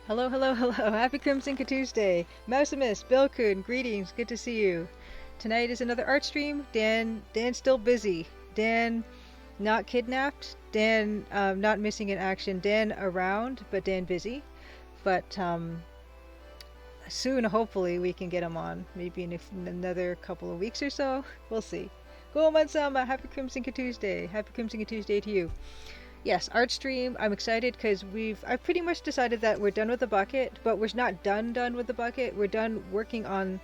Hello, hello, hello. Happy Crimson Tuesday. Mousimus, Bilkun, greetings. Good to see you. Tonight is another art stream. Dan's still busy. Dan not kidnapped. Dan not missing in action. Dan around, but Dan busy. But soon, hopefully, we can get him on. Maybe in another couple of weeks or so. We'll see. Go Mansama. Happy Crimson Tuesday. Happy Crimson Tuesday to you. Yes, art stream. I'm excited because I've pretty much decided that we're done with the bucket, but we're not done with the bucket. We're done working on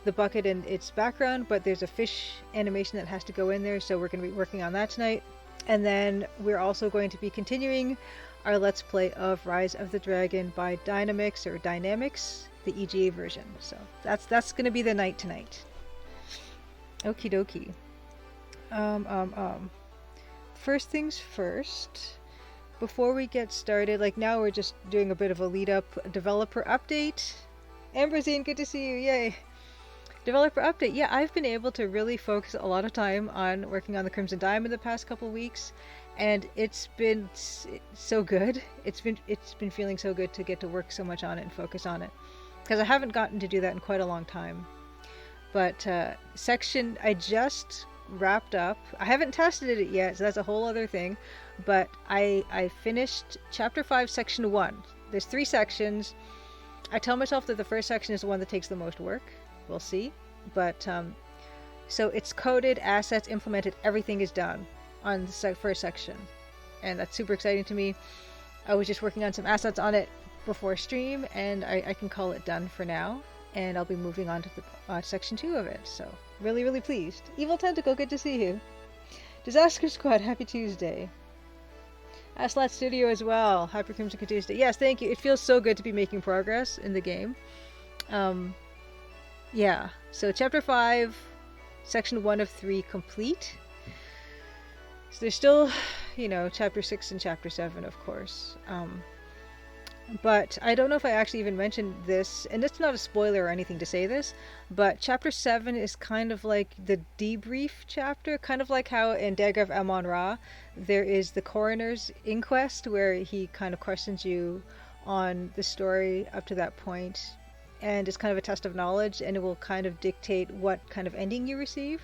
the bucket and its background, but there's a fish animation that has to go in there, so we're going to be working on that tonight. And then we're also going to be continuing our Let's Play of Rise of the Dragon by Dynamix or Dynamix, the EGA version. So that's going to be the night tonight. Okie dokie. First things first, before we get started, like now we're just doing a bit of a lead up developer update. Ambrosine, good to see you, yay. Developer update, yeah, I've been able to really focus a lot of time on working on the Crimson Diamond the past couple of weeks, and it's been so good. It's been feeling so good to get to work so much on it and focus on it, because I haven't gotten to do that in quite a long time. But section, I just wrapped up. I haven't tested it yet, so that's a whole other thing. But I finished chapter 5, section 1. There's 3 sections. I tell myself that the first section is the one that takes the most work. We'll see. But so it's coded, assets implemented, everything is done on the first section, and that's super exciting to me. I was just working on some assets on it before stream, and I can call it done for now. And I'll be moving on to the section 2 of it, so really, really pleased. Evil Tentacle, good to see you. Disaster Squad, happy Tuesday. Aslat Studio as well, happy Crimson Tuesday. Yes, thank you. It feels so good to be making progress in the game. Yeah, so chapter 5, section 1 of 3 complete. So there's still, chapter 6 and chapter 7, of course. But I don't know if I actually even mentioned this, and it's not a spoiler or anything to say this, but chapter 7 is kind of like the debrief chapter, kind of like how in Dagger of Amon-Ra there is the coroner's inquest where he kind of questions you on the story up to that point, and it's kind of a test of knowledge, and it will kind of dictate what kind of ending you receive.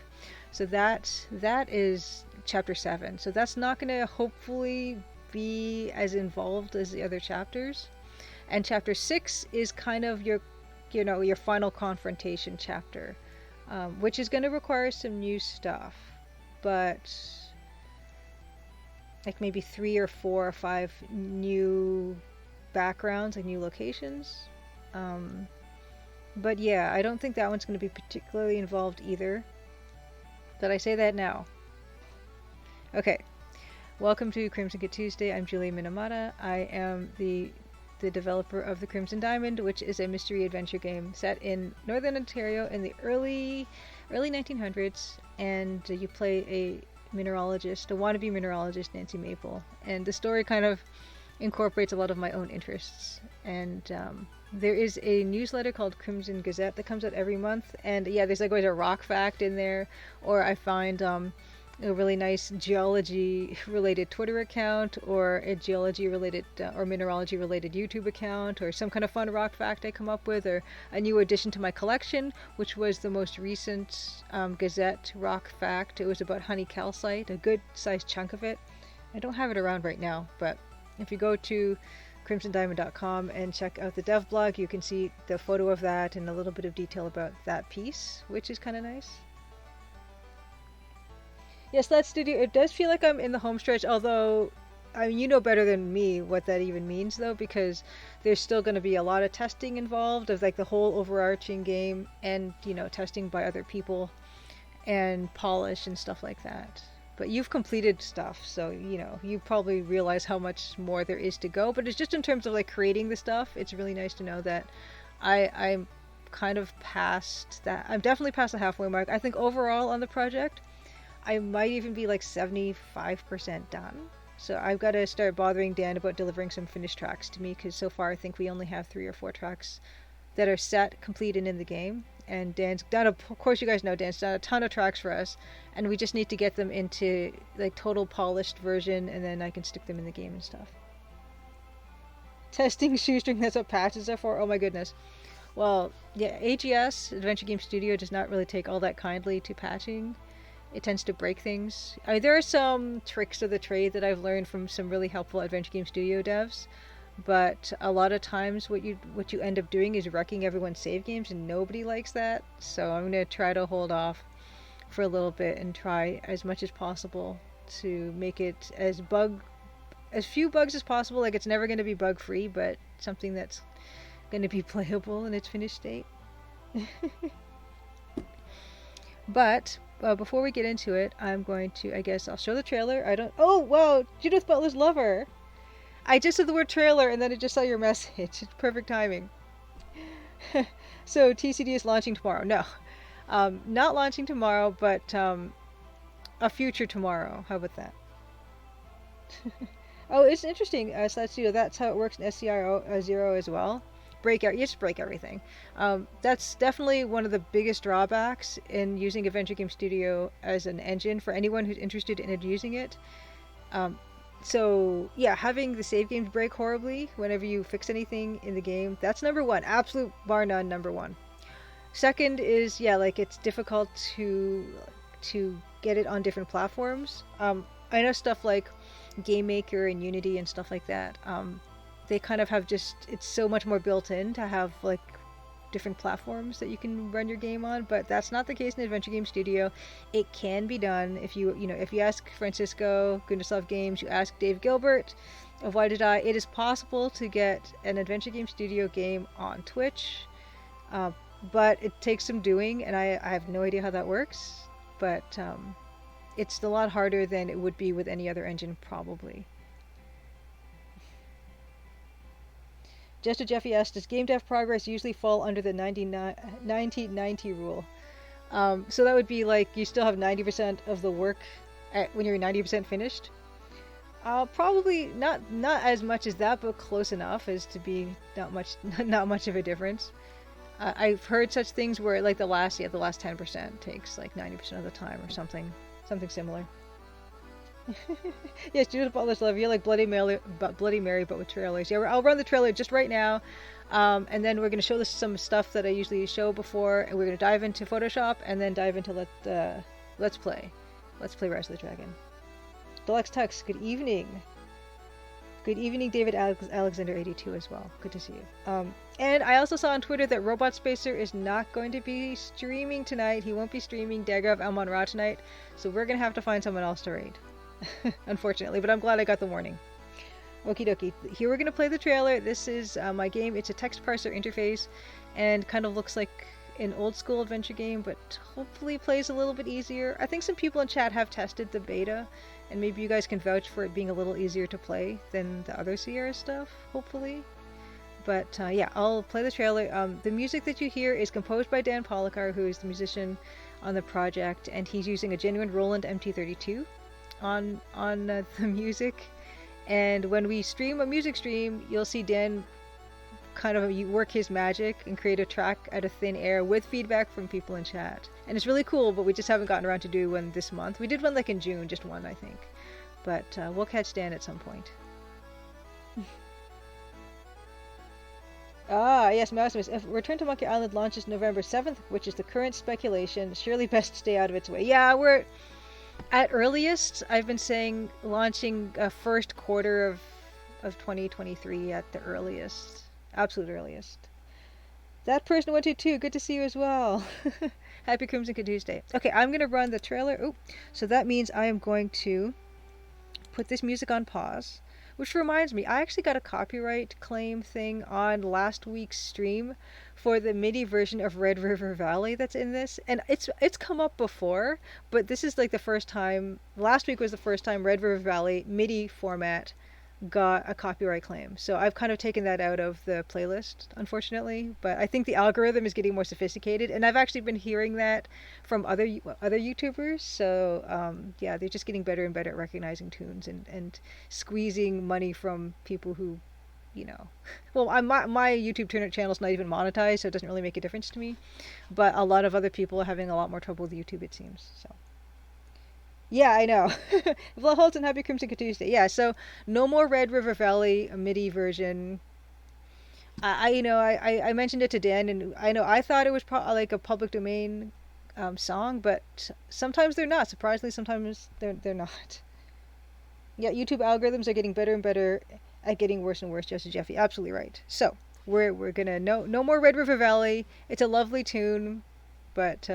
So that is chapter 7. So that's not going to hopefully be as involved as the other chapters. And chapter 6 is kind of your final confrontation chapter, which is going to require some new stuff, but like maybe 3 or 4 or 5 new backgrounds, like new locations. But yeah, I don't think that one's going to be particularly involved either. But I say that now. Okay. Welcome to Crimson Tuesday. I'm Julie Minamata. I am the developer of the Crimson Diamond, which is a mystery adventure game set in Northern Ontario in the early 1900s, and you play a wannabe mineralogist, Nancy Maple, and the story kind of incorporates a lot of my own interests. And there is a newsletter called Crimson Gazette that comes out every month, and yeah, there's like always a rock fact in there, or I find a really nice geology-related Twitter account, or a geology-related or mineralogy-related YouTube account, or some kind of fun rock fact I come up with, or a new addition to my collection, which was the most recent Gazette rock fact. It was about honey calcite, a good-sized chunk of it. I don't have it around right now, but if you go to crimsondiamond.com and check out the dev blog, you can see the photo of that and a little bit of detail about that piece, which is kind of nice. Yes, that studio, it does feel like I'm in the home stretch, although, I mean, you know better than me what that even means, though, because there's still going to be a lot of testing involved of, like, the whole overarching game, and, testing by other people, and polish and stuff like that. But you've completed stuff, so, you probably realize how much more there is to go, but it's just in terms of, like, creating the stuff, it's really nice to know that I'm kind of past that. I'm definitely past the halfway mark. I think overall on the project, I might even be like 75% done. So I've got to start bothering Dan about delivering some finished tracks to me, because so far I think we only have 3 or 4 tracks that are set, complete, and in the game. And Dan's done, of course you guys know, Dan's done a ton of tracks for us, and we just need to get them into like total polished version, and then I can stick them in the game and stuff. Testing shoestring, that's what patches are for. Oh my goodness. Well, yeah, AGS, Adventure Game Studio, does not really take all that kindly to patching. It tends to break things. I mean, there are some tricks of the trade that I've learned from some really helpful Adventure Game Studio devs, but a lot of times what you end up doing is wrecking everyone's save games, and nobody likes that. So I'm gonna try to hold off for a little bit and try as much as possible to make it as few bugs as possible. Like, it's never going to be bug free, but something that's going to be playable in its finished state. But before we get into it, I'm going to, I guess I'll show the trailer. Oh wow, Judith Butler's Lover. I just said the word trailer and then I just saw your message. It's perfect timing. So TCD is launching tomorrow. No, not launching tomorrow, but a future tomorrow. How about that? Oh, it's interesting. That's how it works in SCR 0 as well. You just break everything. That's definitely one of the biggest drawbacks in using Adventure Game Studio as an engine for anyone who's interested in using it. So yeah, having the save games break horribly whenever you fix anything in the game, that's number one. Absolute bar none, number one. Second is, yeah, like, it's difficult to get it on different platforms. I know stuff like Game Maker and Unity and stuff like that. They kind of have it's so much more built in to have like different platforms that you can run your game on, but that's not the case in Adventure Game Studio. It can be done if you ask Francisco Gundersloff Games, you ask Dave Gilbert of Why Did I, it is possible to get an Adventure Game Studio game on Twitch, but it takes some doing, and I have no idea how that works, but it's a lot harder than it would be with any other engine, probably. Jester Jeffy asked, does game dev progress usually fall under the 90-90 rule? So that would be like you still have 90% of the work when you're 90% finished. Probably not as much as that, but close enough as to be not much of a difference. I've heard such things where like the last 10% takes like 90% of the time or something similar. Yes, Judith Butler's Love. You're like Bloody Mary, but with trailers. Yeah, I'll run the trailer just right now, and then we're going to show some stuff that I usually show before, and we're going to dive into Photoshop, and then dive into Let's Play Rise of the Dragon. Deluxe Tux, good evening. Good evening, David Alexander 82 as well. Good to see you. And I also saw on Twitter that Robot Spacer is not going to be streaming tonight. He won't be streaming Dagger of Amon-Ra tonight, so we're going to have to find someone else to raid. Unfortunately, but I'm glad I got the warning. Okie dokie. Here we're going to play the trailer. This is my game. It's a text parser interface and kind of looks like an old school adventure game, but hopefully plays a little bit easier. I think some people in chat have tested the beta, and maybe you guys can vouch for it being a little easier to play than the other Sierra stuff, hopefully. But yeah, I'll play the trailer. The music that you hear is composed by Dan Polakar, who is the musician on the project, and he's using a genuine Roland MT32 on the music. And when we stream a music stream, you'll see Dan kind of work his magic and create a track out of thin air with feedback from people in chat. And it's really cool, but we just haven't gotten around to do one this month. We did one like in June, just one I think. But we'll catch Dan at some point. Yes, Maximus. If Return to Monkey Island launches November 7th, which is the current speculation, surely best to stay out of its way. Yeah, we're at earliest, I've been saying launching first quarter of 2023 at the earliest. Absolute earliest. That person 122, good to see you as well. Happy Crimson Tuesday. Okay, I'm going to run the trailer. Oh, so that means I am going to put this music on pause. Which reminds me, I actually got a copyright claim thing on last week's stream for the MIDI version of Red River Valley that's in this. And it's come up before, but this is like the first time, last week was the first time Red River Valley MIDI format got a copyright claim. So I've kind of taken that out of the playlist, unfortunately. But I think the algorithm is getting more sophisticated, and I've actually been hearing that from other YouTubers. So yeah, they're just getting better and better at recognizing tunes and squeezing money from people who, well, my YouTube channel's not even monetized, so it doesn't really make a difference to me. But a lot of other people are having a lot more trouble with YouTube, it seems. So. Yeah, I know. Vlaholtz and Happy Crimson Tuesday. Yeah, so no more Red River Valley MIDI version I mentioned it to Dan, and I know I thought it was like a public domain song, but sometimes they're not. Surprisingly, sometimes they're not. Yeah, YouTube algorithms are getting better and better at getting worse and worse. Just as Jeffy, absolutely right. So we're gonna no more Red River Valley. It's a lovely tune, but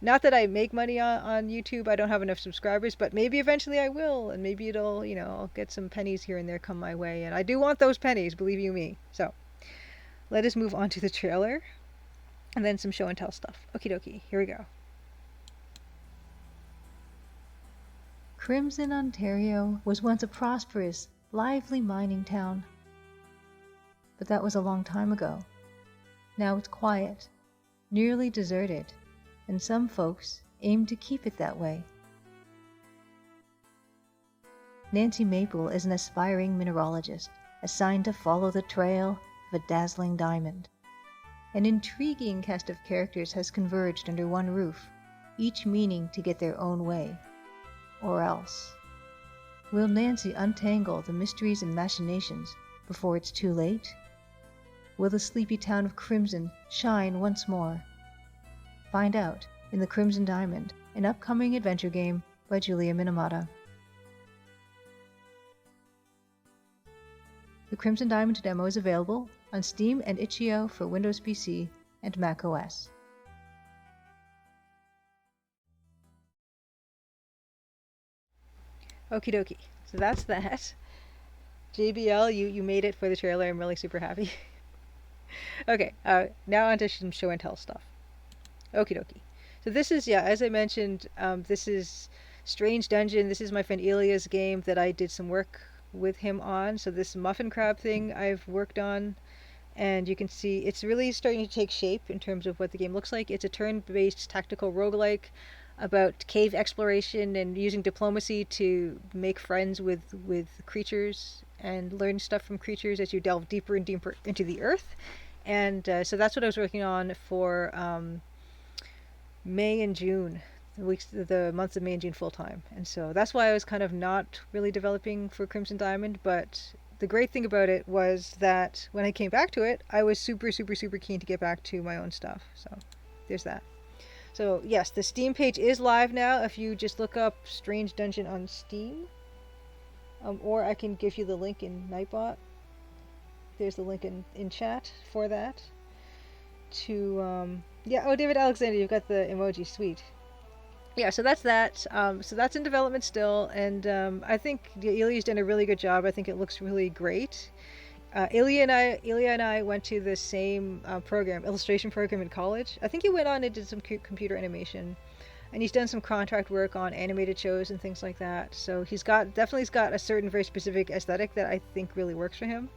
not that I make money on YouTube. I don't have enough subscribers, but maybe eventually I will, and maybe it'll I'll get some pennies here and there come my way, and I do want those pennies, believe you me. So let us move on to the trailer, and then some show and tell stuff. Okie dokie, here we go. Crimson, Ontario was once a prosperous, lively mining town. But that was a long time ago. Now it's quiet, nearly deserted, and some folks aim to keep it that way. Nancy Maple is an aspiring mineralogist assigned to follow the trail of a dazzling diamond. An intriguing cast of characters has converged under one roof, each meaning to get their own way. Or else. Will Nancy untangle the mysteries and machinations before it's too late? Will the sleepy town of Crimson shine once more? Find out in The Crimson Diamond, an upcoming adventure game by Julia Minamata. The Crimson Diamond demo is available on Steam and itch.io for Windows PC and Mac OS. Okie dokie. So that's that. JBL, you made it for the trailer. I'm really super happy. Okay, now on to some show and tell stuff. Okie dokie. So this is, yeah, as I mentioned, this is Strange Dungeon. This is my friend Elia's game that I did some work with him on. So this muffin crab thing I've worked on, and you can see it's really starting to take shape in terms of what the game looks like. It's a turn-based tactical roguelike about cave exploration and using diplomacy to make friends with creatures and learn stuff from creatures as you delve deeper and deeper into the earth. And so that's what I was working on for May and June, the months of May and June full time. And so that's why I was kind of not really developing for Crimson Diamond. But the great thing about it was that when I came back to it, I was super, super, super keen to get back to my own stuff. So there's that. So yes, the Steam page is live now if you just look up Strange Dungeon on Steam. Or I can give you the link in Nightbot. There's the link in chat for that. Yeah, oh, David Alexander, you've got the emoji, sweet. Yeah, so that's that. So that's in development still, and I think Ilya's done a really good job. I think it looks really great. Ilya and I went to the same illustration program in college. I think he went on and did some computer animation, and he's done some contract work on animated shows and things like that. So he's definitely got a certain very specific aesthetic that I think really works for him.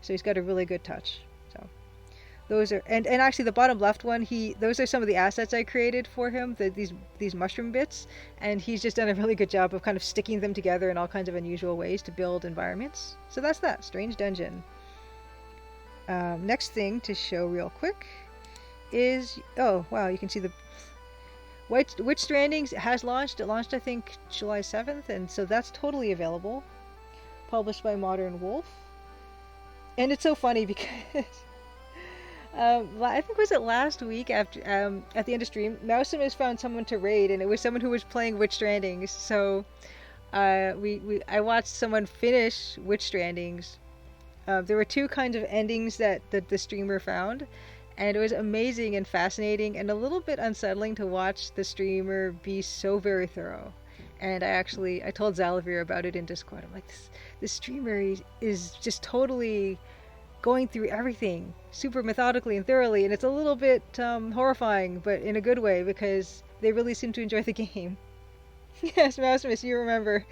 So he's got a really good touch. So those are, and actually the bottom left one, those are some of the assets I created for him, these mushroom bits, and he's just done a really good job of kind of sticking them together in all kinds of unusual ways to build environments. So that's that, Strange Dungeon. Next thing to show real quick is, oh wow, you can see the Witch Stranding has launched. It launched I think July 7th, and so that's totally available. Published by Modern Wolf. And it's so funny because I think was it last week after at the end of stream, Mousem has found someone to raid, and it was someone who was playing Witch Stranding. So I watched someone finish Witch Strandings. There were two kinds of endings that the streamer found, and it was amazing and fascinating and a little bit unsettling to watch the streamer be so very thorough. And I told Zalavir about it in Discord. I'm like, this streamer is just totally going through everything super methodically and thoroughly, and it's a little bit horrifying, but in a good way, because they really seem to enjoy the game. Yes, Mousemus, you remember.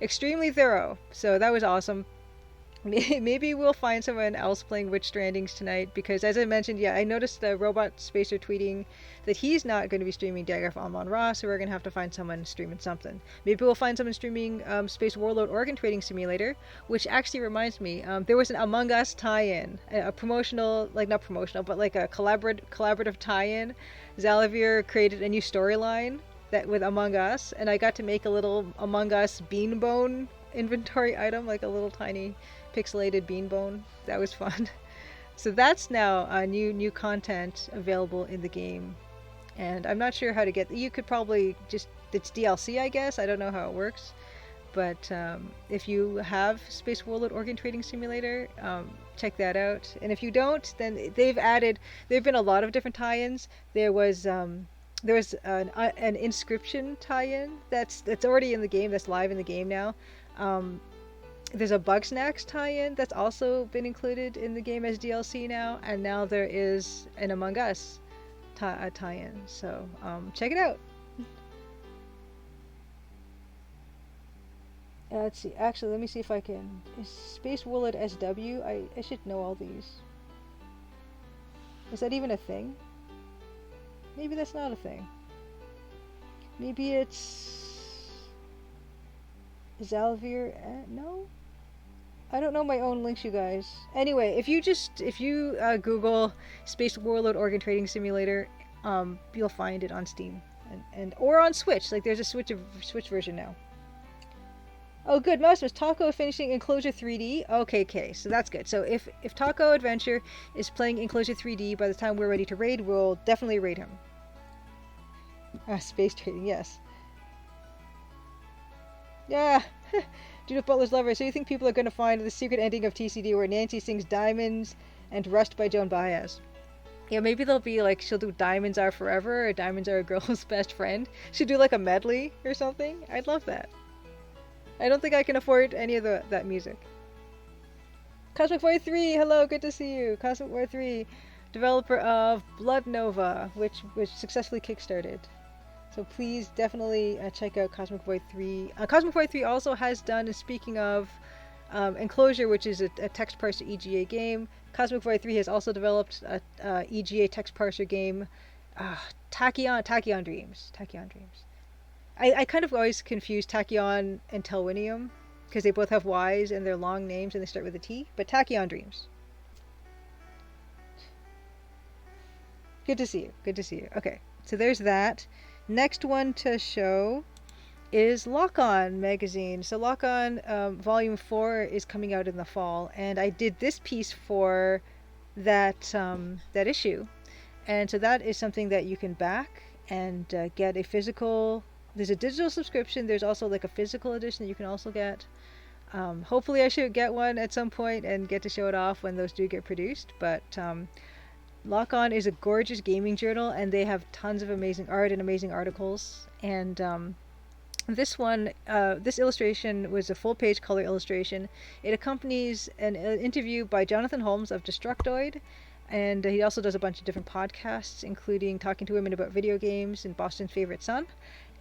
Extremely thorough. So that was awesome. Maybe we'll find someone else playing Witch Strandings tonight, because as I mentioned, yeah, I noticed the Robot Spacer tweeting that he's not going to be streaming Dagger on Monra, so we're going to have to find someone streaming something. Maybe we'll find someone streaming Space Warlord Organ Trading Simulator, which actually reminds me, there was an Among Us tie-in, a promotional, like not promotional, but like a collaborative tie-in. Zalavir created a new storyline with Among Us, and I got to make a little Among Us bean bone inventory item, like a little tiny pixelated bean bone. That was fun. So that's now new content available in the game, and I'm not sure how to get. You could probably just it's DLC, I guess. I don't know how it works, but if you have Space Warlord Organ Trading Simulator, check that out. And if you don't, then there've been a lot of different tie-ins. There was an inscription tie-in that's already in the game, that's live in the game now. There's a Bugsnax tie-in that's also been included in the game as DLC now, and now there is an Among Us tie-in. So check it out. Let's see. Actually, let me see if I can. Is Space Warlord SW? I should know all these. Is that even a thing? Maybe that's not a thing. Maybe it's Zalvir. No, I don't know my own links, you guys. Anyway, if you Google Space Warlord Organ Trading Simulator, you'll find it on Steam and or on Switch. Like there's a Switch version now. Oh, good. Mousemas, Taco finishing Enclosure 3D. Okay, so that's good. So if Taco Adventure is playing Enclosure 3D by the time we're ready to raid, we'll definitely raid him. Space trading, yes. Yeah. Judith Butler's Lover. So you think people are going to find the secret ending of TCD where Nancy sings Diamonds and Rust by Joan Baez? Yeah, maybe they'll be like, she'll do Diamonds Are Forever or Diamonds Are a Girl's Best Friend. She'll do like a medley or something. I'd love that. I don't think I can afford any of that music. Cosmic Boy 3, hello, good to see you. Cosmic Boy 3, developer of Blood Nova, which successfully kickstarted. So please definitely check out Cosmic Boy 3. Cosmic Boy 3 also has done, and speaking of Enclosure, which is a text parser EGA game, Cosmic Boy 3 has also developed a EGA text parser game, Tachyon Dreams. I kind of always confuse Tachyon and Telwinium because they both have Y's and they're long names and they start with a T, but Tachyon Dreams. Good to see you. Okay, so there's that. Next one to show is Lock On magazine. So Lock On Volume 4 is coming out in the fall, and I did this piece for that issue. And so that is something that you can back and get a physical. There's a digital subscription. There's also like a physical edition that you can also get. Hopefully I should get one at some point and get to show it off when those do get produced. But Lock On is a gorgeous gaming journal, and they have tons of amazing art and amazing articles. And this illustration was a full-page color illustration. It accompanies an interview by Jonathan Holmes of Destructoid. And he also does a bunch of different podcasts, including Talking to Women About Video Games and Boston's Favorite Son.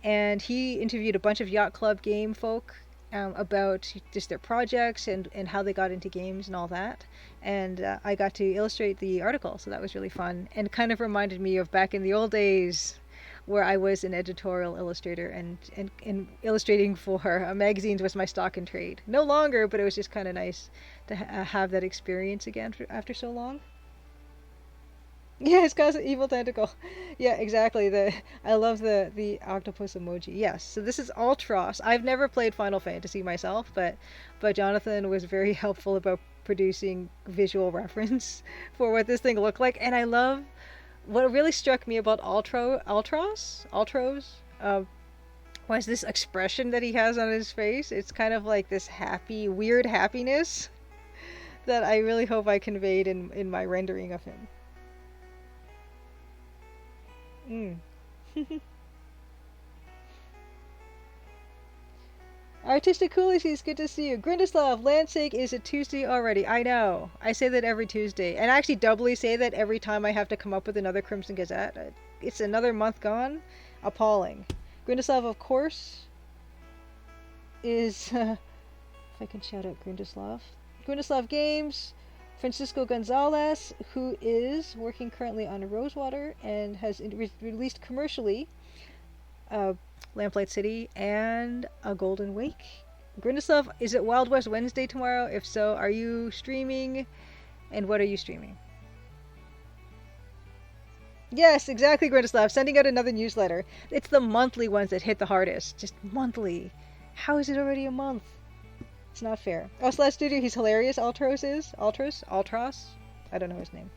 And he interviewed a bunch of Yacht Club game folk about just their projects and how they got into games and all that. And I got to illustrate the article, so that was really fun. And kind of reminded me of back in the old days where I was an editorial illustrator and illustrating for magazines was my stock and trade. No longer, but it was just kind of nice to have that experience again after so long. Yeah, it's got an evil tentacle. Yeah, exactly. I love the octopus emoji. Yes. So this is Ultros. I've never played Final Fantasy myself, but Jonathan was very helpful about producing visual reference for what this thing looked like. And I love what really struck me about Ultros was this expression that he has on his face. It's kind of like this weird happiness that I really hope I conveyed in my rendering of him. Artistic Coolies, good to see you. Grindislav, land's sake is a Tuesday already. I know. I say that every Tuesday. And I actually doubly say that every time I have to come up with another Crimson Gazette. It's another month gone. Appalling. Grindislav, of course, is... if I can shout out Grindislav. Grindislav Games... Francisco Gonzalez, who is working currently on Rosewater and has released commercially Lamplight City and A Golden Wake. Grindislav, is it Wild West Wednesday tomorrow? If so, are you streaming? And what are you streaming? Yes, exactly, Grindislav. Sending out another newsletter. It's the monthly ones that hit the hardest. Just monthly. How is it already a month? It's not fair. Oh, Slash Studio, he's hilarious. Ultros. I don't know his name.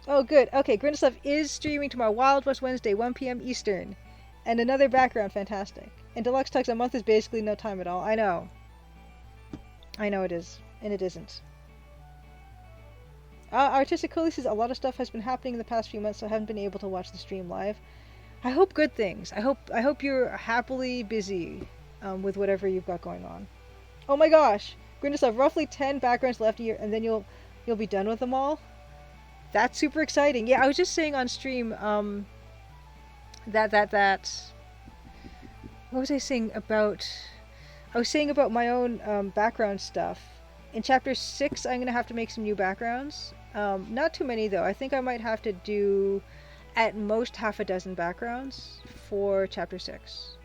Oh, good. Okay, Grindeslov is streaming tomorrow, Wild West Wednesday, 1 p.m. Eastern. And another background, fantastic. And Deluxe Tux, a month is basically no time at all. I know. I know it is. And it isn't. Artistic Coley says a lot of stuff has been happening in the past few months, so I haven't been able to watch the stream live. I hope good things. I hope you're happily busy with whatever you've got going on. Oh my gosh! Grindeslov, roughly 10 backgrounds left here, and then you'll be done with them all. That's super exciting. Yeah, I was just saying on stream, that what was I saying about? I was saying about my own background stuff. In chapter 6, I'm gonna have to make some new backgrounds. Not too many though. I think I might have to do at most half a dozen backgrounds for chapter 6.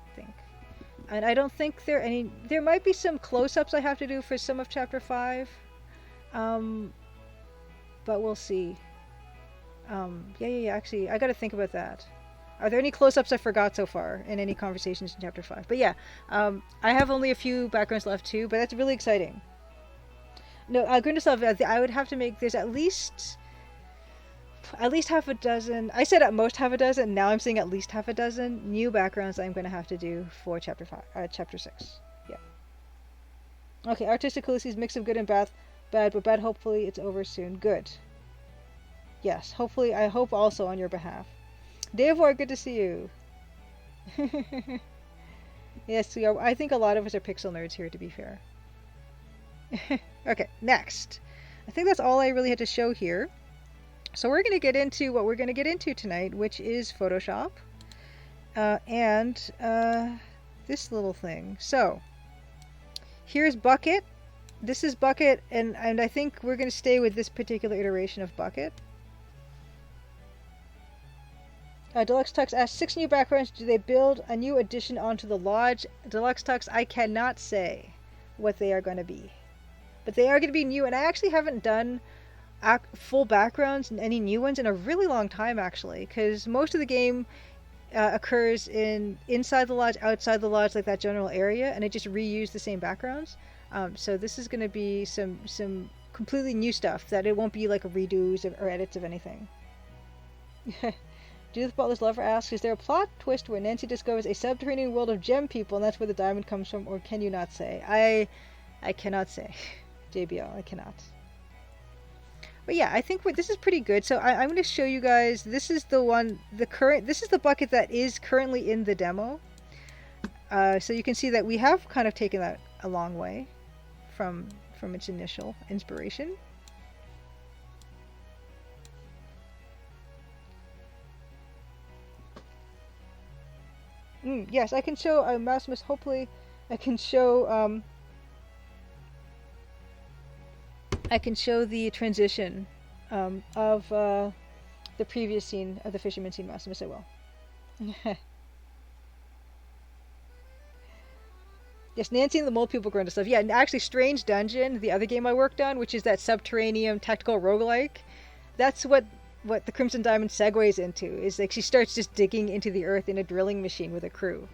I think. And I don't think there might be some close-ups I have to do for some of chapter 5. But we'll see. Yeah, actually, I gotta think about that. Are there any close-ups I forgot so far in any conversations in chapter 5? But yeah, I have only a few backgrounds left too, but that's really exciting. No, Grindeslov, I would have to make, there's at least half a dozen, I said at most half a dozen, now I'm saying at least half a dozen new backgrounds I'm going to have to do for chapter 6. Yeah. Okay, Artistic Ulysses, mix of good and bad, but bad, hopefully it's over soon. Good. Yes, hopefully, I hope also on your behalf. Davor, good to see you. Yes, we are, I think a lot of us are pixel nerds here, to be fair. Okay, next. I think that's all I really had to show here. So we're going to get into what we're going to get into tonight, which is Photoshop. And this little thing. So, here's Bucket. This is Bucket, and I think we're going to stay with this particular iteration of Bucket. Deluxe Tux asks, 6 new backgrounds, do they build a new addition onto the lodge? Deluxe Tux, I cannot say what they are going to be. But they are going to be new, and I actually haven't done full backgrounds and any new ones in a really long time, actually, because most of the game occurs inside the lodge, outside the lodge, like that general area, and I just reuse the same backgrounds. So this is going to be some completely new stuff, that it won't be like a redos or edits of anything. Judith Butler's lover asks, is there a plot twist where Nancy discovers a subterranean world of gem people and that's where the diamond comes from, or can you not say? I cannot say. JBL, I cannot. But yeah, I think this is pretty good. So I'm going to show you guys, this is this is the bucket that is currently in the demo. So you can see that we have kind of taken that a long way from its initial inspiration. Yes, I can show Maximus. Hopefully, I can show the transition of the previous scene of the fisherman scene. Maximus, I will. Yes, Nancy and the Mole People go into stuff. Yeah, and actually, Strange Dungeon, the other game I worked on, which is that subterranean tactical roguelike, that's what the Crimson Diamond segues into, is like she starts just digging into the earth in a drilling machine with a crew.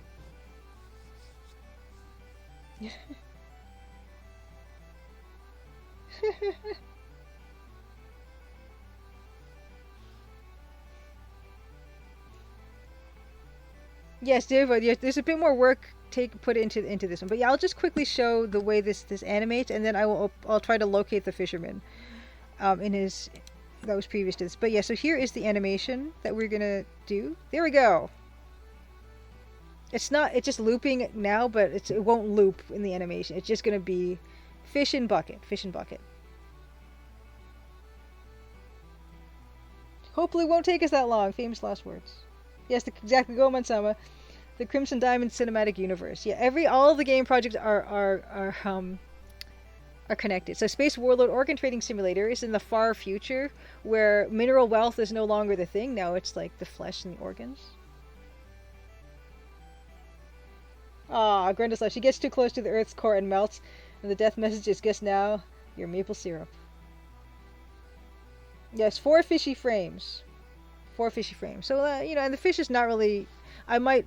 Yes, there's a bit more work put into this one, but yeah, I'll just quickly show the way this animates, and then I'll try to locate the fisherman that was previous to this. But yeah, so here is the animation that we're gonna do. There we go. It's just looping now, but it won't loop in the animation. It's just gonna be fish in bucket. Hopefully it won't take us that long. Famous last words. Yes, exactly. Go Mansama. The Crimson Diamond Cinematic Universe. Yeah, all the game projects are connected. So Space Warlord Organ Trading Simulator is in the far future, where mineral wealth is no longer the thing. Now it's like the flesh and the organs. Grendaslav, she gets too close to the Earth's core and melts, and the death message is, guess now, your maple syrup. Yes, 4 fishy frames. 4 fishy frames. So, and the fish is not really... I might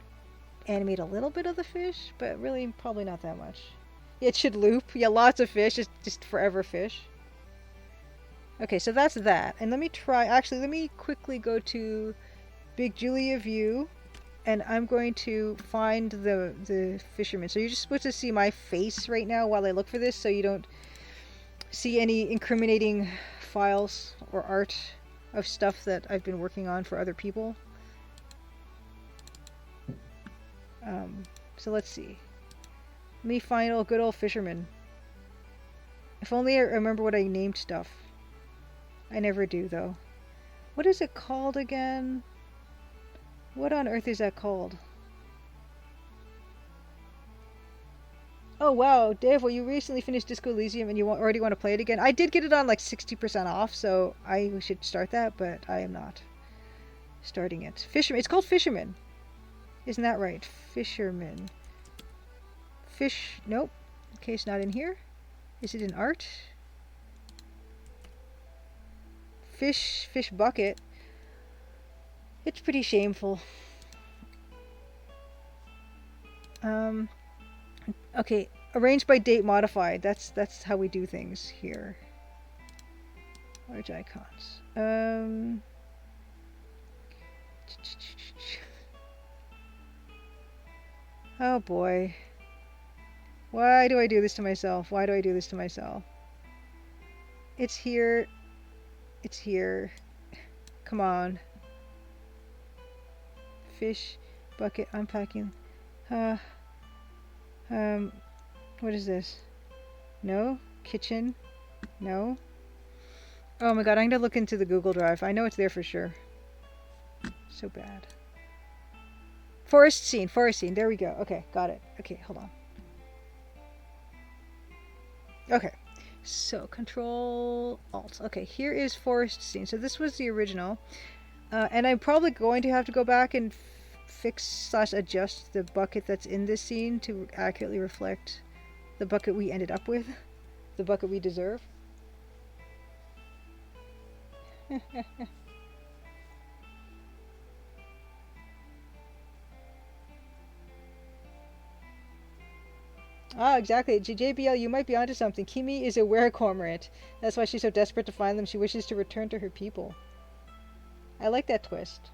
animate a little bit of the fish, but really probably not that much. It should loop. Yeah, lots of fish. It's just forever fish. Okay, so that's that. And let me try, actually, let me quickly go to Big Julia View, and I'm going to find the fisherman. So you're just supposed to see my face right now while I look for this, so you don't see any incriminating files or art of stuff that I've been working on for other people. So let's see. Let me find old good old fisherman. If only I remember what I named stuff. I never do, though. What is it called again? What on earth is that called? Oh wow, Dave, well you recently finished Disco Elysium and you already want to play it again? I did get it on like 60% off, so I should start that, but I am not starting it. Fisherman, it's called Fisherman. Isn't that right? Fisherman. Fish, nope. Okay, it's not in here. Is it in art? Fish bucket. It's pretty shameful. Okay, arranged by date modified. That's how we do things here. Large icons. Oh boy. Why do I do this to myself? Why do I do this to myself? It's here. It's here. Come on. Fish bucket unpacking. What is this? No? Kitchen? No? Oh my god, I'm gonna look into the Google Drive. I know it's there for sure. So bad. Forest scene, there we go. Okay, got it. Okay, hold on. Okay, so Control Alt. Okay, here is forest scene. So this was the original. And I'm probably going to have to go back and fix / adjust the bucket that's in this scene to accurately reflect the bucket we ended up with. The bucket we deserve. Ah, exactly. JBL, you might be onto something. Kimi is a were-cormorant. That's why she's so desperate to find them. She wishes to return to her people. I like that twist.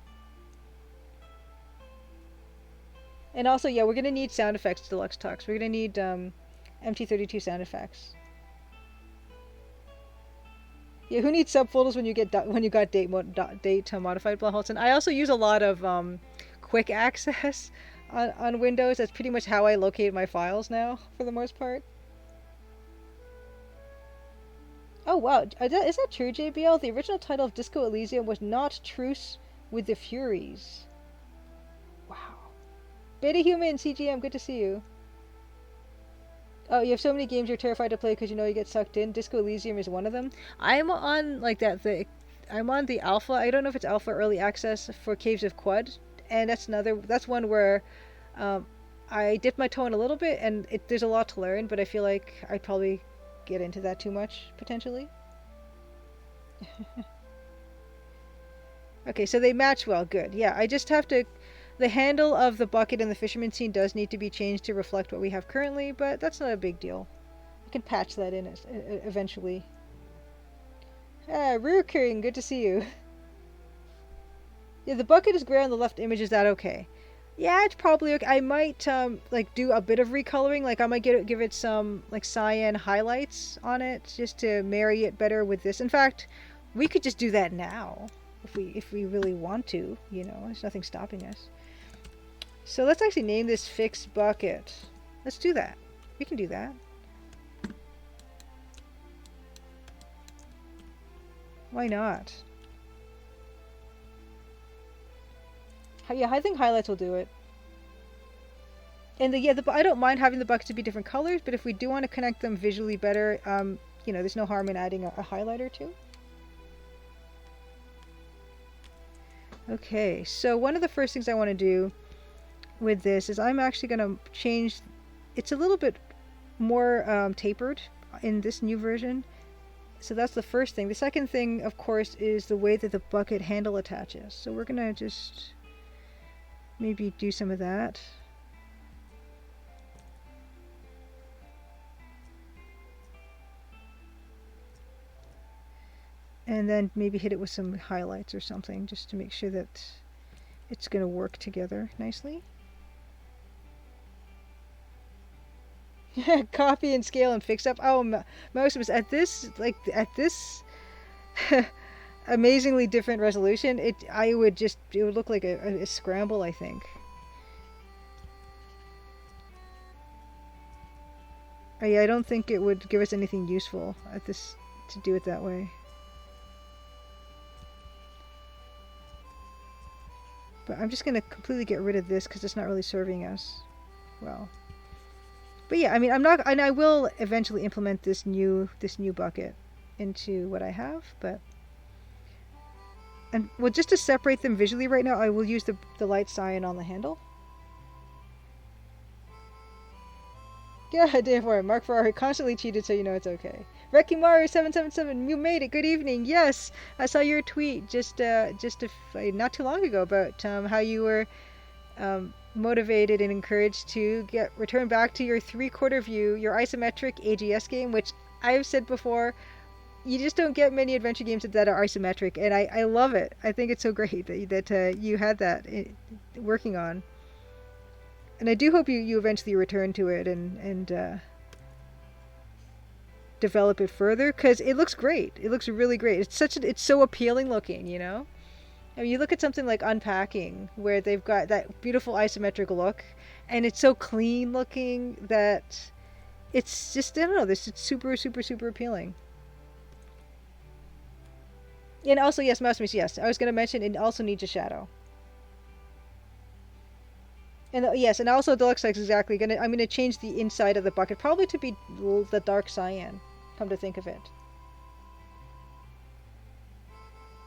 And also, yeah, we're gonna need sound effects, Deluxe Talks. We're gonna need MT32 sound effects. Yeah, who needs subfolders when you got date modified Blahholz? And I also use a lot of quick access on Windows. That's pretty much how I locate my files now, for the most part. Oh wow, is that true, JBL? The original title of Disco Elysium was not Truce with the Furies. Wow. Beta Human, CGM, good to see you. Oh, you have so many games you're terrified to play because you know you get sucked in. Disco Elysium is one of them. I'm on like that. I'm on the alpha. I don't know if it's alpha early access for Caves of Quud, and that's one where I dipped my toe in a little bit, and there's a lot to learn. But I feel like I'd probably get into that too much potentially. Okay, so they match well. Good. Yeah, I just have to. The handle of the bucket in the fisherman scene does need to be changed to reflect what we have currently, but that's not a big deal. I can patch that in eventually. Ah, Ruking, good to see you. Yeah, the bucket is gray on the left image. Is that okay? Yeah, it's probably okay. I might like do a bit of recoloring. Like I might give it some like cyan highlights on it just to marry it better with this. In fact, we could just do that now if we really want to. You know, there's nothing stopping us. So let's actually name this fix bucket. Let's do that. We can do that. Why not? Yeah, I think highlights will do it. And I don't mind having the buckets to be different colors, but if we do want to connect them visually better, you know, there's no harm in adding a highlighter too. Okay, so one of the first things I want to do with this is I'm actually going to change. It's a little bit more tapered in this new version. So that's the first thing. The second thing, of course, is the way that the bucket handle attaches. So we're going to just maybe do some of that. And then maybe hit it with some highlights or something just to make sure that it's going to work together nicely. Copy and scale and fix up. Oh, most of us at this amazingly different resolution. It would look like a scramble, I think. I don't think it would give us anything useful at this to do it that way. But I'm just going to completely get rid of this because it's not really serving us well. But yeah, I mean, I will eventually implement this new bucket into what I have, but well, just to separate them visually right now, I will use the light cyan on the handle. Yeah, Dave Warren, Mark Ferrari constantly cheated, so you know it's okay. Rekimaru777, you made it. Good evening. Yes, I saw your tweet just not too long ago about how you were motivated and encouraged to return back to your 3/4 view, your isometric AGS game, which I've said before, you just don't get many adventure games that are isometric, and I love it. I think it's so great that you had that working on. And I do hope you eventually return to it and develop it further, because it looks great. It looks really great. It's so appealing looking, you know? I mean, you look at something like Unpacking, where they've got that beautiful isometric look, and it's so clean looking that it's just, I don't know, it's super, super, super appealing. And also, yes, Mouse, yes, I was going to mention it also needs a shadow. And yes, and also Deluxe is exactly I'm gonna change the inside of the bucket, probably to be the dark cyan, come to think of it.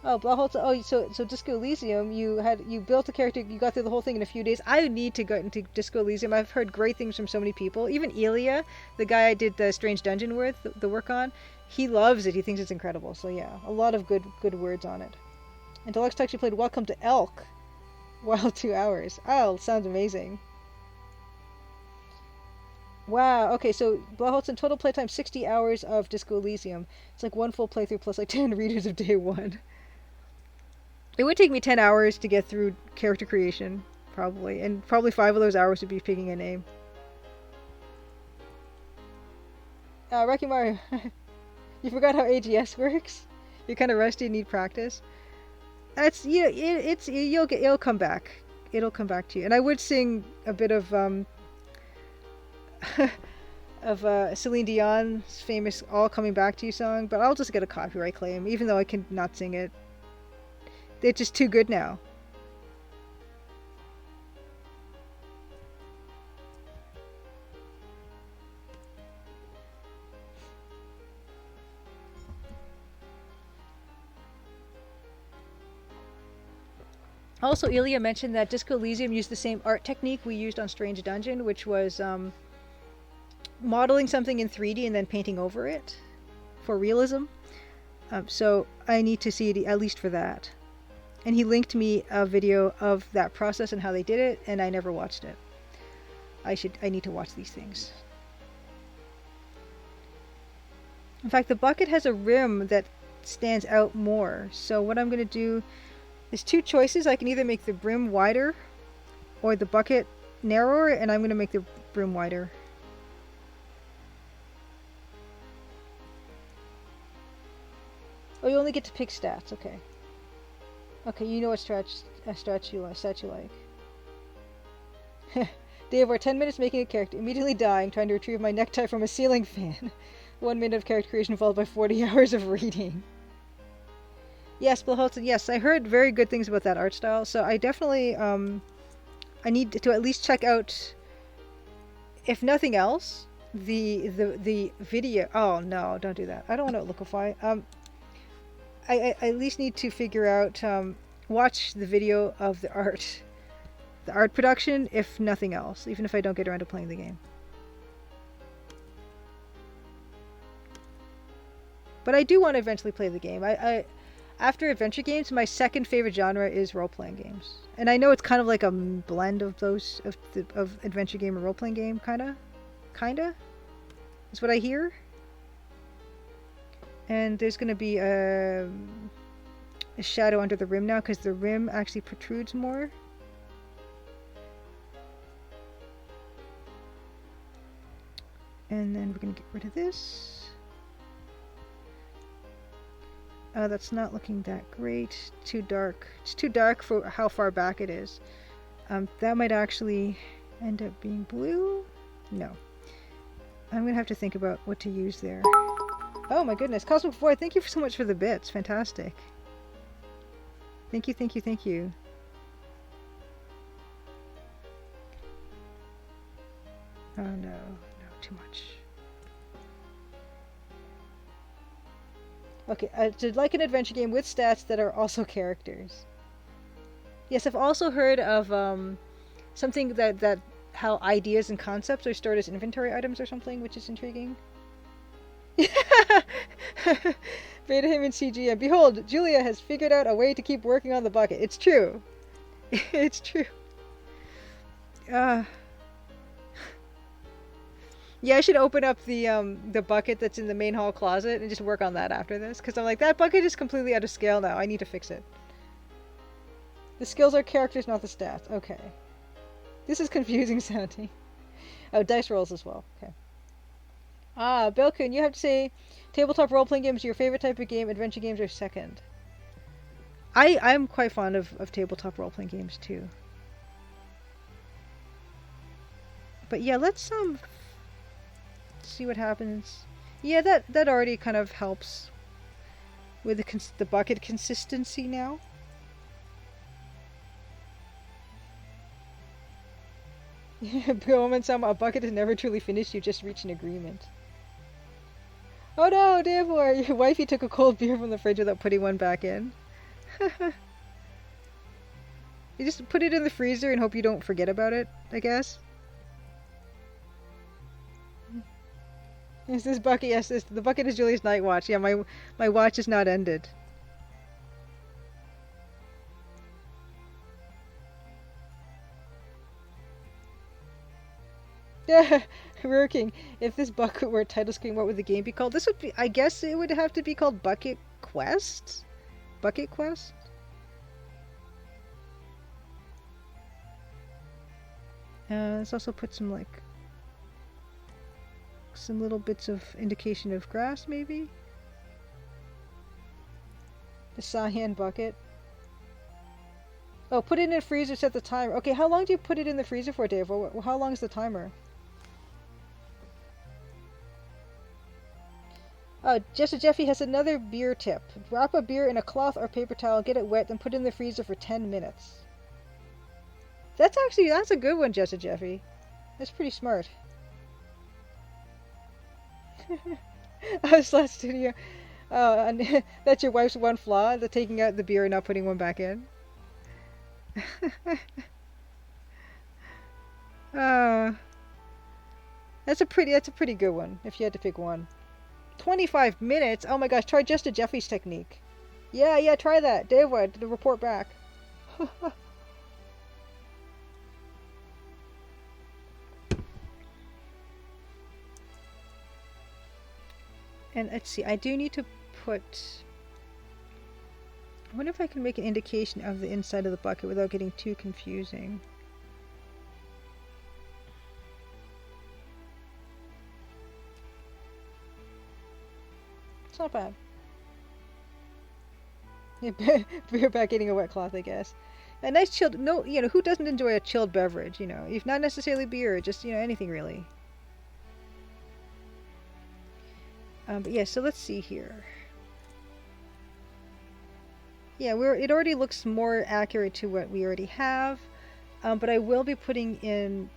Oh, Blaholt, oh, so Disco Elysium, you built a character, you got through the whole thing in a few days. I need to go into Disco Elysium. I've heard great things from so many people. Even Elia, the guy I did the Strange Dungeon with, the work on, he loves it. He thinks it's incredible. So yeah, a lot of good words on it. And Deluxe actually played Welcome to Elk. Wow, 2 hours. Oh, sounds amazing. Wow, okay, so Blaholtz total playtime 60 hours of Disco Elysium. It's like one full playthrough plus like 10 readers of day one. It would take me 10 hours to get through character creation, probably. And probably 5 of those hours would be picking a name. Wrecking Mario, you forgot how AGS works? You're kind of rusty and need practice. That's, you know, it'll come back. It'll come back to you. And I would sing a bit of Celine Dion's famous "All Coming Back to You" song, but I'll just get a copyright claim, even though I can not sing it. It's just too good now. Also, Ilya mentioned that Disco Elysium used the same art technique we used on Strange Dungeon, which was modeling something in 3D and then painting over it for realism. So I need to see it at least for that. And he linked me a video of that process and how they did it, and I never watched it. I need to watch these things. In fact, the bucket has a rim that stands out more. So what I'm going to do, there's 2 choices. I can either make the brim wider or the bucket narrower, and I'm going to make the brim wider. Oh, you only get to pick stats. Okay. Okay, you know what stats you like. Dave, we're 10 minutes making a character, immediately dying, trying to retrieve my necktie from a ceiling fan. 1 minute of character creation followed by 40 hours of reading. Yes, Blaholton, yes, I heard very good things about that art style, so I definitely, I need to at least check out, if nothing else, the video. Oh, no, don't do that. I don't want to liquefy. I at least need to figure out, watch the video of the art production, if nothing else, even if I don't get around to playing the game. But I do want to eventually play the game. After adventure games, my second favorite genre is role-playing games. And I know it's kind of like a blend of those, of adventure game and role-playing game, kinda? Is what I hear? And there's going to be a shadow under the rim now because the rim actually protrudes more. And then we're going to get rid of this. That's not looking that great. Too dark. It's too dark for how far back it is. That might actually end up being blue. No. I'm going to have to think about what to use there. Oh my goodness. Cosmic Void, thank you so much for the bits. Fantastic. Thank you, thank you, thank you. Oh no. No, too much. Okay, I'd like an adventure game with stats that are also characters. Yes, I've also heard of something that how ideas and concepts are stored as inventory items or something, which is intriguing. Beta him in CGM. Behold, Julia has figured out a way to keep working on the bucket. It's true. It's true. Yeah, I should open up the bucket that's in the main hall closet and just work on that after this. Because I'm like, that bucket is completely out of scale now. I need to fix it. The skills are characters, not the stats. Okay. This is confusing sounding. Oh, dice rolls as well. Okay. Ah, Belkun, you have to say tabletop role-playing games are your favorite type of game, adventure games are second. I'm quite fond of tabletop role-playing games too. But yeah, let's see what happens. Yeah, that already kind of helps with the bucket consistency now. A bucket is never truly finished, you just reach an agreement. Oh no, Davor, your wifey took a cold beer from the fridge without putting one back in. You just put it in the freezer and hope you don't forget about it, I guess. Is this bucket? Yes, the bucket is Julie's night watch. Yeah, my watch is not ended. Yeah, working. If this bucket were a title screen, what would the game be called? This would be, I guess it would have to be called Bucket Quest? Bucket Quest? Let's also put some little bits of indication of grass, maybe? The cyan bucket. Oh, put it in a freezer, set the timer. Okay, how long do you put it in the freezer for, Dave? How long is the timer? Oh, Jeffy has another beer tip. Wrap a beer in a cloth or paper towel, get it wet, then put it in the freezer for 10 minutes. That's a good one, Jeffy. That's pretty smart. Oh, Slut Studio. Oh, and that's your wife's one flaw, the taking out the beer and not putting one back in. That's a pretty good one, if you had to pick one. 25 minutes? Oh my gosh, try just a Jeffy's technique. Yeah, try that. Dave, report back. And let's see, I do need to put... I wonder if I can make an indication of the inside of the bucket without getting too confusing. It's not bad. Beer back getting a wet cloth, I guess. A nice chilled... who doesn't enjoy a chilled beverage, If not necessarily beer, just, anything really. But yeah, so let's see here. Yeah, it already looks more accurate to what we already have. But I will be putting in...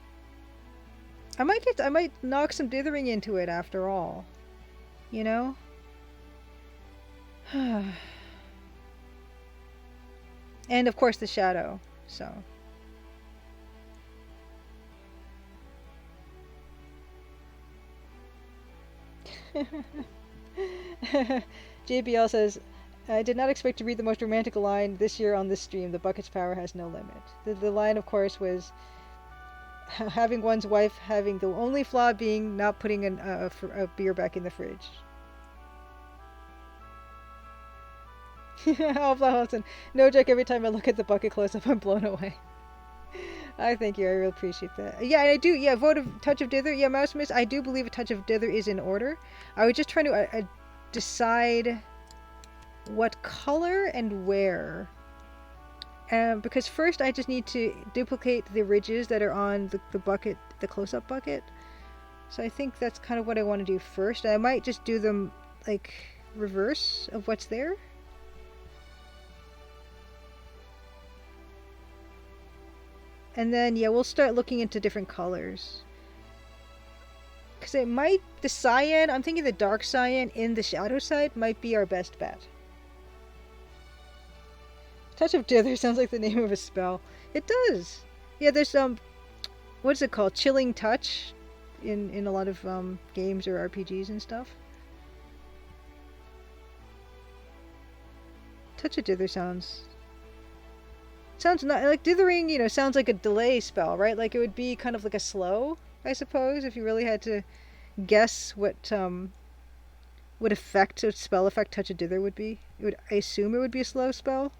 I might knock some dithering into it after all. And of course the shadow, so... JBL says, I did not expect to read the most romantic line this year on this stream. The bucket's power has no limit. The line, of course, was having one's wife having the only flaw being not putting a beer back in the fridge. Oh, Blahausen. No joke, every time I look at the bucket close up, I'm blown away. I thank you. I really appreciate that. Yeah, and I do. Yeah, vote of touch of dither. Yeah, Mouse Miss. I do believe a touch of dither is in order. I was just trying to decide what color and where. Because first I just need to duplicate the ridges that are on the bucket, the close-up bucket. So I think that's kind of what I want to do first. I might just do them like reverse of what's there. And then, yeah, we'll start looking into different colors. Because it might, the cyan, I'm thinking the dark cyan in the shadow side might be our best bet. Touch of Dither sounds like the name of a spell. It does. Yeah, there's what's it called? Chilling Touch in a lot of games or RPGs and stuff. Touch of Dither sounds not like dithering, sounds like a delay spell, right? Like it would be kind of like a slow, I suppose, if you really had to guess what effect, what spell effect Touch of Dither would be. I assume it would be a slow spell.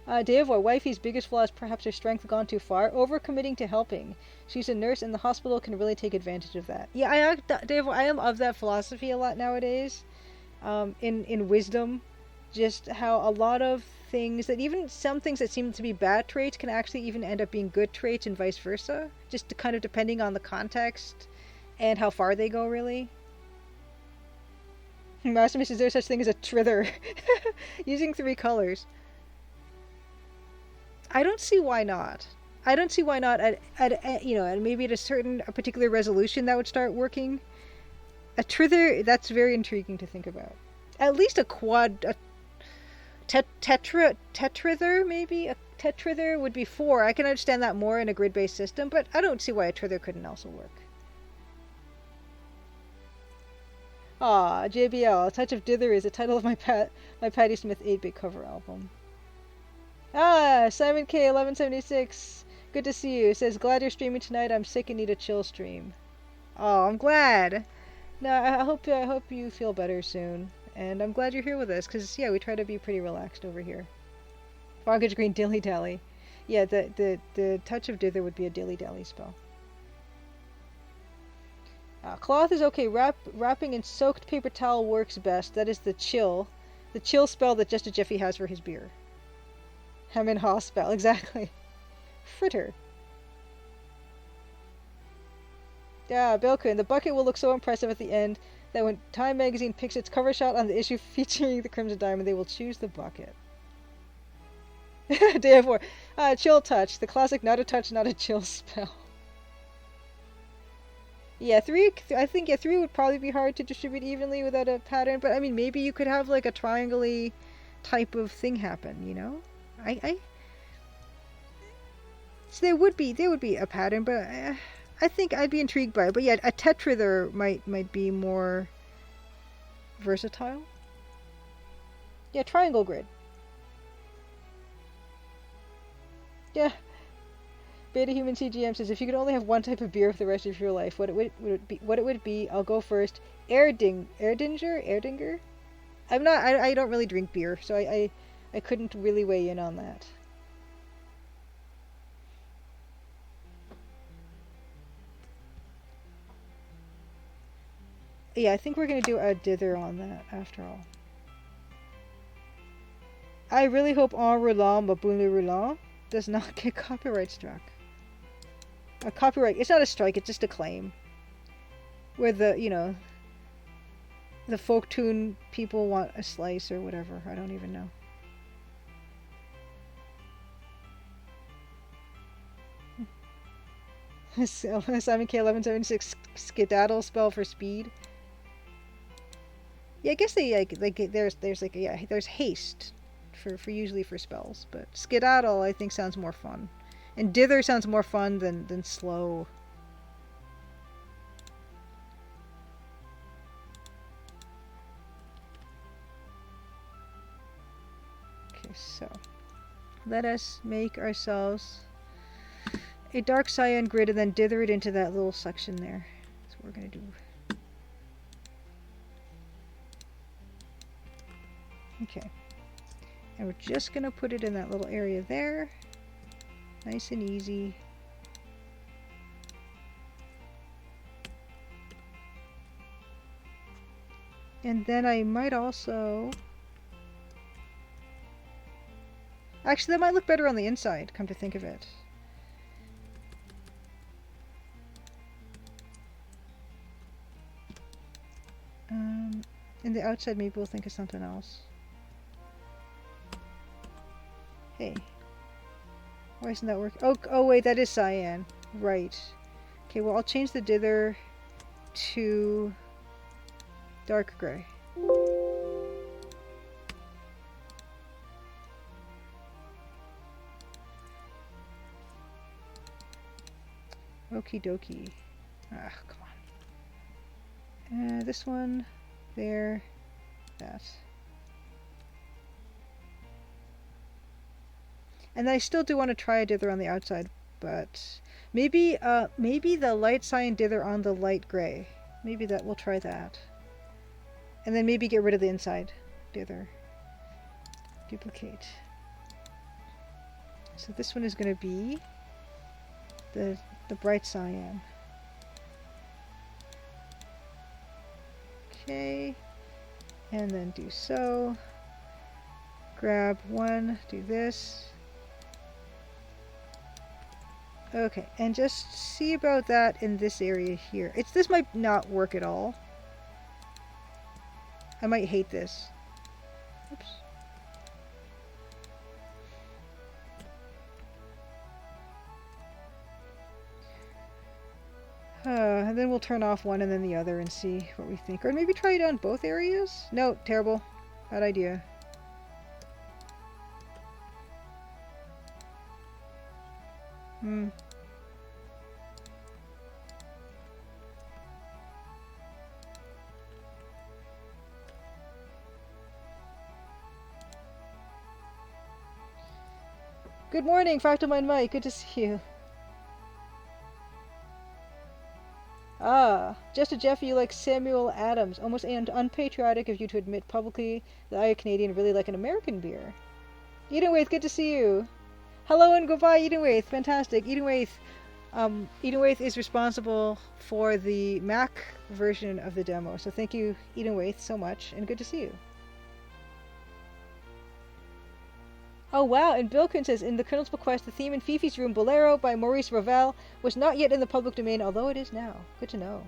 Deavoy, wifey's biggest flaw is perhaps her strength gone too far, overcommitting to helping. She's a nurse and the hospital can really take advantage of that. Yeah, Deavoy, I am of that philosophy a lot nowadays. In wisdom, just how a lot of things that even some things that seem to be bad traits can actually even end up being good traits and vice versa. Just kind of depending on the context and how far they go, really. Maximus, is there such thing as a trither? Using 3 colors. I don't see why not. I don't see why not and maybe at a particular resolution that would start working. A trither, that's very intriguing to think about. At least a tetrither, maybe? A tetrither would be 4. I can understand that more in a grid-based system, but I don't see why a trither couldn't also work. JBL, Touch of Dither is the title of my Patti Smith 8-bit cover album. Simon K 1176. Good to see you. Says, glad you're streaming tonight. I'm sick and need a chill stream. Oh, I'm glad. No, I hope you feel better soon. And I'm glad you're here with us, because, yeah, we try to be pretty relaxed over here. Foggage Green Dilly Dally. Yeah, the Touch of Dither would be a dilly dally spell. Cloth is okay. Wrapping in soaked paper towel works best. That is the chill spell that Just a Jeffy has for his beer. Hem and Haw spell, exactly. Fritter. Yeah, Belkun, the bucket will look so impressive at the end that when Time magazine picks its cover shot on the issue featuring the Crimson Diamond, they will choose the bucket. Day of War. Chill Touch, the classic not a touch, not a chill spell. Yeah, 3, I think, 3 would probably be hard to distribute evenly without a pattern, but I mean, maybe you could have like a triangle-y type of thing happen, So there would be a pattern, but I think I'd be intrigued by it. But yeah, a tetrither might be more versatile. Yeah, triangle grid. Yeah. Beta Human CGM says, if you could only have one type of beer for the rest of your life, what it would be? I'll go first. Erdinger. I don't really drink beer, so I couldn't really weigh in on that. Yeah, I think we're gonna do a dither on that after all. I really hope En Roulant Maboule Roulant does not get copyright struck. A copyright, it's not a strike, it's just a claim. Where the folk tune people want a slice or whatever, I don't even know. Simon K 1176 skedaddle spell for speed. Yeah, I guess there's haste for usually for spells, but skedaddle I think sounds more fun, and dither sounds more fun than slow. Okay, so let us make ourselves a dark cyan grid and then dither it into that little section there. That's what we're going to do. Okay. And we're just going to put it in that little area there. Nice and easy. And then I might also... Actually, that might look better on the inside, come to think of it. And the outside maybe we'll think of something else. Hey. Why isn't that working? Oh wait, that is cyan. Right. Okay, well I'll change the dither to dark gray. Okie dokie. Ah, come on. This one, there, that. And I still do want to try a dither on the outside, but maybe the light cyan dither on the light gray. Maybe that we'll try that. And then maybe get rid of the inside dither. Duplicate. So this one is going to be the bright cyan. Okay. And then do so. Grab one, do this. Okay, and just see about that in this area here. This might not work at all. I might hate this. Oops. And then we'll turn off one and then the other and see what we think. Or maybe try it on both areas? No, terrible. Bad idea. Good morning, Fractal Mind Mike. Good to see you. Ah, just a Jeffy, you like Samuel Adams. Almost unpatriotic of you to admit publicly that I, a Canadian, really like an American beer. Edenwaith, good to see you. Hello and goodbye, Edenwaith. Fantastic. Edenwaith is responsible for the Mac version of the demo. So thank you, Edenwaith, so much, and good to see you. Oh wow, and Bilkin says, in the Colonel's Bequest, the theme in Fifi's Room, Bolero by Maurice Ravel, was not yet in the public domain, although it is now. Good to know.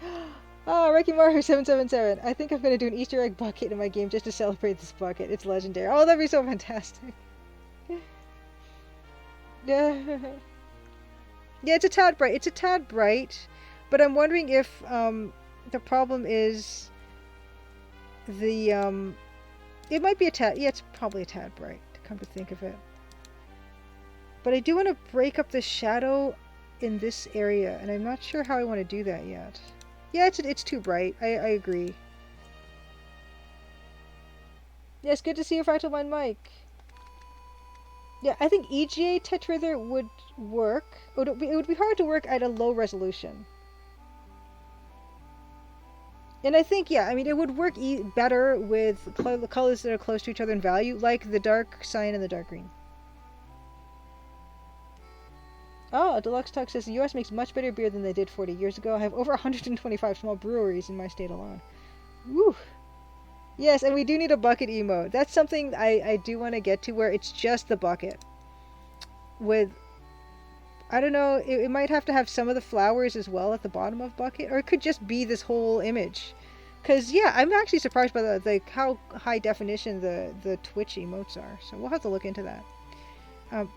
Oh, Reiki Maru 777. I think I'm going to do an Easter egg bucket in my game just to celebrate this bucket. It's legendary. Oh, that'd be so fantastic. Yeah, it's a tad bright. It's a tad bright, but I'm wondering if the problem is the it might be a tad. Yeah, it's probably a tad bright, to come to think of it. But I do want to break up the shadow in this area, and I'm not sure how I want to do that yet. Yeah, it's too bright. I agree. Yes, good to see you, Fractal Mind Mike. Yeah, I think EGA Tetrither would work. It would be hard to work at a low resolution. And I think, yeah, I mean, it would work better with colors that are close to each other in value, like the dark cyan and the dark green. Oh, Deluxe Talk says the US makes much better beer than they did 40 years ago. I have over 125 small breweries in my state alone. Woo! Yes, and we do need a bucket emote. That's something I do want to get to, where it's just the bucket. With, I don't know, it might have to have some of the flowers as well at the bottom of bucket, or it could just be this whole image. Because, yeah, I'm actually surprised by the how high definition the Twitch emotes are. So we'll have to look into that.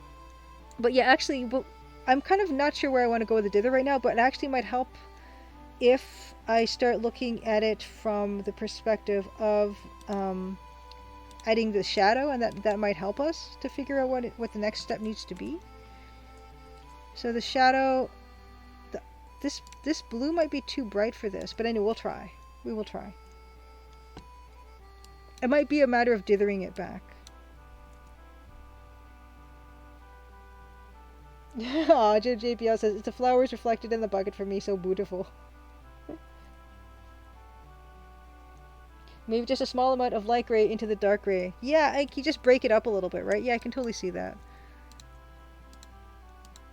But yeah, actually, I'm kind of not sure where I want to go with the dither right now, but it actually might help if I start looking at it from the perspective of adding the shadow, and that might help us to figure out what the next step needs to be. So the shadow, this blue might be too bright for this, but anyway, we'll try. We will try. It might be a matter of dithering it back. Aw, JBL says, it's the flowers reflected in the bucket for me, so beautiful. Maybe just a small amount of light gray into the dark gray. Yeah, you just break it up a little bit, right? Yeah, I can totally see that.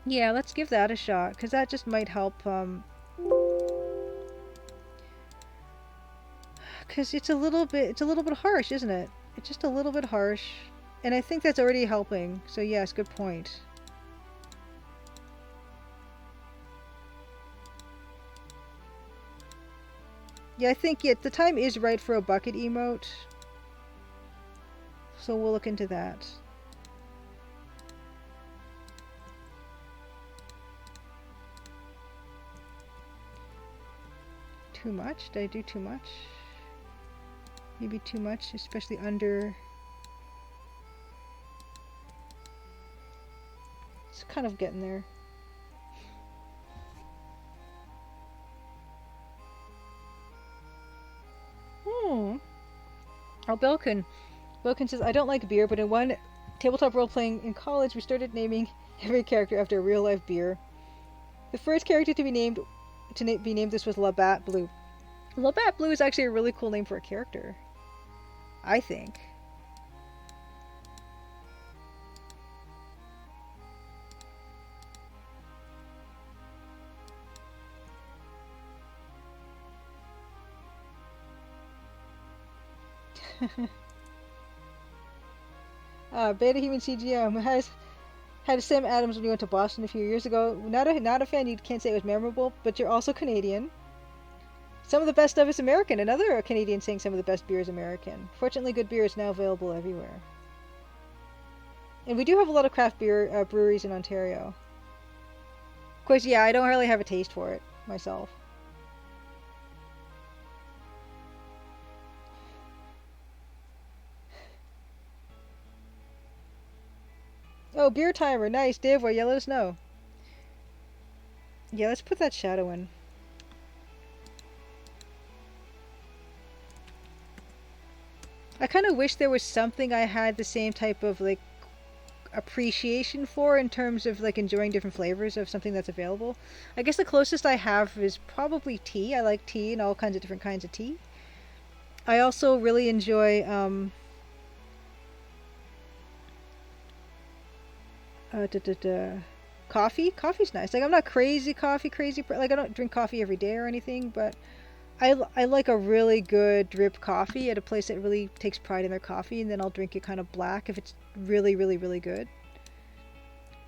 Yeah, let's give that a shot, because that just might help, because it's a little bit harsh, isn't it? It's just a little bit harsh. And I think that's already helping. So yes, good point. Yeah, I think the time is right for a bucket emote. So we'll look into that. Too much? Did I do too much? Maybe too much, especially under... It's kind of getting there. Oh, Belkin says, I don't like beer, but in one tabletop role-playing in college, we started naming every character after a real-life beer. The first character to be named this was Labatt Blue. Labatt Blue is actually a really cool name for a character, I think. Beta Human CGM has had Sam Adams when you went to Boston a few years ago. Not a fan, you can't say it was memorable, but you're also Canadian. Some of the best stuff is American. Another Canadian saying some of the best beer is American. Fortunately, good beer is now available everywhere. And we do have a lot of craft beer breweries in Ontario. Of course, yeah, I don't really have a taste for it myself. Oh, beer timer. Nice. Dave, yeah, let us know. Yeah, let's put that shadow in. I kind of wish there was something I had the same type of, like, appreciation for in terms of, like, enjoying different flavors of something that's available. I guess the closest I have is probably tea. I like tea and all kinds of different kinds of tea. I also really enjoy, coffee. Coffee's nice. Like, I'm not crazy, like, I don't drink coffee every day or anything, but I like a really good drip coffee at a place that really takes pride in their coffee, and then I'll drink it kind of black if it's really, really, really good.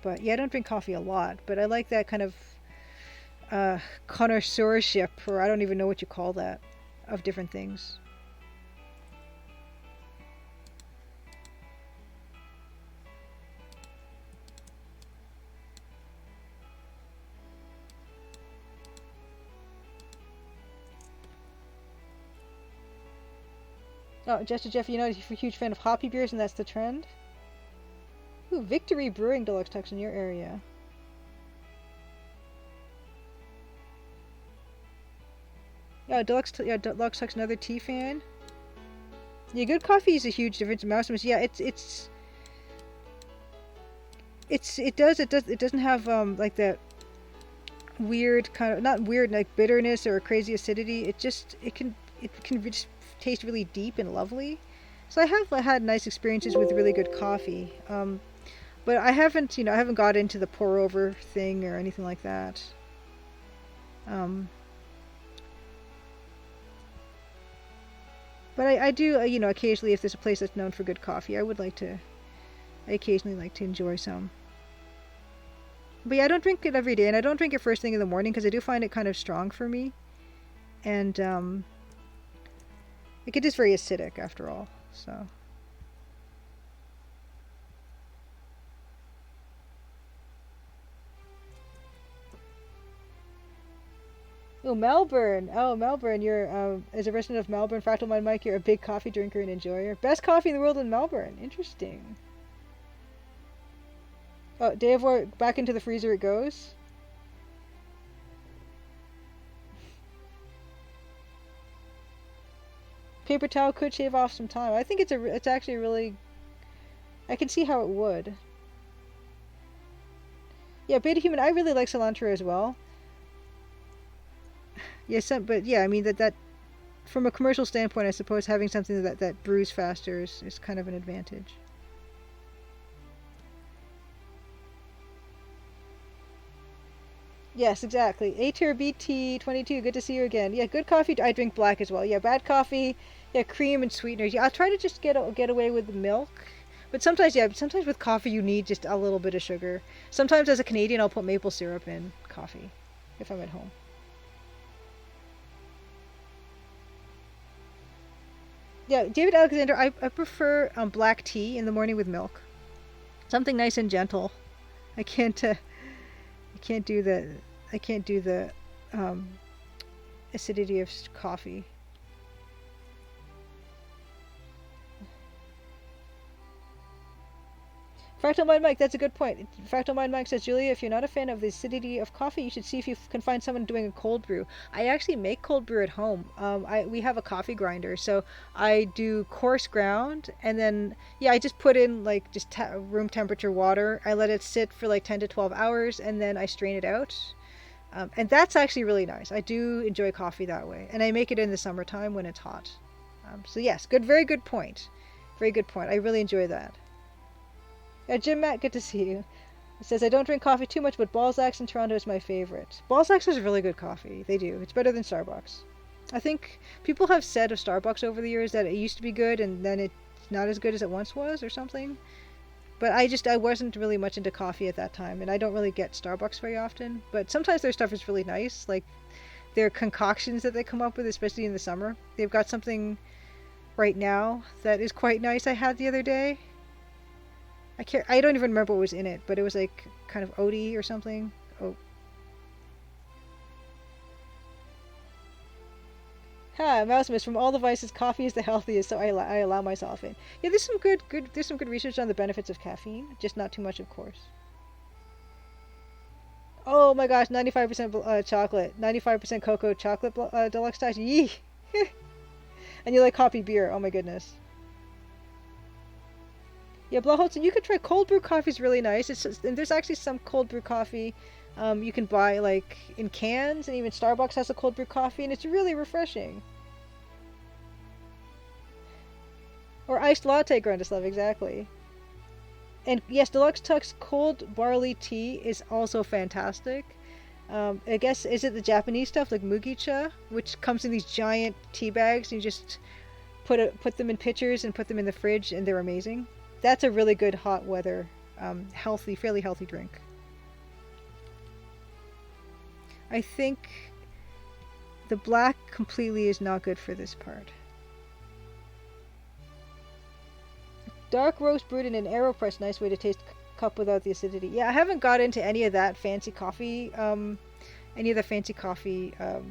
But yeah, I don't drink coffee a lot, but I like that kind of connoisseurship, or I don't even know what you call that, of different things. Oh, Jester Jeff, you know, you're a huge fan of hoppy beers, and that's the trend. Ooh, Victory Brewing Deluxe Tux in your area. Yeah, Deluxe Tux, another tea fan. Yeah, good coffee is a huge difference. Mousemas, yeah, it doesn't have like that weird kind of, not weird like bitterness or crazy acidity. It can just taste really deep and lovely. So I have had nice experiences with really good coffee. But I haven't got into the pour over thing or anything like that. But I do, occasionally, if there's a place that's known for good coffee, I occasionally like to enjoy some. But yeah, I don't drink it every day, and I don't drink it first thing in the morning because I do find it kind of strong for me. And, like, it is very acidic after all, so. Oh, Melbourne! Oh, Melbourne, you're, as a resident of Melbourne, Fractal Mind Mike, you're a big coffee drinker and enjoyer. Best coffee in the world in Melbourne. Interesting. Oh, Day of War, back into the freezer it goes. Paper towel could shave off some time. I think it's actually really... I can see how it would. Yeah, Beta Human. I really like cilantro as well. Yes, but yeah, I mean that from a commercial standpoint, I suppose having something that brews faster is kind of an advantage. Yes, exactly. A tier BT22. Good to see you again. Yeah, good coffee. I drink black as well. Yeah, bad coffee. Yeah, cream and sweeteners. Yeah, I'll try to just get away with the milk. But sometimes, yeah, sometimes with coffee you need just a little bit of sugar. Sometimes as a Canadian, I'll put maple syrup in coffee if I'm at home. Yeah, David Alexander, I prefer black tea in the morning with milk. Something nice and gentle. I can't I can't do the I can't do the um, acidity of coffee. Fractal Mind Mike, that's a good point. Fractal Mind Mike says, Julia, if you're not a fan of the acidity of coffee, you should see if you can find someone doing a cold brew. I actually make cold brew at home. We have a coffee grinder, so I do coarse ground, and then I just put in like just room temperature water. I let it sit for like 10 to 12 hours, and then I strain it out. And that's actually really nice. I do enjoy coffee that way, and I make it in the summertime when it's hot. So yes, very good point. Very good point. I really enjoy that. Yeah, Jim Matt, good to see you. It says, I don't drink coffee too much, but Balzac's in Toronto is my favorite. Balzac's is really good coffee. They do. It's better than Starbucks. I think people have said of Starbucks over the years that it used to be good and then it's not as good as it once was or something. But I wasn't really much into coffee at that time, and I don't really get Starbucks very often. But sometimes their stuff is really nice, like their concoctions that they come up with, especially in the summer. They've got something right now that is quite nice I had the other day. I don't even remember what was in it, but it was like kind of oaty or something. Oh. Ha, Mousemus, from all the vices, coffee is the healthiest, so I allow myself in. Yeah, there's some good research on the benefits of caffeine, just not too much, of course. Oh my gosh, 95% chocolate, 95% cocoa chocolate deluxe dice. Yee! And you like hoppy beer. Oh my goodness. Yeah, Blaholtzen, you could try cold brew coffee. Is really nice. And there's actually some cold brew coffee you can buy like in cans, and even Starbucks has a cold brew coffee, and it's really refreshing. Or iced latte, Grundislav, exactly. And yes, Deluxe Tux cold barley tea is also fantastic. I guess, is it the Japanese stuff like mugicha, which comes in these giant tea bags, and you just put them in pitchers and put them in the fridge, and they're amazing. That's a really good hot weather, fairly healthy drink. I think the black completely is not good for this part. Dark roast brewed in an AeroPress, nice way to taste cup without the acidity. Yeah, I haven't got into any of that fancy coffee,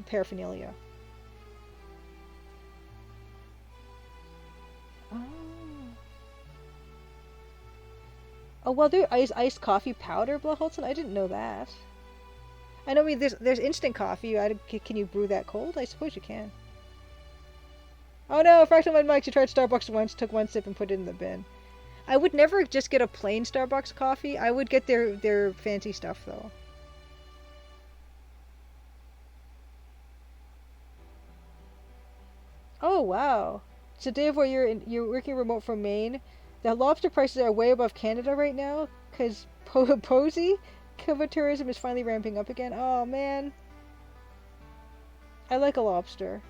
paraphernalia. Oh. Oh well, there is iced coffee powder, Blaholtzen. I didn't know that. I know. I mean, there's instant coffee. Can you brew that cold? I suppose you can. Oh no, Fractal Mind Mike, you tried Starbucks once, took one sip and put it in the bin. I would never just get a plain Starbucks coffee. I would get their fancy stuff though. Oh wow. So Dave, while you're working remote from Maine, the lobster prices are way above Canada right now because Posey tourism is finally ramping up again. Oh man, I like a lobster.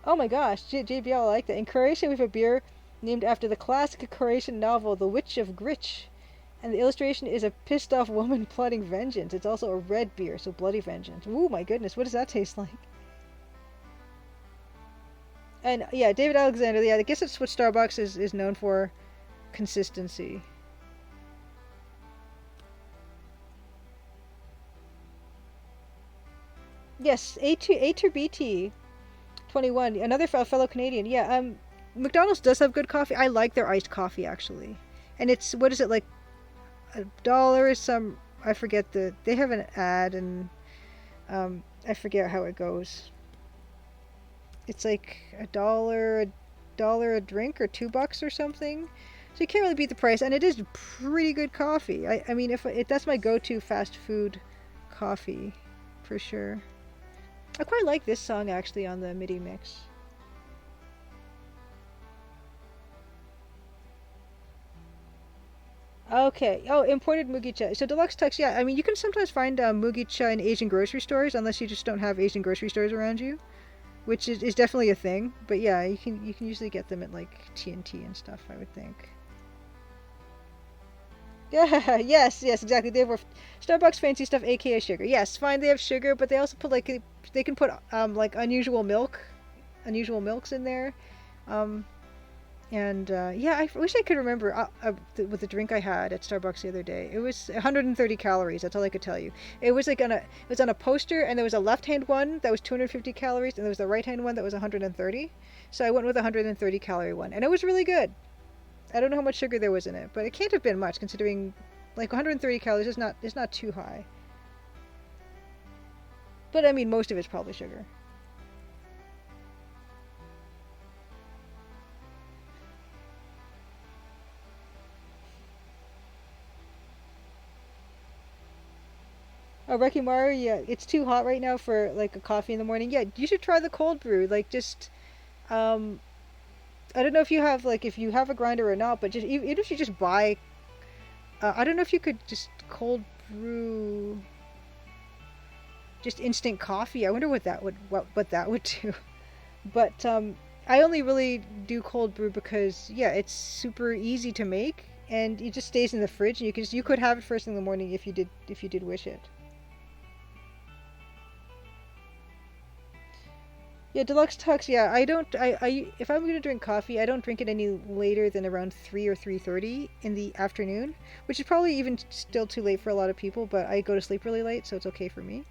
Oh my gosh, JBL, I like that. In Croatia, we have a beer named after the classic Croatian novel, The Witch of Grich. And the illustration is a pissed off woman plotting vengeance. It's also a red beer, so bloody vengeance. Ooh, my goodness, what does that taste like? And yeah, David Alexander, yeah, I guess that's what Starbucks is known for, consistency. Yes, A2BT 21, another fellow Canadian. Yeah, McDonald's does have good coffee. I like their iced coffee actually. And it's, what is it, like $1 is some, I forget they have an ad, and I forget how it goes. It's like $1 a drink, or $2 or something. So you can't really beat the price, and it is pretty good coffee. I mean, if that's my go-to fast food coffee, for sure. I quite like this song actually on the MIDI mix. Okay. Oh, imported mugicha. So deluxe tux, yeah. I mean, you can sometimes find mugicha in Asian grocery stores, unless you just don't have Asian grocery stores around you, which is definitely a thing. But yeah, you can usually get them at like TNT and stuff, I would think. Yeah, yes, exactly. They have Starbucks fancy stuff, aka sugar. Yes, fine. They have sugar, but they also put like they can put like unusual milks in there. Um, and yeah, I wish I could remember with the drink I had at Starbucks the other day. It was 130 calories. That's all I could tell you. It was on a poster, and there was a left hand one that was 250 calories, and there was the right hand one that was 130. So I went with a 130 calorie one, and it was really good. I don't know how much sugar there was in it, but it can't have been much considering like 130 calories is not too high. But I mean, most of it's probably sugar. Oh, Rekimaru, yeah, it's too hot right now for like a coffee in the morning. Yeah, you should try the cold brew. Like just, um, I don't know if you have a grinder or not, but just even if you just buy, I don't know if you could just cold brew just instant coffee. I wonder what that would do. But I only really do cold brew because yeah, it's super easy to make and it just stays in the fridge and you could have it first thing in the morning if you did wish it. Yeah, deluxe tux. Yeah, I don't. I if I'm gonna drink coffee, I don't drink it any later than around 3 or 3:30 in the afternoon, which is probably even still too late for a lot of people. But I go to sleep really late, so it's okay for me.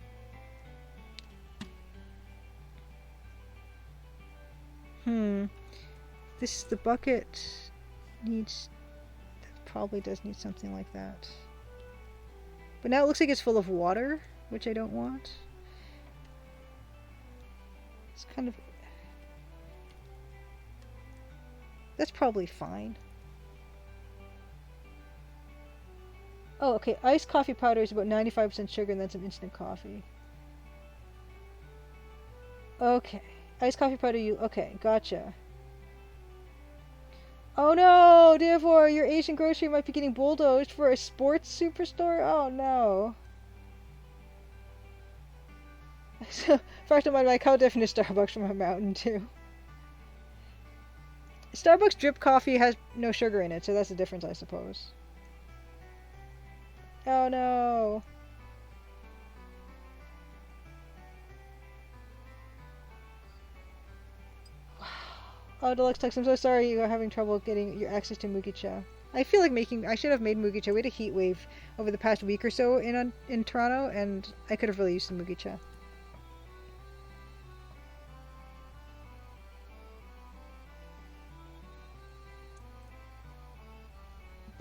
Hmm. The bucket needs probably does need something like that. But now it looks like it's full of water, which I don't want. It's kind of that's probably fine. Oh, okay. Iced coffee powder is about 95% sugar and then some instant coffee. Okay. Iced coffee powder, okay, gotcha. Oh no, therefore your Asian grocery might be getting bulldozed for a sports superstore? Oh no. So, first of all, like, how different is Starbucks from a Mountain Dew? Starbucks drip coffee has no sugar in it, so that's the difference, I suppose. Oh no. Oh, Deluxe Tux, I'm so sorry you are having trouble getting your access to Mugicha. I feel like I should have made Mugicha. We had a heat wave over the past week or so in Toronto, and I could have really used some Mugicha.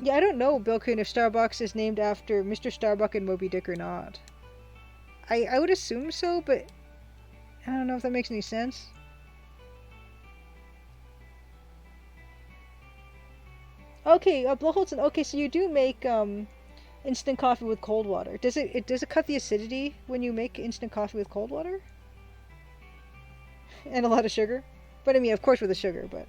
Yeah, I don't know, Bill Coon, if Starbucks is named after Mr. Starbuck and Moby Dick or not. I would assume so, but I don't know if that makes any sense. Okay, Blowholzen. Okay, so you do make instant coffee with cold water. Does it cut the acidity when you make instant coffee with cold water? And a lot of sugar? But I mean, of course with the sugar, but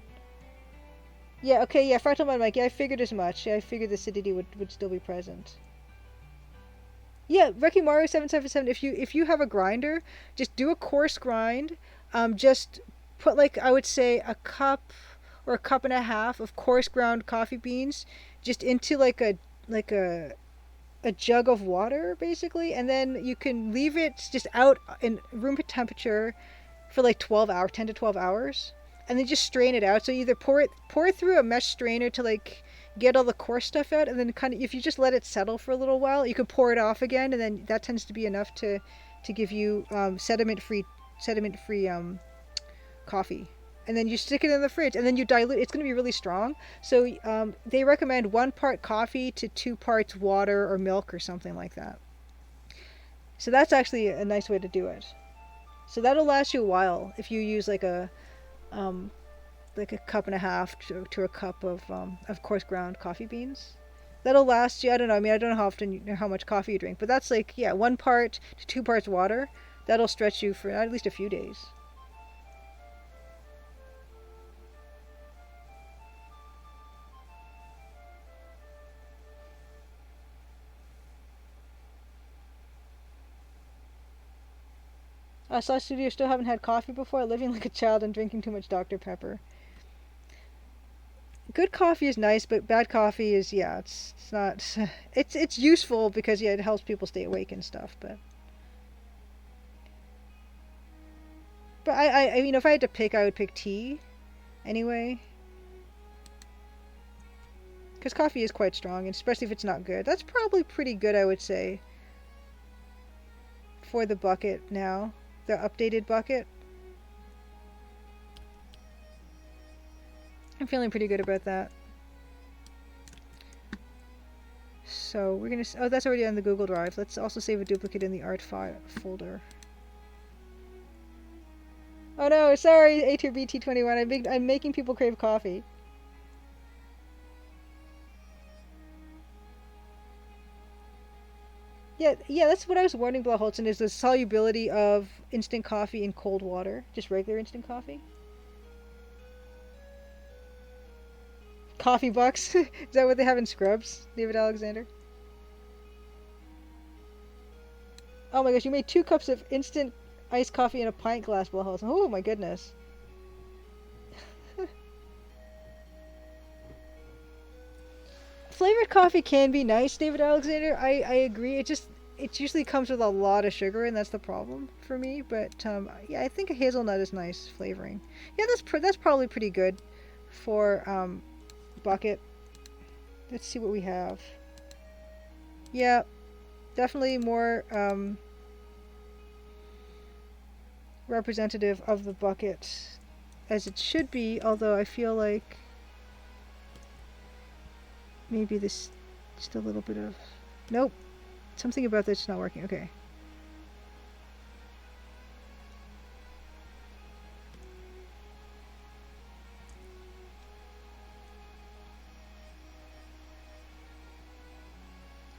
yeah, okay, yeah, Fractal Mud Mike. Yeah, I figured as much. Yeah, I figured the acidity would still be present. Yeah, Wrecking Mario 777. If you have a grinder, just do a coarse grind. Just put like I would say a cup or a cup and a half of coarse ground coffee beans just into like a jug of water basically, and then you can leave it just out in room temperature for like 12 hours, 10 to 12 hours, and then just strain it out. So either pour it through a mesh strainer to like get all the coarse stuff out, and then kind of if you just let it settle for a little while, you can pour it off again, and then that tends to be enough to give you sediment free coffee. And then you stick it in the fridge, and then you dilute. It's going to be really strong. So they recommend 1 part coffee to 2 parts water or milk or something like that. So that's actually a nice way to do it. So that'll last you a while if you use like um, like a cup and a half to a cup of coarse ground coffee beans. That'll last you. I don't know. I mean, I don't know how often, how much coffee you drink, but that's like, yeah, 1 part to 2 parts water. That'll stretch you for at least a few days. Saw Studio still haven't had coffee before, living like a child and drinking too much Dr. Pepper. Good coffee is nice, but bad coffee is, yeah, it's not. It's useful because, yeah, it helps people stay awake and stuff, but I mean, if I had to pick, I would pick tea anyway. Because coffee is quite strong, and especially if it's not good. That's probably pretty good, I would say, for the bucket now. The updated bucket. I'm feeling pretty good about that. So we're gonna. Oh, that's already on the Google Drive. Let's also save a duplicate in the art file folder. Oh no, sorry, A2BT21. I'm making people crave coffee. Yeah, that's what I was wondering, Blaholtzen, is the solubility of instant coffee in cold water. Just regular instant coffee. Coffee bucks? Is that what they have in Scrubs, David Alexander? Oh my gosh, you made 2 cups of instant iced coffee in a pint glass, Blaholtzen. Oh my goodness. Flavored coffee can be nice, David Alexander. I agree. It usually comes with a lot of sugar, and that's the problem for me. But yeah, I think a hazelnut is nice flavoring. Yeah, that's probably pretty good for bucket. Let's see what we have. Yeah, definitely more representative of the bucket as it should be. Although I feel like maybe this just a little bit of nope. Something about this is not working. Okay.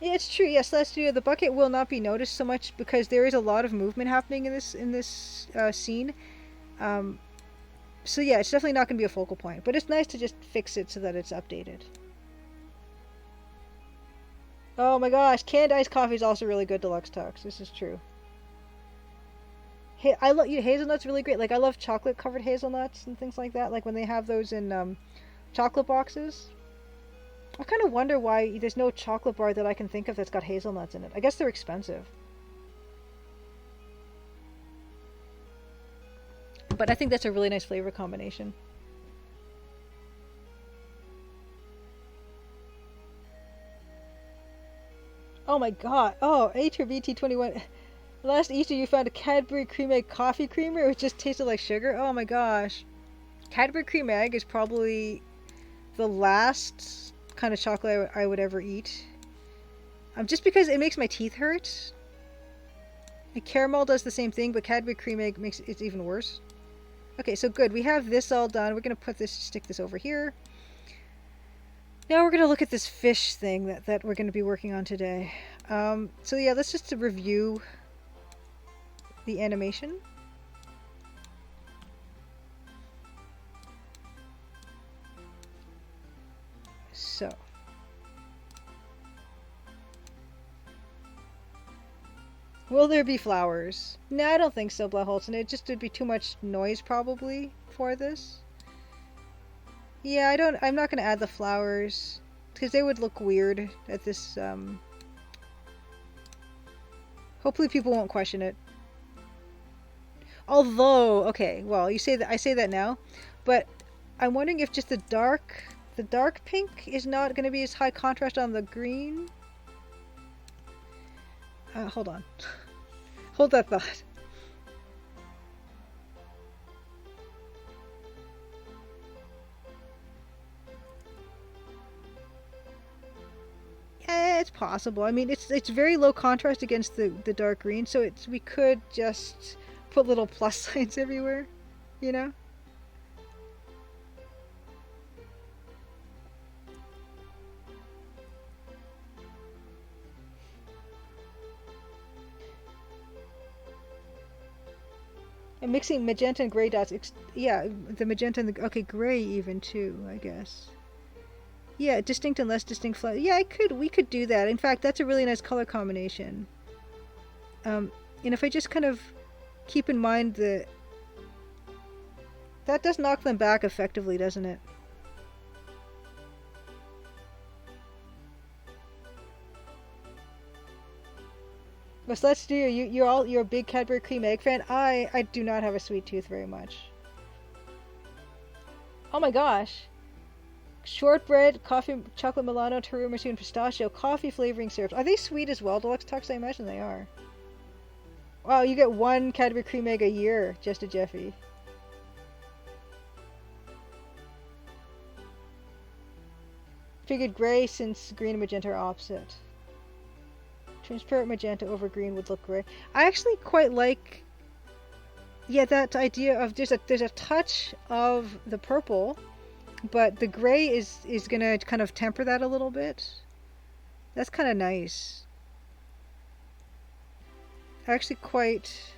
Yeah, it's true. Yes, that's true. The bucket will not be noticed so much because there is a lot of movement happening in this scene. So yeah, it's definitely not going to be a focal point. But it's nice to just fix it so that it's updated. Oh my gosh, canned iced coffee is also really good, Deluxe Tux. This is true. Hey, I love hazelnuts. Really great. Like I love chocolate covered hazelnuts and things like that. Like when they have those in chocolate boxes. I kind of wonder why there's no chocolate bar that I can think of that's got hazelnuts in it. I guess they're expensive. But I think that's a really nice flavor combination. Oh my god. Oh, A2BT21. Last Easter you found a Cadbury Cream Egg coffee creamer which just tasted like sugar. Oh my gosh. Cadbury Cream Egg is probably the last kind of chocolate I would ever eat. Just because it makes my teeth hurt. And caramel does the same thing, but Cadbury Cream Egg makes it even worse. Okay, so good. We have this all done. We're going to stick this over here. Now we're going to look at this fish thing that we're going to be working on today. So yeah, let's just review the animation. So. Will there be flowers? No, I don't think so, Blaholtzen. It just would be too much noise probably for this. Yeah, I'm not going to add the flowers because they would look weird at this. Hopefully people won't question it. Although, okay, well, you say that I say that now, but I'm wondering if just the dark pink is not going to be as high contrast on the green. Hold on. Hold that thought. Yeah, it's possible. I mean, it's very low contrast against the dark green, so we could just put little plus signs everywhere, you know? And mixing magenta and gray dots. Yeah, the magenta and the... Okay, gray even too, I guess. Yeah, distinct and less distinct flowers. Yeah, we could do that. In fact, that's a really nice color combination. And if I just kind of keep in mind that... That does knock them back effectively, doesn't it? But let's do you're a big Cadbury cream egg fan. I do not have a sweet tooth very much. Oh my gosh. Shortbread, coffee, chocolate Milano, tiramisu, and pistachio, coffee flavoring syrups. Are they sweet as well, Deluxe Talks? I imagine they are. Wow, you get one Cadbury cream egg a year, just a Jeffy. Figured gray since green and magenta are opposite. Transparent magenta over green would look gray. I actually quite like, yeah, that idea of there's a touch of the purple, but the gray is gonna kind of temper that a little bit. That's kind of nice. Actually quite,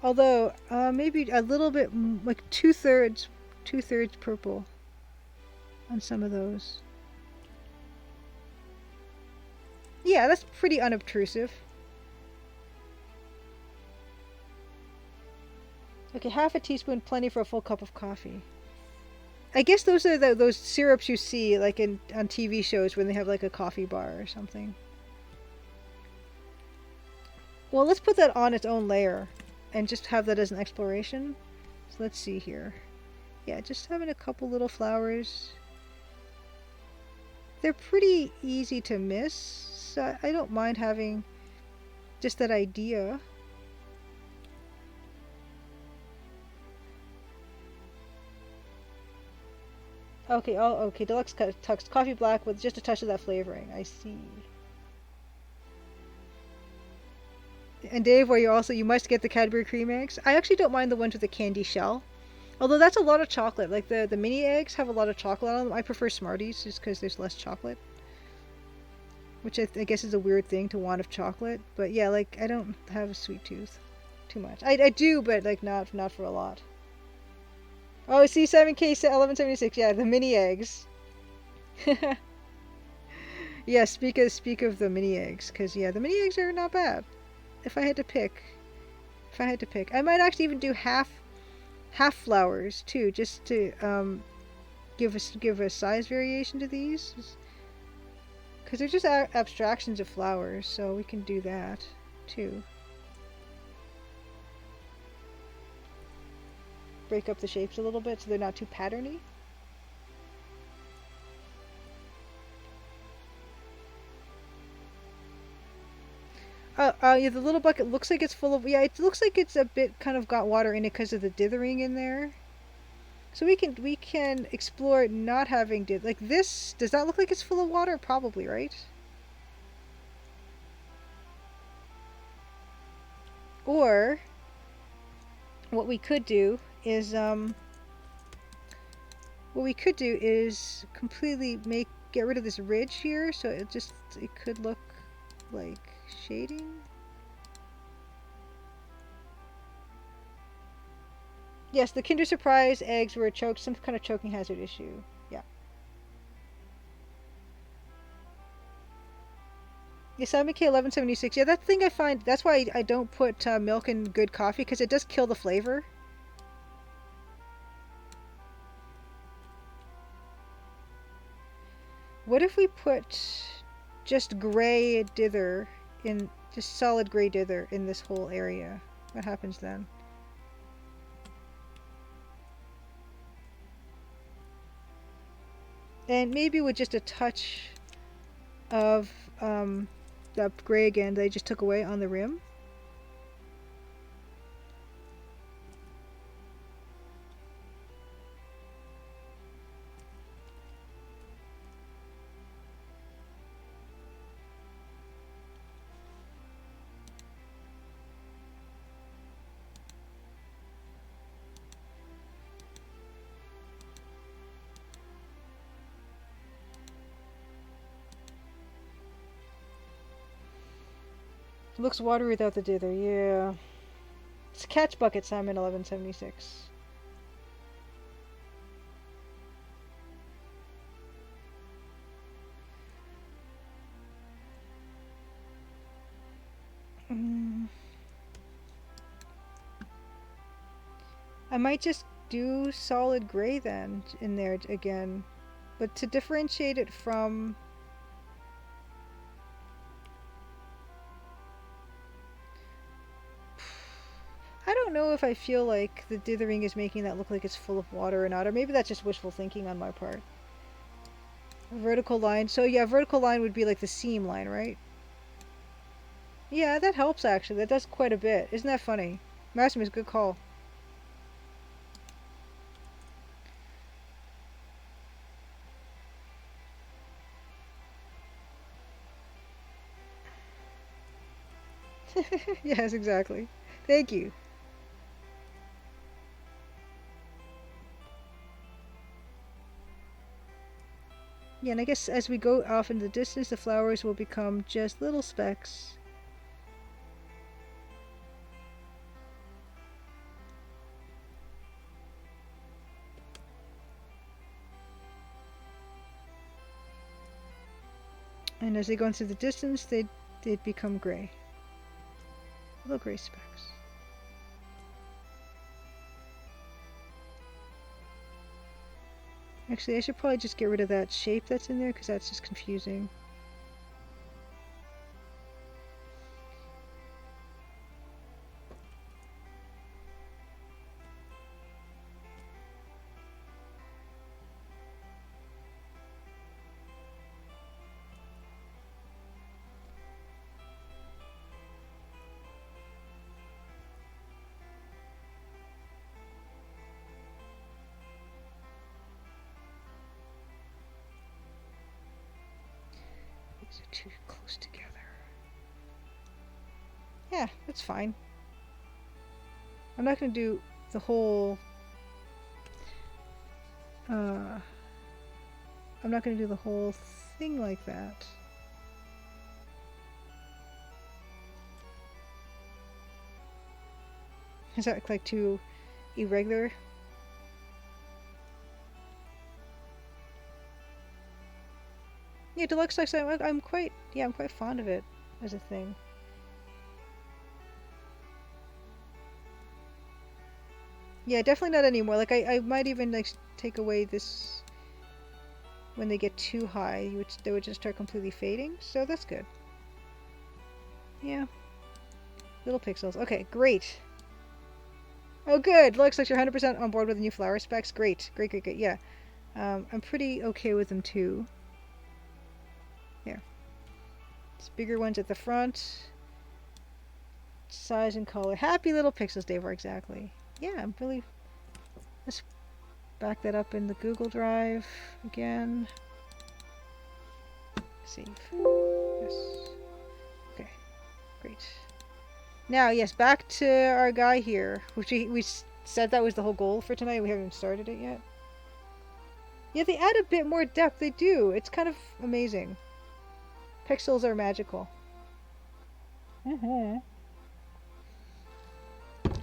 although maybe a little bit like two-thirds purple on some of those. Yeah, that's pretty unobtrusive. Okay, half a teaspoon, plenty for a full cup of coffee. I guess those are those syrups you see like on TV shows when they have like a coffee bar or something. Well, let's put that on its own layer and just have that as an exploration. So let's see here. Yeah, just having a couple little flowers. They're pretty easy to miss, so I don't mind having just that idea. Okay, oh, okay, Deluxe Tux coffee black with just a touch of that flavoring. I see. And Dave, where you must get the Cadbury cream eggs. I actually don't mind the ones with the candy shell. Although that's a lot of chocolate. Like the mini eggs have a lot of chocolate on them. I prefer Smarties just because there's less chocolate. Which I guess is a weird thing to want of chocolate. But yeah, like I don't have a sweet tooth too much. I do, but like not for a lot. Oh, C7K 1176. Yeah, the mini eggs. Yeah, speak of the mini eggs, because yeah, the mini eggs are not bad. If I had to pick, I might actually even do half flowers too, just to give a size variation to these, because they're just abstractions of flowers, so we can do that too. Break up the shapes a little bit so they're not too patterny. Yeah, the little bucket looks like it's full of... Yeah, it looks like it's a bit kind of got water in it because of the dithering in there. So we can explore not having like this. Does that look like it's full of water? Probably, right? Or what we could do is completely get rid of this ridge here, so it could look like shading. Yes, the Kinder Surprise eggs were some kind of choking hazard issue. Yeah. Yes, MK 1176. Yeah, that thing I find. That's why I don't put milk in good coffee, because it does kill the flavor. What if we put just gray dither in, just solid gray dither in this whole area? What happens then? And maybe with just a touch of that gray again that I just took away on the rim. Looks watery without the dither, yeah. It's catch bucket salmon 1176. I might just do solid gray then in there again, but to differentiate it from I don't know if I feel like the dithering is making that look like it's full of water or not, or maybe that's just wishful thinking on my part. Vertical line. So yeah, vertical line would be like the seam line, right? Yeah, that helps actually. That does quite a bit. Isn't that funny? Maximus, good call. Yes, exactly. Thank you. Yeah, and I guess as we go off in the distance, the flowers will become just little specks. And as they go into the distance, they'd become gray. Little gray specks. Actually, I should probably just get rid of that shape that's in there because that's just confusing. These are too close together. Yeah, that's fine. I'm not going to do the whole... I'm not going to do the whole thing like that. Is that like too irregular? Yeah, deluxe size. I'm quite fond of it as a thing. Yeah, definitely not anymore. Like I might even like take away this when they get too high, which they would just start completely fading. So that's good. Yeah, little pixels. Okay, great. Oh, good. Looks like you're 100% on board with the new flower specs. Great, great, great, great. Yeah, I'm pretty okay with them too. Yeah, it's bigger ones at the front. Size and color. Happy little pixels, Dave. Exactly. Yeah, I'm really. Let's back that up in the Google Drive again. Save. Yes. Okay. Great. Now, yes, back to our guy here, which we said that was the whole goal for tonight. We haven't started it yet. Yeah, they add a bit more depth. They do. It's kind of amazing. Pixels are magical.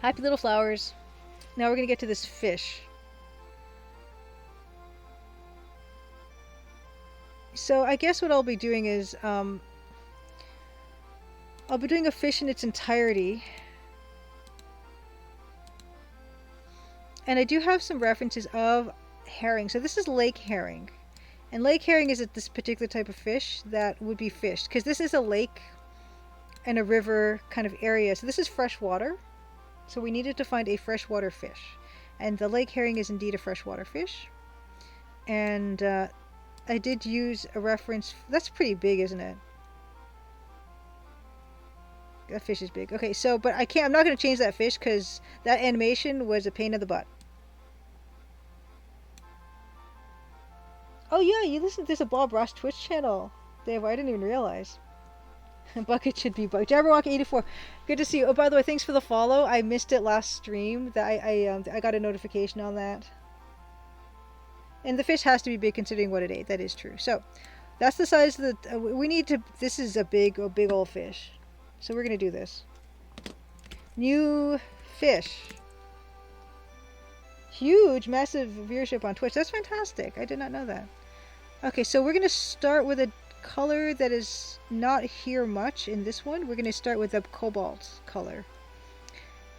Happy little flowers. Now we're gonna get to this fish. So I guess what I'll be doing is I'll be doing a fish in its entirety. And I do have some references of herring. So this is lake herring. And lake herring is this particular type of fish that would be fished. Because this is a lake and a river kind of area. So this is freshwater. So we needed to find a freshwater fish. And the lake herring is indeed a freshwater fish. And I did use a reference. That's pretty big, isn't it? That fish is big. Okay, so, but I'm not going to change that fish because that animation was a pain in the butt. Oh yeah, you listen, there's a Bob Ross Twitch channel. Dave, I didn't even realize. Bucket should be bugged. Jabberwock84, good to see you. Oh, by the way, thanks for the follow. I missed it last stream. That I got a notification on that. And the fish has to be big considering what it ate. That is true. So, that's the size of the. We need to. This is a big old fish. So we're gonna do this. New Fish. Huge, massive viewership on Twitch. That's fantastic. I did not know that. Okay, so we're going to start with a color that is not here much in this one. We're going to start with the cobalt color.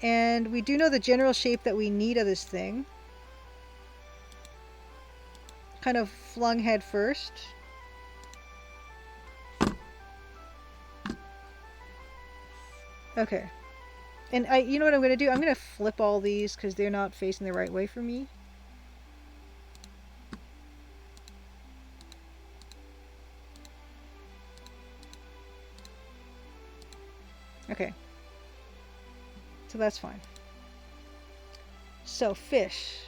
And we do know the general shape that we need of this thing. Kind of flung head first. Okay. And you know what I'm going to do? I'm going to flip all these because they're not facing the right way for me. Okay. So that's fine. So fish.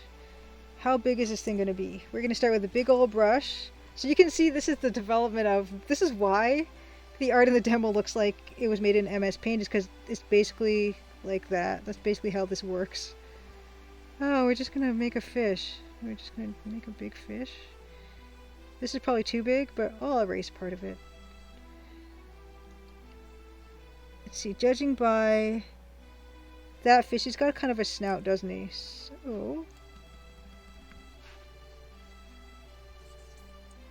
How big is this thing going to be? We're going to start with a big old brush. So you can see this is the development of... This is why the art in the demo looks like it was made in MS Paint, is because it's basically like that. That's basically how this works. Oh, we're just going to make a fish. We're just going to make a big fish. This is probably too big, but I'll erase part of it. Let's see, judging by that fish, he's got kind of a snout, doesn't he? So...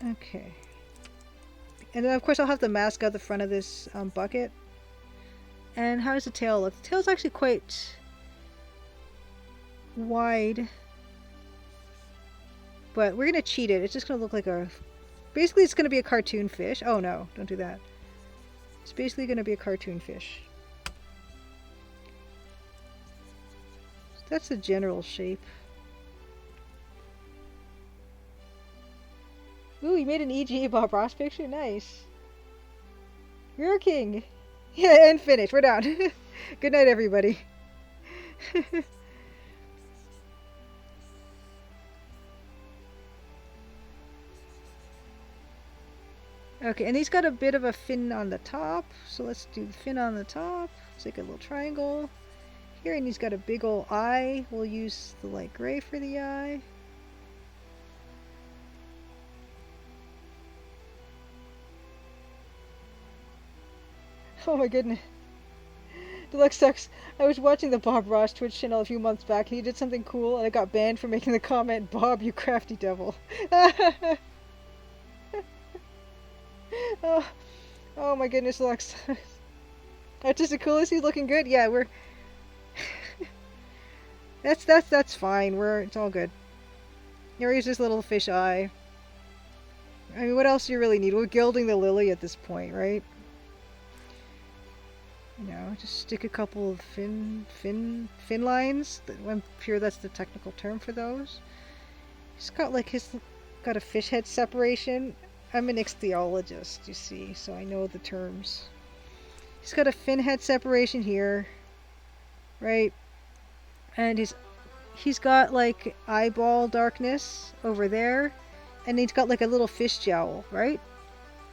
Okay. And then of course I'll have the mask out the front of this bucket. And how does the tail look? The tail's actually quite wide. But we're going to cheat it. It's just going to look like a... Basically it's going to be a cartoon fish. Oh no, don't do that. It's basically going to be a cartoon fish. So that's the general shape. Ooh, you made an EG Bob Ross picture? Nice. You're a king. Yeah, and finished. We're done. Good night, everybody. Okay, and he's got a bit of a fin on the top. So let's do the fin on the top. It's like a little triangle. Here, and he's got a big old eye. We'll use the light gray for the eye. Oh my goodness. Deluxe sucks. I was watching the Bob Ross Twitch channel a few months back and he did something cool and I got banned for making the comment, "Bob, you crafty devil." oh, oh my goodness, Lux. Artistic cool, is he looking good? Yeah, we're... that's fine. It's all good. Here's this little fish eye. I mean, what else do you really need? We're gilding the lily at this point, right? You know, just stick a couple of fin lines. I'm sure that's the technical term for those. He's got like got a fish head separation. I'm an ichthyologist, you see, so I know the terms. He's got a fin head separation here, right? And he's got like eyeball darkness over there, and he's got like a little fish jowl, right?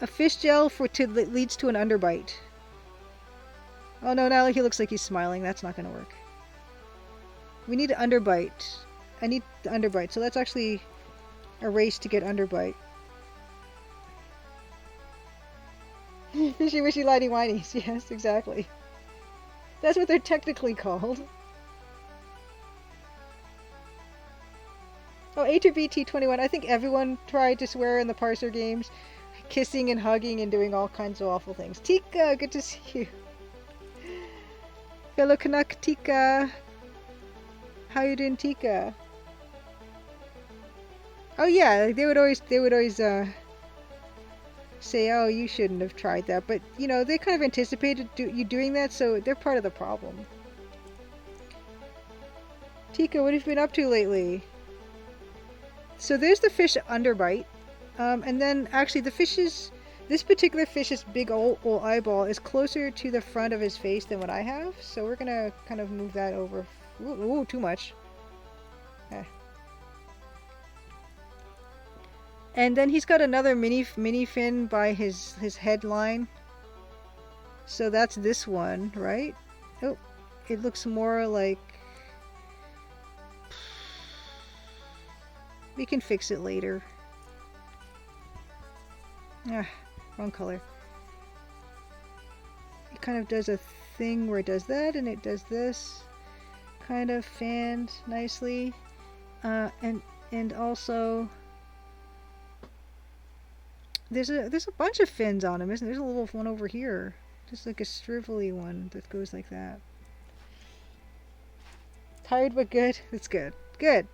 A fish jowl that leads to an underbite. Oh no, now he looks like he's smiling. That's not going to work. We need an underbite. I need the underbite. So let's actually erase to get underbite. Fishy wishy lighty whinies. Yes, exactly. That's what they're technically called. Oh, HRBT21. I think everyone tried to swear in the parser games. Kissing and hugging and doing all kinds of awful things. Tika, good to see you. Fellow Canuck Tika. How you doing, Tika? Oh yeah, they would always say, "Oh, you shouldn't have tried that," but you know, they kind of anticipated you doing that, so they're part of the problem. Tika, what have you been up to lately? So there's the fish underbite, and then actually this particular fish's big old eyeball is closer to the front of his face than what I have, so we're gonna kind of move that over. Ooh, too much. And then he's got another mini fin by his headline. So that's this one, right? Oh, it looks more like... We can fix it later. Ah, wrong color. It kind of does a thing where it does that and it does this. kind of fanned nicely. And also there's a bunch of fins on him, isn't there? There's a little one over here. Just like a shrivelly one that goes like that. Tired but good. That's good. Good.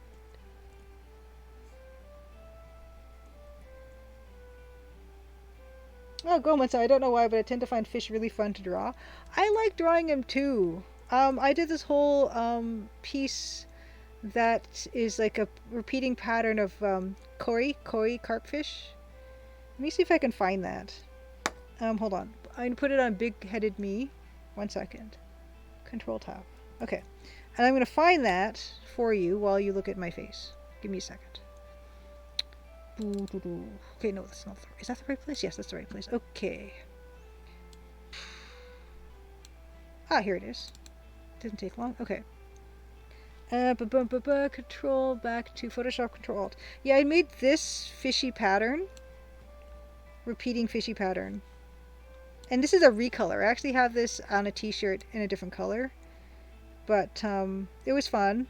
Oh, Gomez, I don't know why, but I tend to find fish really fun to draw. I like drawing them too. I did this whole piece that is like a repeating pattern of koi carpfish. Let me see if I can find that. Hold on. I'm gonna put it on big-headed me. 1 second. Control tab. Okay. And I'm gonna find that for you while you look at my face. Give me a second. Okay, no, that's not the right. Is that the right place? Yes, that's the right place. Okay. Ah, here it is. Didn't take long. Okay. Control back to Photoshop. Control Alt. Yeah, I made this fishy pattern. Repeating fishy pattern. And this is a recolor. I actually have this on a t-shirt in a different color. But it was fun.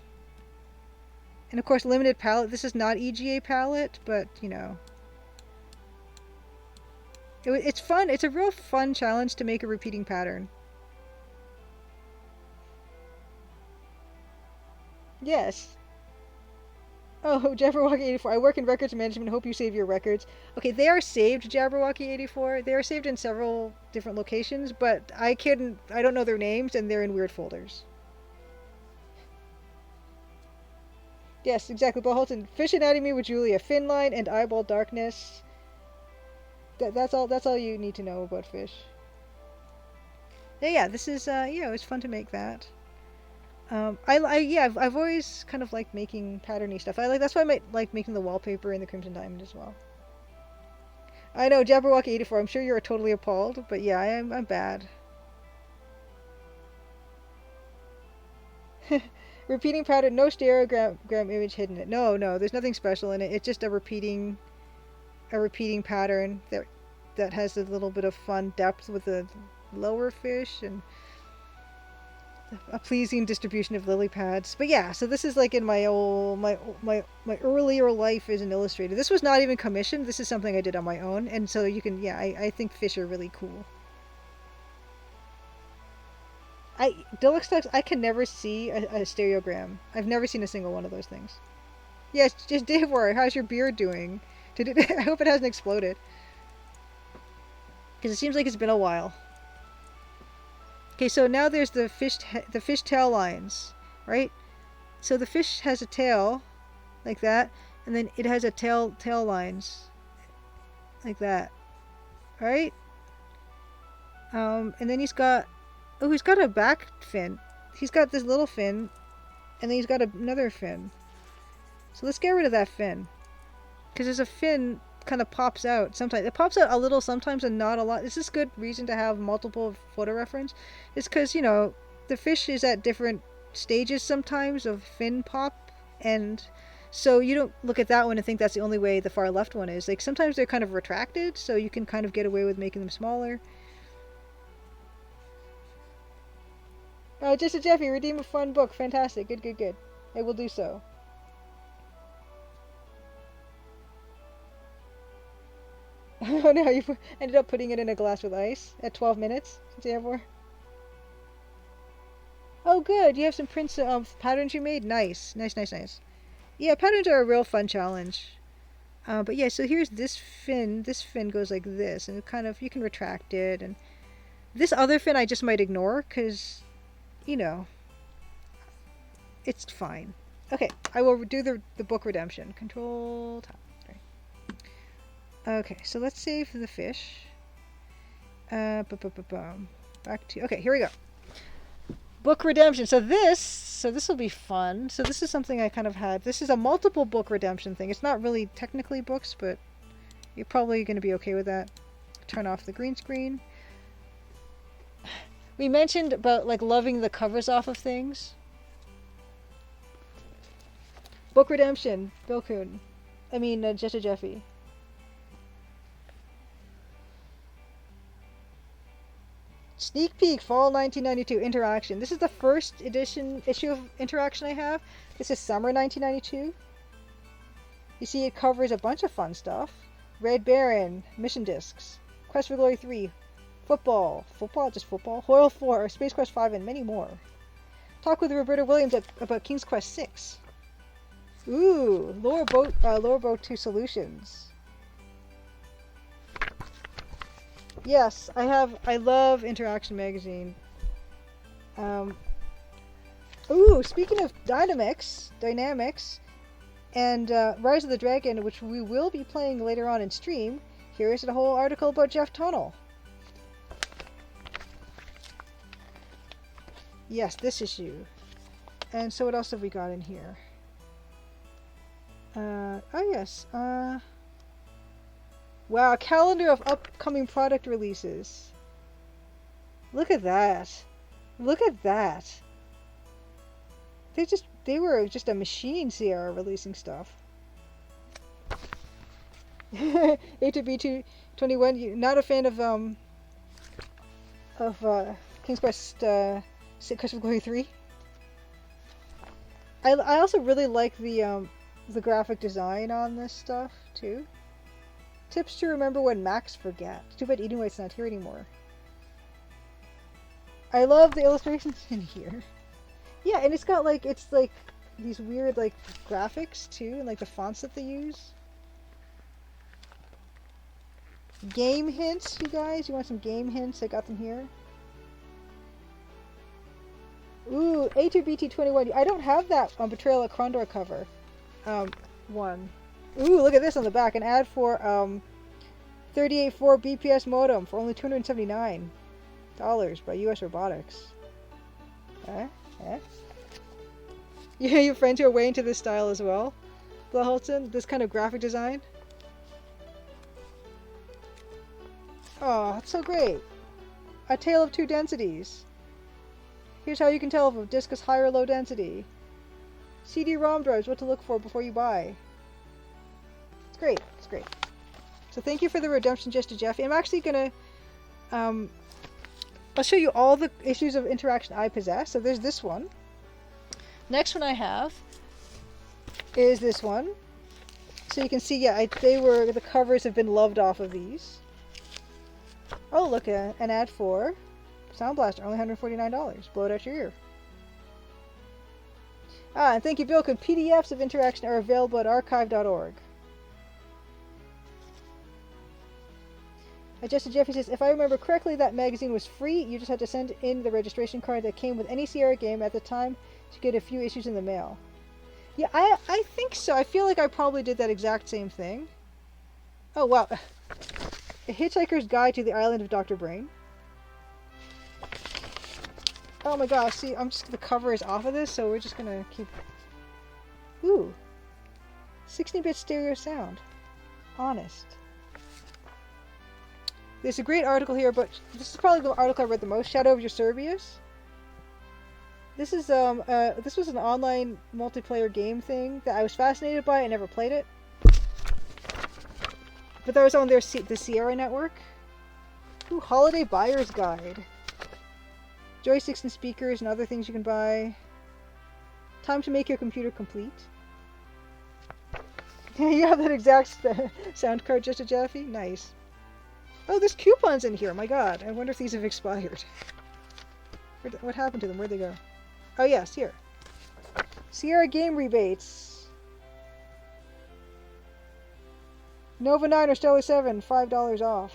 And of course, limited palette. This is not EGA palette, but you know. It's fun. It's a real fun challenge to make a repeating pattern. Yes. Oh, Jabberwocky84. I work in records management. Hope you save your records. Okay, they are saved, Jabberwocky84. They are saved in several different locations, but I don't know their names, and they're in weird folders. Yes, exactly. Bill Holton. Fish Anatomy with Julia. Fin line and eyeball darkness. That's all you need to know about fish. Yeah, this is it was fun to make that. I've always kind of liked making patterny stuff. That's why I like making the wallpaper in the Crimson Diamond as well. I know, Jabberwocky84. I'm sure you're totally appalled, but yeah, I'm bad. Repeating pattern, no stereogram image hidden in it. No, there's nothing special in it. It's just a repeating pattern that has a little bit of fun depth with the lower fish and a pleasing distribution of lily pads. But yeah, so this is like in my earlier life as an illustrator. This was not even commissioned. This is something I did on my own, and so you can I think fish are really cool. Deluxe Tux, I can never see a stereogram. I've never seen a single one of those things. Yes, just Dave War, how's your beard doing? I hope it hasn't exploded. Because it seems like it's been a while. Okay, so now there's the fish tail lines, right? So the fish has a tail, like that, and then it has a tail lines, like that, right? And then he's got a back fin. He's got this little fin, and then he's got another fin. So let's get rid of that fin. Because there's a fin kind of pops out sometimes. It pops out a little sometimes and not a lot. This is good reason to have multiple photo reference. It's because, you know, the fish is at different stages sometimes of fin pop. And so you don't look at that one and think that's the only way the far left one is. Like sometimes they're kind of retracted, so you can kind of get away with making them smaller. Oh, just a Jeffy, redeem a fun book. Fantastic. Good. I will do so. Oh no, you ended up putting it in a glass with ice at 12 minutes, therefore. Oh good, you have some prints of patterns you made? Nice. Yeah, patterns are a real fun challenge. But yeah, so here's this fin. This fin goes like this, and it kind of, you can retract it, and this other fin I just might ignore, because, you know, it's fine. Okay, I will do the book redemption. Control top. Okay, so let's save the fish. Back to, okay, here we go. Book redemption. So this will be fun. So this is something I kind of had. This is a multiple book redemption thing. It's not really technically books, but you're probably going to be okay with that. Turn off the green screen. We mentioned about like loving the covers off of things. Book redemption. Bill Kuhn. I mean, Jetta Jeffy. Sneak peek, fall 1992, Interaction. This is the first issue of Interaction I have. This is summer 1992. You see it covers a bunch of fun stuff. Red Baron, Mission Discs, Quest for Glory 3, Football, just football, Hoyle 4, Space Quest 5, and many more. Talk with Roberta Williams about King's Quest 6. Ooh, Lower Boat 2 Solutions. Yes, I love Interaction Magazine. Ooh, speaking of Dynamix, and Rise of the Dragon, which we will be playing later on in stream, here is a whole article about Jeff Tunnell. Yes, this issue. And so what else have we got in here? Oh yes, wow, a calendar of upcoming product releases. Look at that. Look at that. They were just a machine, Sierra, releasing stuff. A2B221, not a fan of King's Quest Quest of Glory 3. I also really like the graphic design on this stuff too. Tips to remember when Max forget. Too bad Eating White's not here anymore. I love the illustrations in here. Yeah, and it's like these weird like graphics too, and like the fonts that they use. Game hints, you guys. You want some game hints? I got them here. Ooh, A2BT21. I don't have that on Betrayal at Krondor cover. One. Ooh, look at this on the back. An ad for 38.4 BPS modem for only $279 by US Robotics. Yeah, your friends who are way into this style as well. Blaholton, this kind of graphic design. Oh, it's so great. A Tale of Two Densities. Here's how you can tell if a disc is high or low density. CD-ROM drives, what to look for before you buy. It's great. It's great. So thank you for the redemption, Just to Jeffy. I'm actually gonna, I'll show you all the issues of Interaction I possess. So there's this one. Next one I have is this one. So you can see, yeah, the covers have been loved off of these. Oh, look, an ad for Sound Blaster, only $149. Blow it out your ear. And thank you, Bill. PDFs of Interaction are available at archive.org. Justin Jeffy says, if I remember correctly, that magazine was free. You just had to send in the registration card that came with any Sierra game at the time to get a few issues in the mail. Yeah, I think so. I feel like I probably did that exact same thing. Oh, wow. A Hitchhiker's Guide to the Island of Dr. Brain. Oh my gosh, see, the cover is off of this, so we're just gonna keep... Ooh. 16-bit stereo sound. Honest. There's a great article here, but this is probably the article I read the most. Shadow of Eusebius. This is this was an online multiplayer game thing that I was fascinated by. I never played it, but that was on the Sierra Network. Ooh, Holiday Buyer's Guide. Joysticks and speakers and other things you can buy. Time to make your computer complete. You have that exact sound card, Just a Jeffy? Nice. Oh, there's coupons in here. My god. I wonder if these have expired. What happened to them? Where'd they go? Oh, yes, here. Sierra game rebates. Nova 9 or Stellar 7, $5 off.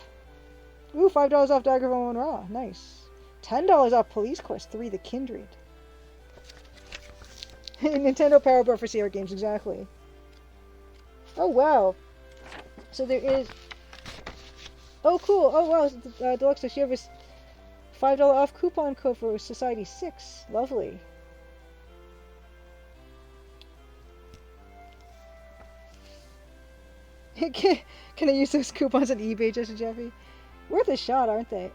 Ooh, $5 off Dagger Bone Raw. Nice. $10 off Police Quest 3, The Kindred. Nintendo Power Bar for Sierra games, exactly. Oh, wow. So there is... Oh, cool. Oh, wow. Deluxe, you have a $5 off coupon code for Society 6. Lovely. Can I use those coupons on eBay, Just a Jeffy? Worth a shot, aren't they?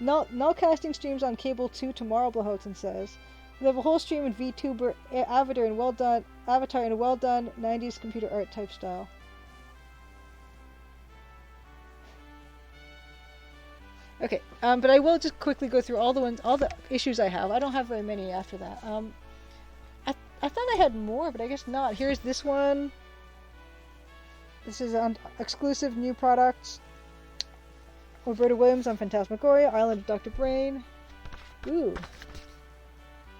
Null casting streams on Cable 2 tomorrow, Blahoten says. We have a whole stream in VTuber Avatar in well done 90s computer art type style. Okay, but I will just quickly go through all the issues I have. I don't have very many after that. I thought I had more, but I guess not. Here's this one. This is an exclusive new product. Roberta Williams on Phantasmagoria, Island of Dr. Brain. Ooh.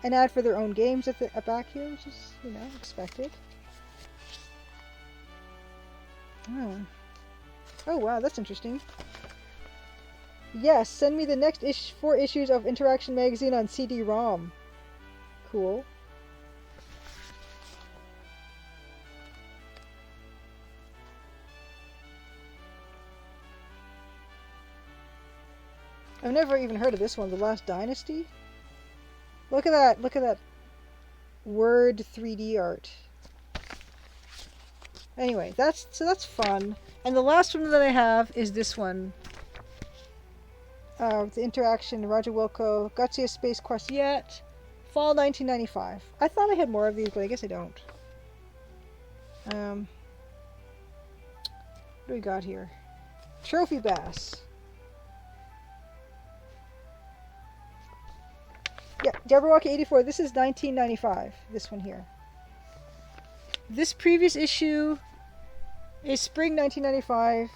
An ad for their own games at the back here, which is, expected. Oh wow, that's interesting. Yes, send me the next 4 issues of Interaction Magazine on CD-ROM. Cool. I've never even heard of this one, The Last Dynasty. Look at that word 3D art. Anyway, that's fun. And the last one that I have is this one. The Interaction, Roger Wilco, Gutsiest Space Quest Yet, Fall 1995. I thought I had more of these, but I guess I don't. What do we got here? Trophy Bass. Yeah, Jabberwocky 84. This is 1995. This one here. This previous issue is spring 1995.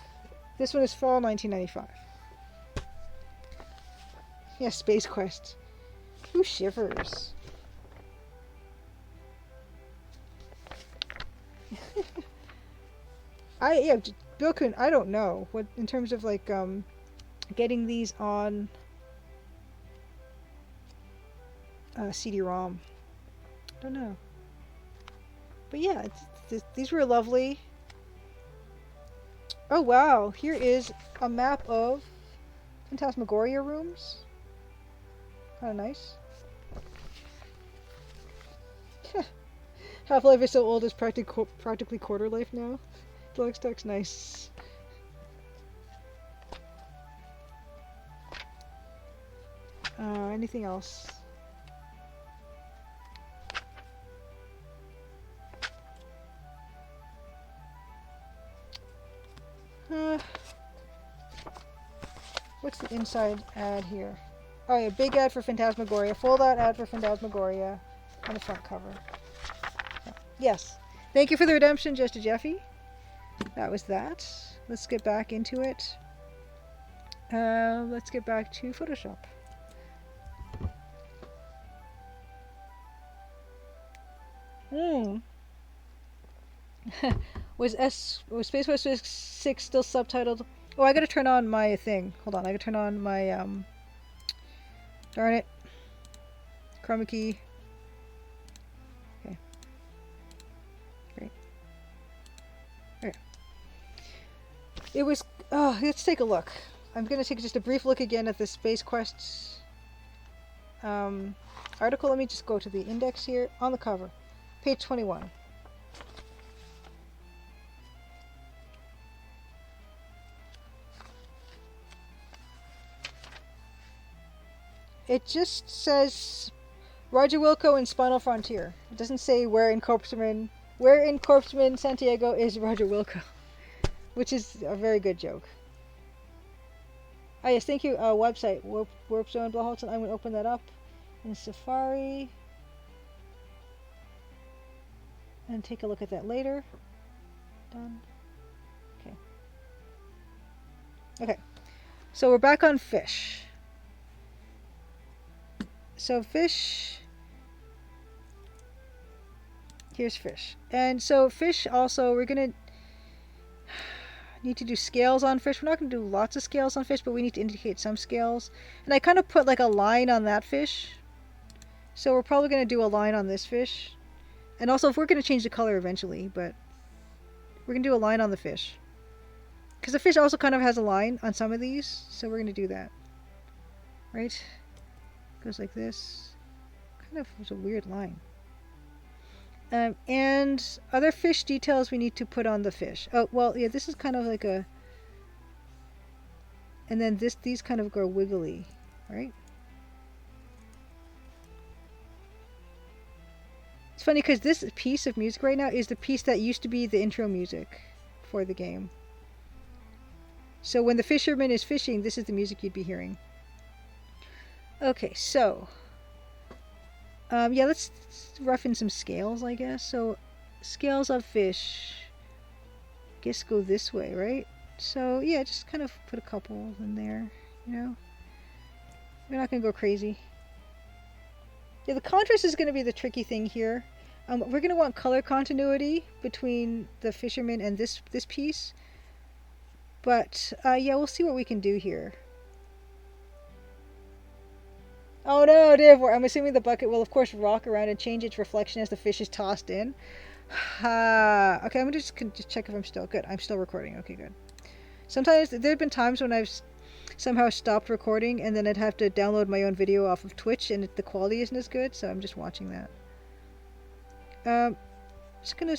This one is fall 1995. Yeah, Space Quest. Who shivers? Bill Kuhn, I don't know what in terms of like getting these on CD-ROM. Don't know. But yeah, these were lovely. Oh wow, here is a map of Phantasmagoria rooms. Kind of nice. Half-Life is so old it's practically quarter life now. Deluxe Deck's nice. Anything else? What's the inside ad here? Oh yeah, big ad for Phantasmagoria, fold-out ad for Phantasmagoria on the front cover. So, yes. Thank you for the redemption, Just a Jeffy. That was that. Let's get back into it. Let's get back to Photoshop. Was Space Quest 6 still subtitled? Oh, I gotta turn on my thing. Hold on, I gotta turn on my, darn it. Chroma key. Okay. Great. Okay. It was, let's take a look. I'm gonna take just a brief look again at the Space Quest, article. Let me just go to the index here. On the cover. Page 21. It just says Roger Wilco and Spinal Frontier. It doesn't say where in Corpsman Santiago is Roger Wilco, which is a very good joke. Ah yes, thank you. Website Warp Zone Blahalton. I'm gonna open that up in Safari and take a look at that later. Done. Okay. Okay. So we're back on Fish. So Fish, here's Fish. And so Fish also, we're going to need to do scales on Fish. We're not going to do lots of scales on Fish, but we need to indicate some scales. And I kind of put like a line on that fish. So we're probably going to do a line on this fish. And also if we're going to change the color eventually, but we're going to do a line on the fish. Because the fish also kind of has a line on some of these, so we're going to do that. Right? Goes like this. Kind of was a weird line. And other fish details we need to put on the fish. Oh, well, yeah, this is kind of like a... And then these kind of go wiggly, right? It's funny because this piece of music right now is the piece that used to be the intro music for the game. So when the fisherman is fishing, this is the music you'd be hearing. Okay, so yeah, let's rough in some scales, I guess. So scales of fish, guess go this way, right? So yeah, just kind of put a couple in there, you know. We're not gonna go crazy. Yeah, the contrast is gonna be the tricky thing here. We're gonna want color continuity between the fisherman and this piece. But yeah, we'll see what we can do here. Oh no, therefore, I'm assuming the bucket will of course rock around and change its reflection as the fish is tossed in. Okay, I'm gonna just check if I'm still good. I'm still recording. Okay, good. Sometimes there have been times when I've somehow stopped recording and then I'd have to download my own video off of Twitch and the quality isn't as good, so I'm just watching that. Just gonna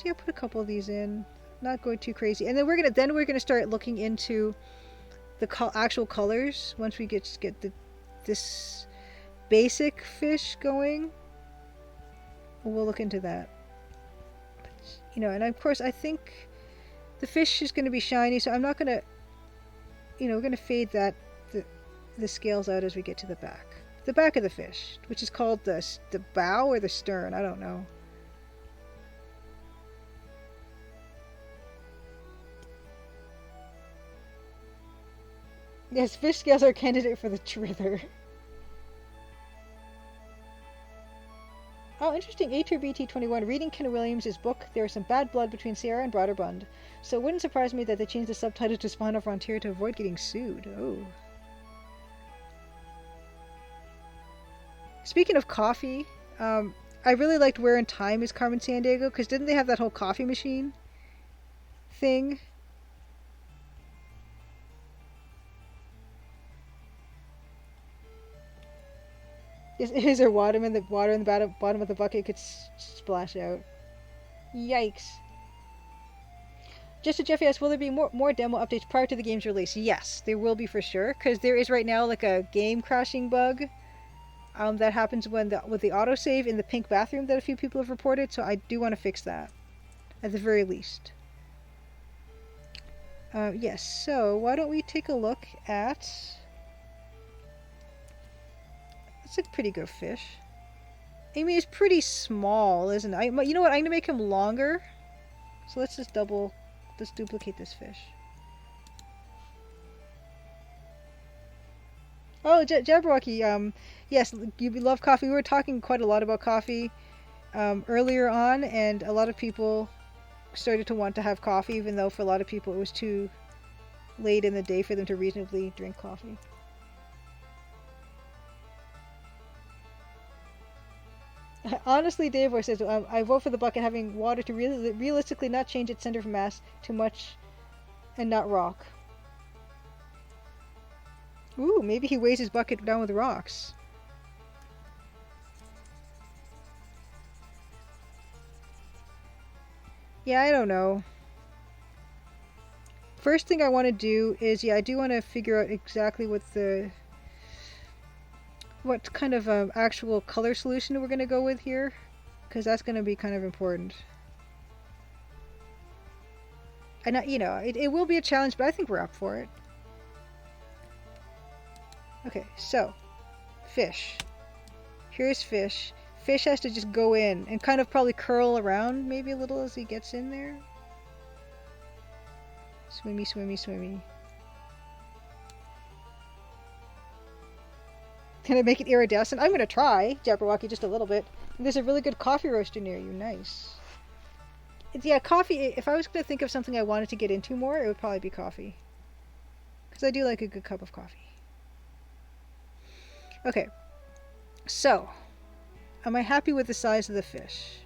yeah, put a couple of these in, not going too crazy, and then we're gonna start looking into the actual colors once we get this basic fish going. We'll look into that. But, you know, and of course I think the fish is going to be shiny, so I'm not going to, you know, we're going to fade the scales out as we get to the back of the fish, which is called the bow or the stern, I don't know. Yes, fish scales are a candidate for the trither. Oh, interesting. A2BT21. Reading Ken Williams' book, there is some bad blood between Sierra and Broderbund. So it wouldn't surprise me that they changed the subtitle to Spawn of Frontier to avoid getting sued. Oh. Speaking of coffee, I really liked Where in Time is Carmen Sandiego, because didn't they have that whole coffee machine thing? Is there water in the bottom of the bucket could splash out? Yikes. Just to Jeffy asks, will there be more demo updates prior to the game's release? Yes, there will be for sure, because there is right now like a game crashing bug that happens with the autosave in the pink bathroom that a few people have reported, so I do want to fix that, at the very least. Yes, so why don't we take a look at... That's a pretty good fish. I mean, it's pretty small, isn't it? You know what? I'm going to make him longer. So let's duplicate this fish. Oh, Jabberwocky, yes, you love coffee. We were talking quite a lot about coffee earlier on, and a lot of people started to want to have coffee, even though for a lot of people it was too late in the day for them to reasonably drink coffee. Honestly, Dave says, I vote for the bucket having water to realistically not change its center of mass too much and not rock. Ooh, maybe he weighs his bucket down with rocks. Yeah, I don't know. First thing I want to do is, yeah, I do want to figure out exactly what kind of actual color solution we're going to go with here, because that's going to be kind of important. And you know, it will be a challenge, but I think we're up for it. Okay, so fish. Here's fish. Fish has to just go in and kind of probably curl around maybe a little as he gets in there. Swimmy, swimmy, swimmy. Can I make it iridescent? I'm going to try, Jabberwocky, just a little bit. There's a really good coffee roaster near you. Nice. Yeah, coffee, if I was going to think of something I wanted to get into more, it would probably be coffee. Because I do like a good cup of coffee. Okay. So, am I happy with the size of the fish?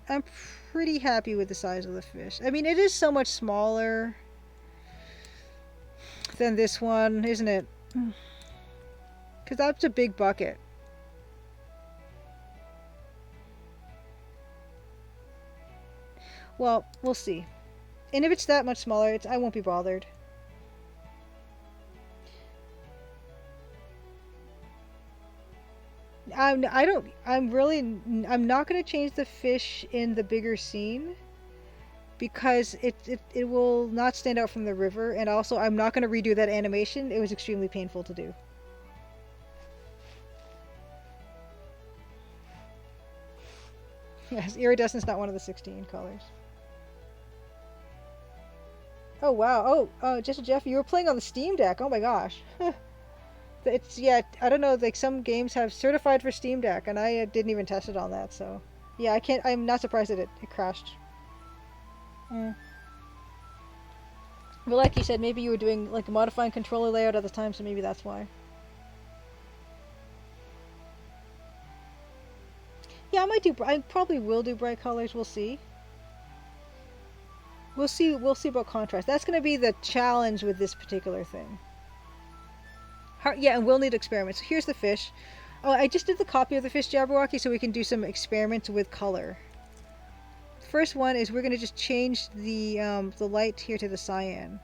I'm pretty happy with the size of the fish. I mean, it is so much smaller than this one, isn't it? Because that's a big bucket. Well, we'll see. And if it's that much smaller, I won't be bothered. I'm not going to change the fish in the bigger scene. because it will not stand out from the river, and also I'm not going to redo that animation. It was extremely painful to do. Yes, iridescent's not one of the 16 colors. Oh wow. Oh, just Jeff, you were playing on the Steam Deck. Oh my gosh. It's, yeah, I don't know, like some games have certified for Steam Deck, and I didn't even test it on that, so yeah, I'm not surprised that it crashed. Mm. But like you said, maybe you were doing like modifying controller layout at the time, so maybe that's why. Yeah, I probably will do bright colors. We'll see. We'll see about contrast. That's going to be the challenge with this particular thing. Yeah, and we'll need experiments. So here's the fish. Oh, I just did the copy of the fish, Jabberwocky, so we can do some experiments with color. First one is we're going to just change the light here to the cyan.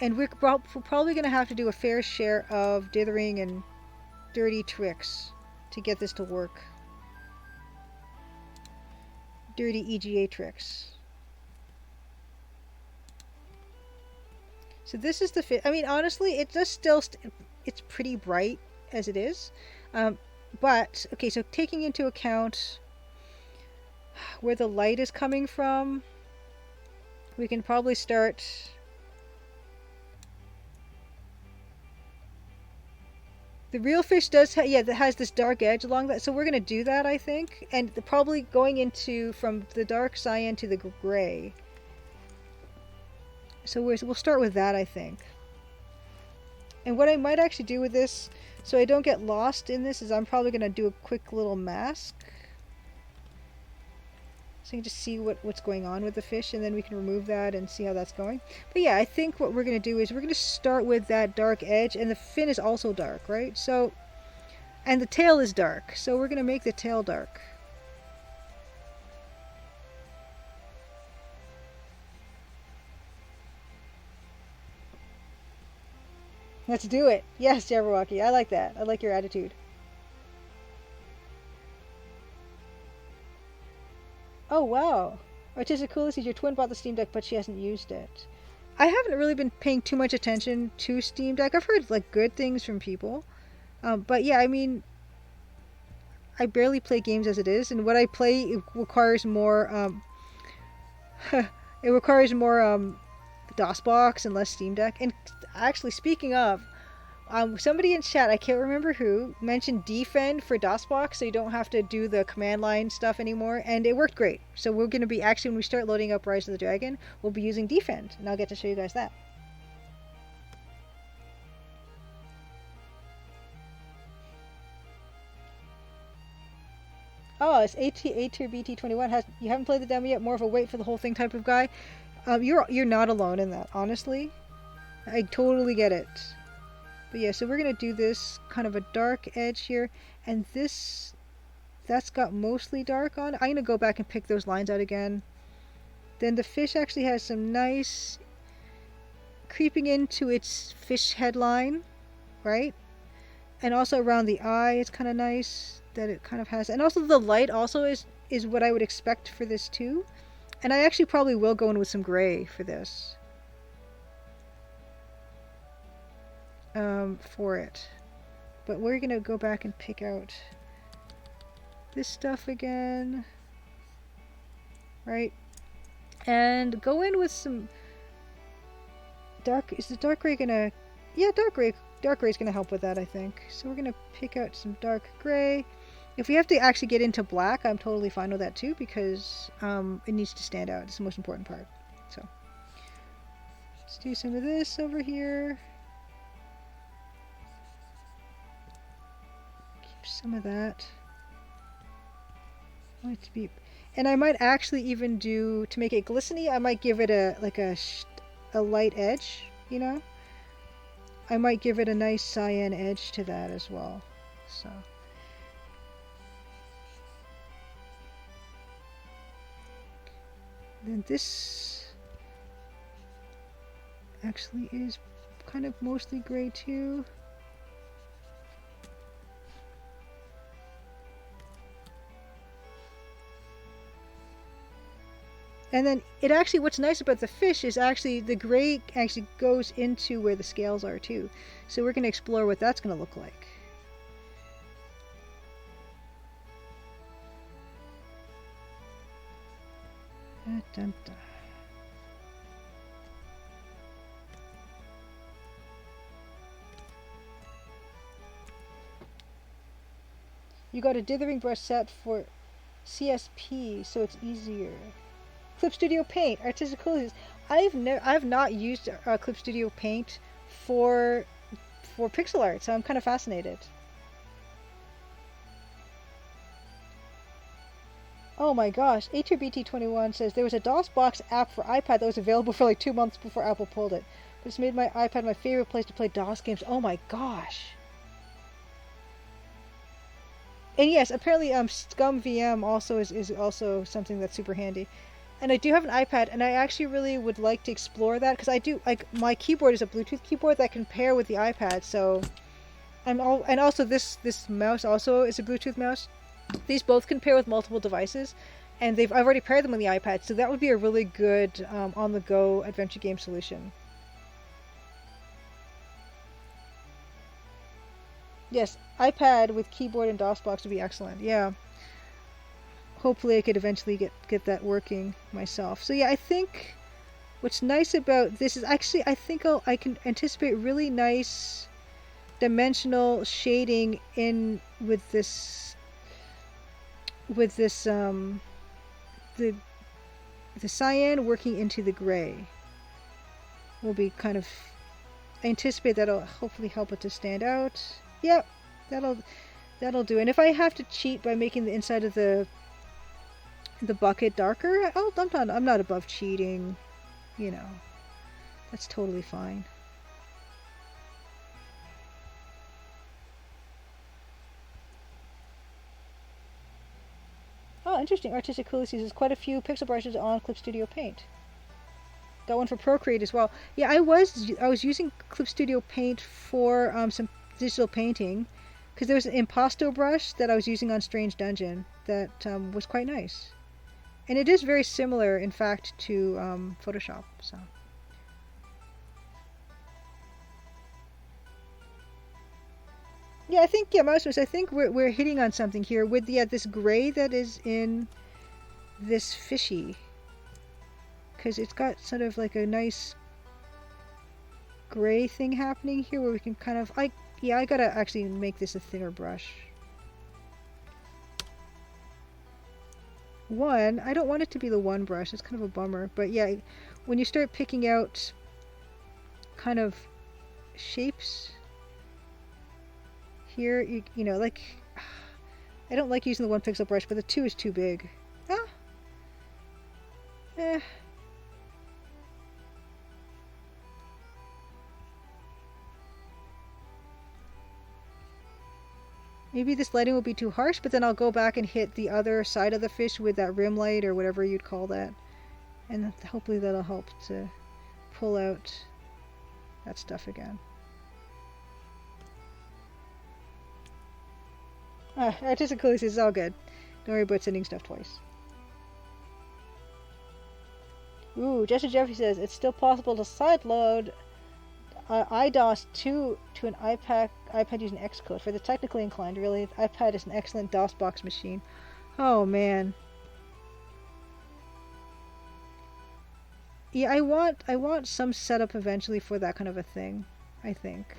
And we're probably going to have to do a fair share of dithering and dirty tricks to get this to work. Dirty EGA tricks. So this is the fit. I mean, honestly, it does still, it's pretty bright as it is. But, okay, so taking into account where the light is coming from, we can probably start... The real fish does, that has this dark edge along that, so we're going to do that, I think. And probably going into, from the dark cyan to the gray. So we'll start with that, I think. And what I might actually do with this, so I don't get lost in this, is I'm probably going to do a quick little mask. So you can just see what's going on with the fish, and then we can remove that and see how that's going. But yeah, I think what we're going to do is we're going to start with that dark edge, and the fin is also dark, right? So, and the tail is dark, so we're going to make the tail dark. Let's do it. Yes, Jabberwocky, I like that. I like your attitude. Oh, wow. Artistic Coolest is your twin bought the Steam Deck, but she hasn't used it. I haven't really been paying too much attention to Steam Deck. I've heard, like, good things from people. But yeah, I mean, I barely play games as it is, and what I play, it requires more, it requires more, DOSBox and less Steam Deck. And actually, speaking of, somebody in chat, I can't remember who, mentioned defend for DOSBox, so you don't have to do the command line stuff anymore, and it worked great. So we're going to be, actually, when we start loading up Rise of the Dragon, we'll be using defend, and I'll get to show you guys that. Oh, it's A tier BT21. You haven't played the demo yet? More of a wait for the whole thing type of guy. You're not alone in that, honestly. I totally get it. But yeah, so we're going to do this kind of a dark edge here, and that's got mostly dark on. I'm going to go back and pick those lines out again. Then the fish actually has some nice creeping into its fish headline, right? And also around the eye, it's kind of nice that it kind of has, and also the light also is what I would expect for this too. And I actually probably will go in with some gray for this. For it. But we're gonna go back and pick out this stuff again. Right? And go in with some dark, is the dark gray gonna, yeah, dark gray is gonna help with that, I think. So we're gonna pick out some dark gray. If we have to actually get into black, I'm totally fine with that too, because it needs to stand out. It's the most important part. So let's do some of this over here. Keep some of that. I want it to be, and I might actually even do, to make it glisteny, I might give it a light edge, you know? I might give it a nice cyan edge to that as well. So then this actually is kind of mostly gray too. And then it actually, what's nice about the fish is actually the gray actually goes into where the scales are too. So we're going to explore what that's going to look like. Dun, dun, dun. You got a dithering brush set for CSP, so it's easier. Clip Studio Paint, artistic coolies. I've not used Clip Studio Paint for pixel art, so I'm kind of fascinated. Oh my gosh, A2BT21 says there was a DOSBox app for iPad that was available for like 2 months before Apple pulled it. But it's made my iPad my favorite place to play DOS games. Oh my gosh. And yes, apparently Scum VM also is also something that's super handy. And I do have an iPad, and I actually really would like to explore that because I do like my keyboard is a Bluetooth keyboard that can pair with the iPad. So and also this mouse also is a Bluetooth mouse. These both can pair with multiple devices, and I've already paired them with the iPad, so that would be a really good on-the-go adventure game solution. Yes, iPad with keyboard and DOSBox would be excellent. Yeah, hopefully I could eventually get that working myself. So yeah, I think what's nice about this is actually I think I can anticipate really nice dimensional shading in with this the cyan working into the gray will be kind of, I anticipate that'll hopefully help it to stand out. Yep, that'll do. And if I have to cheat by making the inside of the bucket darker, I'm not above cheating, you know. That's totally fine. Oh, interesting. Artistic Coolies uses quite a few pixel brushes on Clip Studio Paint. Got one for Procreate as well. Yeah, I was using Clip Studio Paint for some digital painting because there was an impasto brush that I was using on Strange Dungeon that was quite nice, and it is very similar, in fact, to Photoshop. So. Yeah, I think Mouse, I think we're hitting on something here with this gray that is in this fishy, because it's got sort of like a nice gray thing happening here where we can kind of I gotta actually make this a thinner brush. I don't want it to be the one brush, it's kind of a bummer, but yeah, when you start picking out kind of shapes here, you know, like I don't like using the 1 pixel brush, but the 2 is too big. Maybe this lighting will be too harsh, but then I'll go back and hit the other side of the fish with that rim light or whatever you'd call that. And hopefully that'll help to pull out that stuff again. Artistic Coolies is all good. Don't worry about sending stuff twice. Ooh, Jester Jeffrey says it's still possible to sideload IDOS to an iPad using Xcode. For the technically inclined, really, the iPad is an excellent DOSBox machine. Oh man. Yeah, I want some setup eventually for that kind of a thing, I think.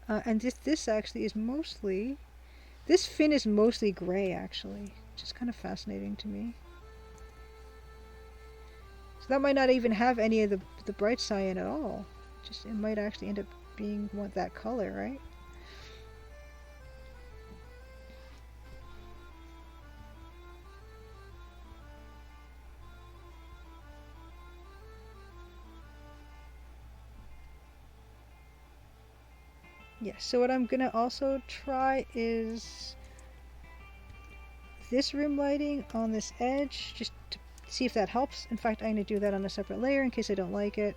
And this actually is mostly, this fin is mostly gray actually, which is kind of fascinating to me. So that might not even have any of the bright cyan at all. Just it might actually end up being that color, right? Yes, so what I'm gonna also try is this rim lighting on this edge, just to see if that helps. In fact, I'm gonna do that on a separate layer in case I don't like it.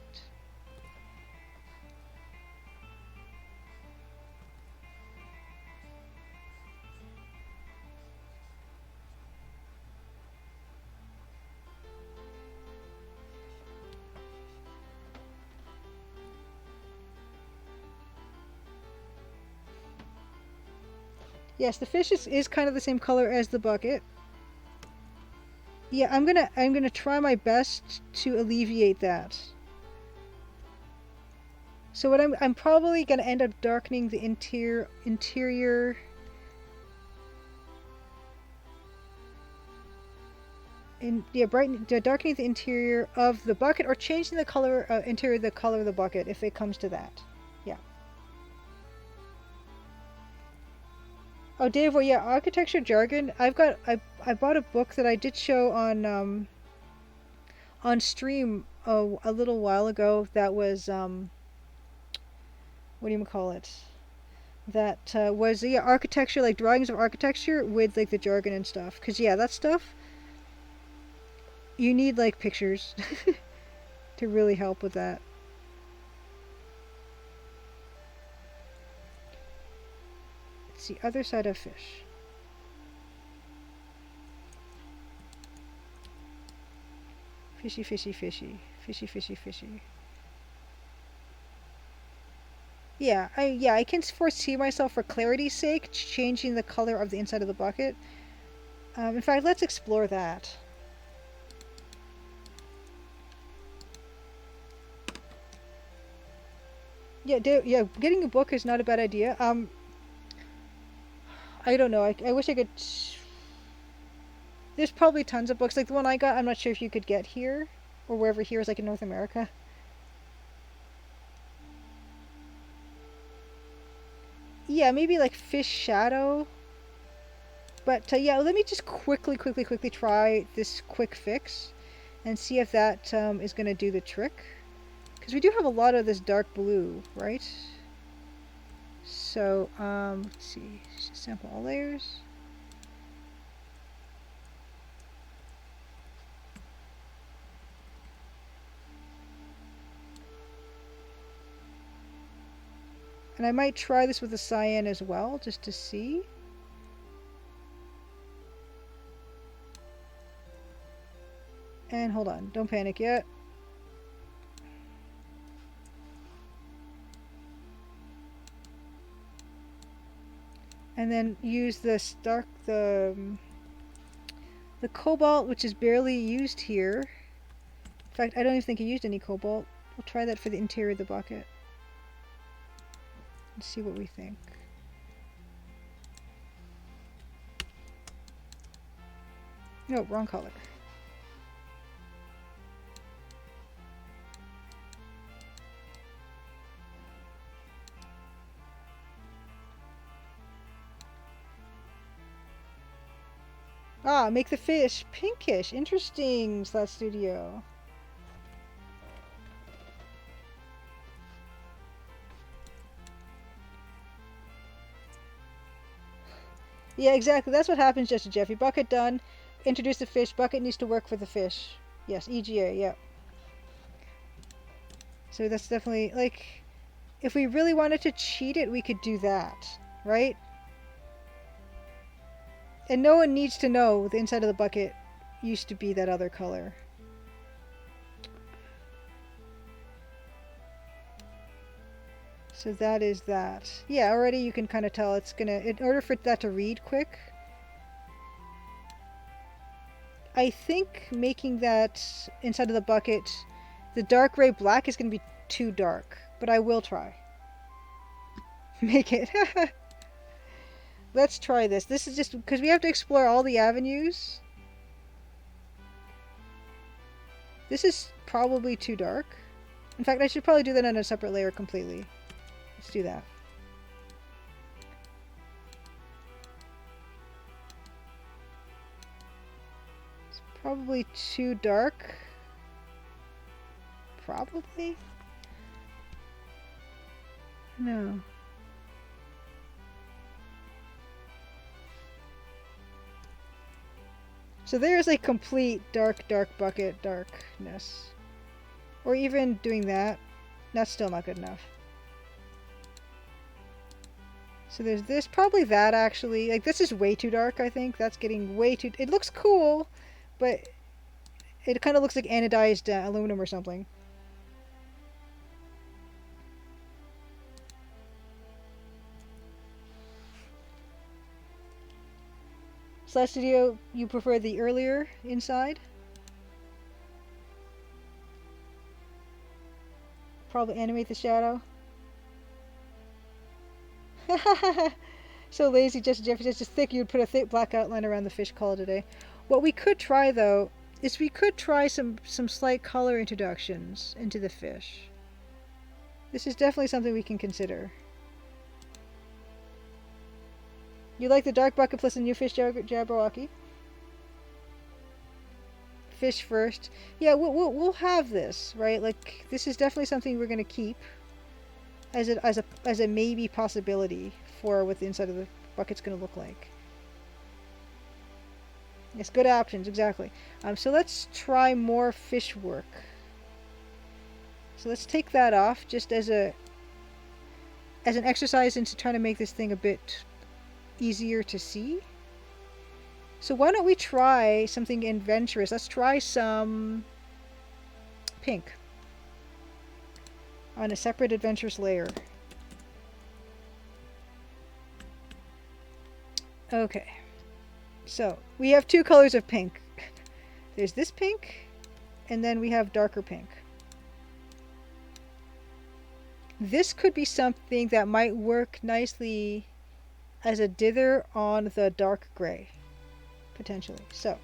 Yes, the fish is kind of the same color as the bucket. Yeah, I'm gonna try my best to alleviate that. So what I'm probably gonna end up darkening the interior. Darkening the interior of the bucket, or changing the color interior, the color of the bucket if it comes to that. Yeah. Oh, Dave. Well, yeah, architecture jargon. I bought a book that I did show on stream a little while ago. That was what do you call it? That was yeah, architecture, like drawings of architecture with like the jargon and stuff. Cause yeah, that stuff you need like pictures to really help with that. It's the other side of fish. Fishy, fishy, fishy, fishy, fishy, fishy. Yeah, I can foresee myself, for clarity's sake, changing the color of the inside of the bucket. In fact, let's explore that. Yeah, getting a book is not a bad idea. I don't know. I wish I could. There's probably tons of books like the one I got. I'm not sure if you could get here or wherever here is, like in North America. Yeah, maybe like Fish Shadow. But yeah, let me just quickly try this quick fix and see if that is going to do the trick. Because we do have a lot of this dark blue, right? So, let's see. Sample all layers. And I might try this with the cyan as well, just to see. And hold on, don't panic yet. And then use the cobalt, which is barely used here. In fact, I don't even think I used any cobalt. We'll try that for the interior of the bucket. Let's see what we think. No, wrong color. Ah, make the fish pinkish. Interesting, Slash Studio. Yeah, exactly. That's what happens, Jesse Jeffy. Bucket done. Introduce the fish. Bucket needs to work for the fish. Yes, EGA, yeah. So that's definitely, like, if we really wanted to cheat it, we could do that, right? And no one needs to know the inside of the bucket used to be that other color. So that is that. Yeah, already you can kind of tell it's gonna, in order for that to read quick, I think making that inside of the bucket, the dark gray black is gonna be too dark, but I will try. Make it. Let's try this. This is just because we have to explore all the avenues. This is probably too dark. In fact, I should probably do that on a separate layer completely. Let's do that. It's probably too dark. Probably? No. So there's a complete dark bucket darkness. Or even doing that. That's still not good enough. So there's this, probably that actually. Like, this is way too dark, I think. That's getting way too... It looks cool, but it kind of looks like anodized aluminum or something. Celestial, you prefer the earlier inside? Probably animate the shadow. So lazy, Jeffy says, just thick, you'd put a thick black outline around the fish, call it a day. What we could try, though, is we could try some slight color introductions into the fish. This is definitely something we can consider. You like the dark bucket plus the new fish, Jabberwocky? Fish first. Yeah, we'll have this, right? Like, this is definitely something we're going to keep as a maybe possibility for what the inside of the bucket's going to look like. Yes, good options, exactly. So let's try more fish work. So let's take that off just as an exercise into trying to make this thing a bit easier to see. So why don't we try something adventurous? Let's try some pink on a separate adventurous layer. Okay, so we have two colors of pink. There's this pink, and then we have darker pink. This could be something that might work nicely as a dither on the dark gray, potentially. So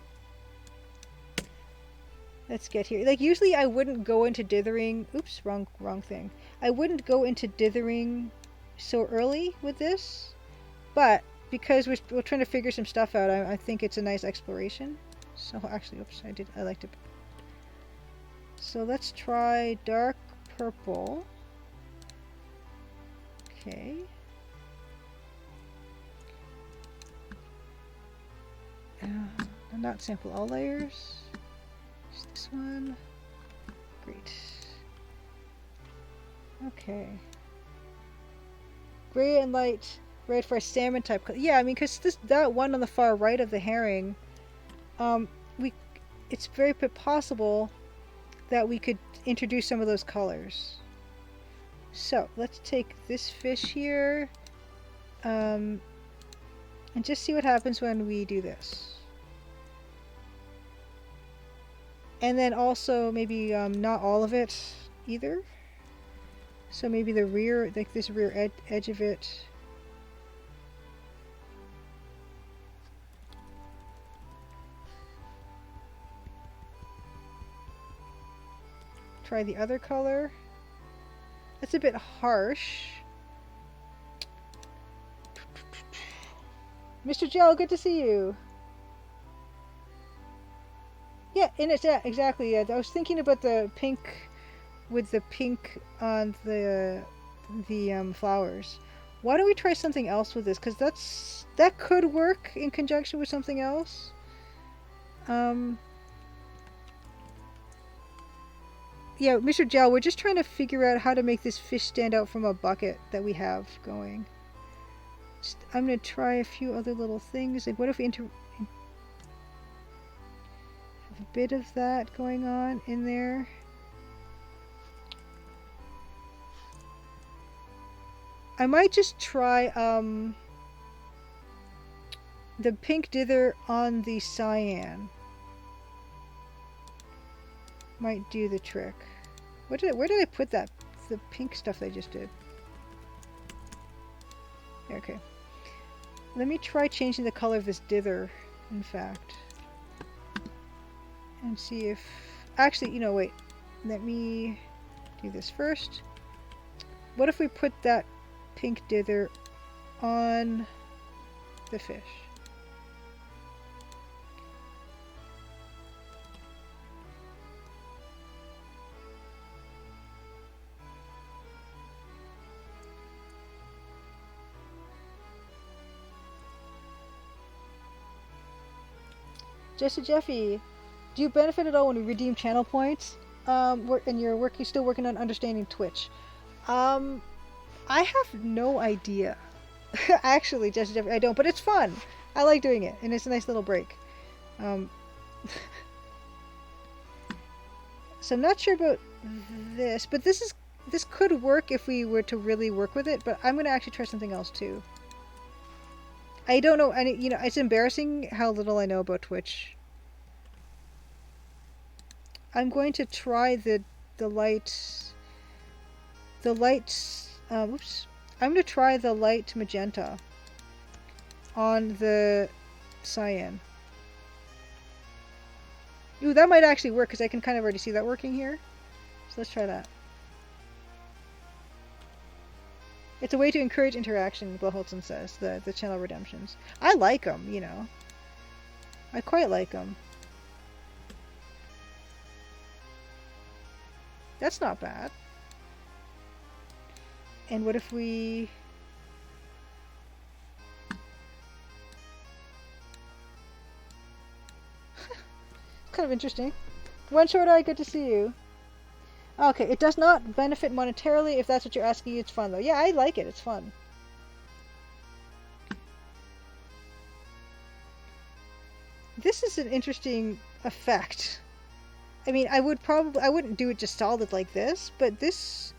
let's get here. Like, usually I wouldn't go into dithering. Oops, wrong thing. I wouldn't go into dithering so early with this, but because we're trying to figure some stuff out, I think it's a nice exploration. So actually, oops, I liked it. So let's try dark purple. Okay. Not sample all layers. Just this one. Great. Okay. Gray and light red for a salmon type color. Yeah, I mean, because that one on the far right of the herring, it's very possible that we could introduce some of those colors. So let's take this fish here, and just see what happens when we do this. And then also maybe not all of it either. So maybe the rear, like this rear edge of it. Try the other color. That's a bit harsh. Mr. Gel, good to see you. Yeah, and it's exactly. Yeah, I was thinking about the pink with the pink on the flowers. Why don't we try something else with this? Because that could work in conjunction with something else. Yeah, Mr. Gel, we're just trying to figure out how to make this fish stand out from a bucket that we have going. I'm going to try a few other little things. Like, what if we have a bit of that going on in there? I might just try the pink dither on the cyan. Might do the trick. Where did I put that? The pink stuff I just did. Okay. Let me try changing the color of this dither, in fact. And see if... Actually, wait. Let me do this first. What if we put that pink dither on the fish? Jeffy, do you benefit at all when you redeem channel points? And you're still working on understanding Twitch. I have no idea. Actually, Jeffy, I don't, but it's fun. I like doing it, and it's a nice little break. So I'm not sure about this, but this could work if we were to really work with it. But I'm gonna actually try something else too. I don't know any, you know, it's embarrassing how little I know about Twitch. I'm going to try the light, the light, oops. I'm going to try the light magenta on the cyan. Ooh, that might actually work because I can kind of already see that working here. So let's try that. It's a way to encourage interaction, Blaholtzen says, the channel redemptions. I like them, you know. I quite like them. That's not bad. And what if we... It's kind of interesting. One short eye, good to see you. Okay, it does not benefit monetarily. If that's what you're asking, it's fun though. Yeah, I like it. It's fun. This is an interesting effect. I mean, I wouldn't do it just solid like this, but this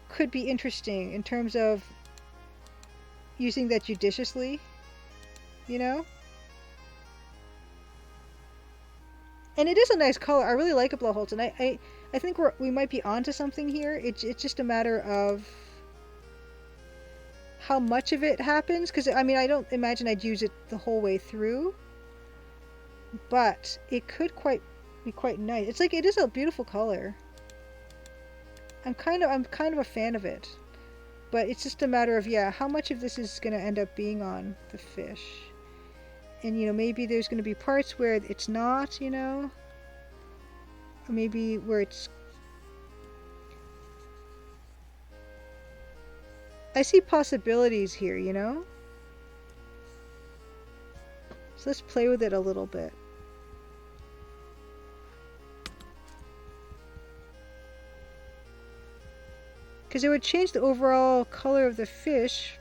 could be interesting in terms of using that judiciously, you know? And it is a nice color. I really like a Blowholz, and I think we might be onto something here. It's just a matter of how much of it happens, because I mean, I don't imagine I'd use it the whole way through, but it could be quite nice. It's like, it is a beautiful color. I'm kind of a fan of it, but it's just a matter of, yeah, how much of this is going to end up being on the fish. And, you know, maybe there's going to be parts where it's not, you know, or maybe where it's... I see possibilities here, you know? So let's play with it a little bit. Because it would change the overall color of the fish,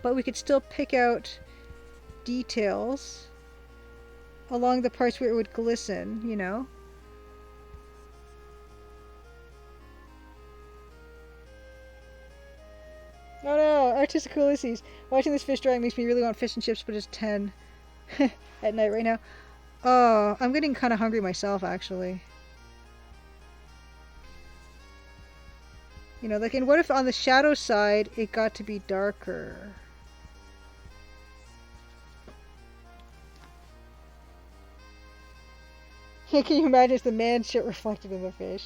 but we could still pick out details along the parts where it would glisten, you know? Oh no, Artistic Ulysses. Watching this fish drying makes me really want fish and chips, but it's 10 at night right now. Oh, I'm getting kind of hungry myself, actually. You know, like, and what if on the shadow side it got to be darker? Can you imagine it's the man shit reflected in the fish?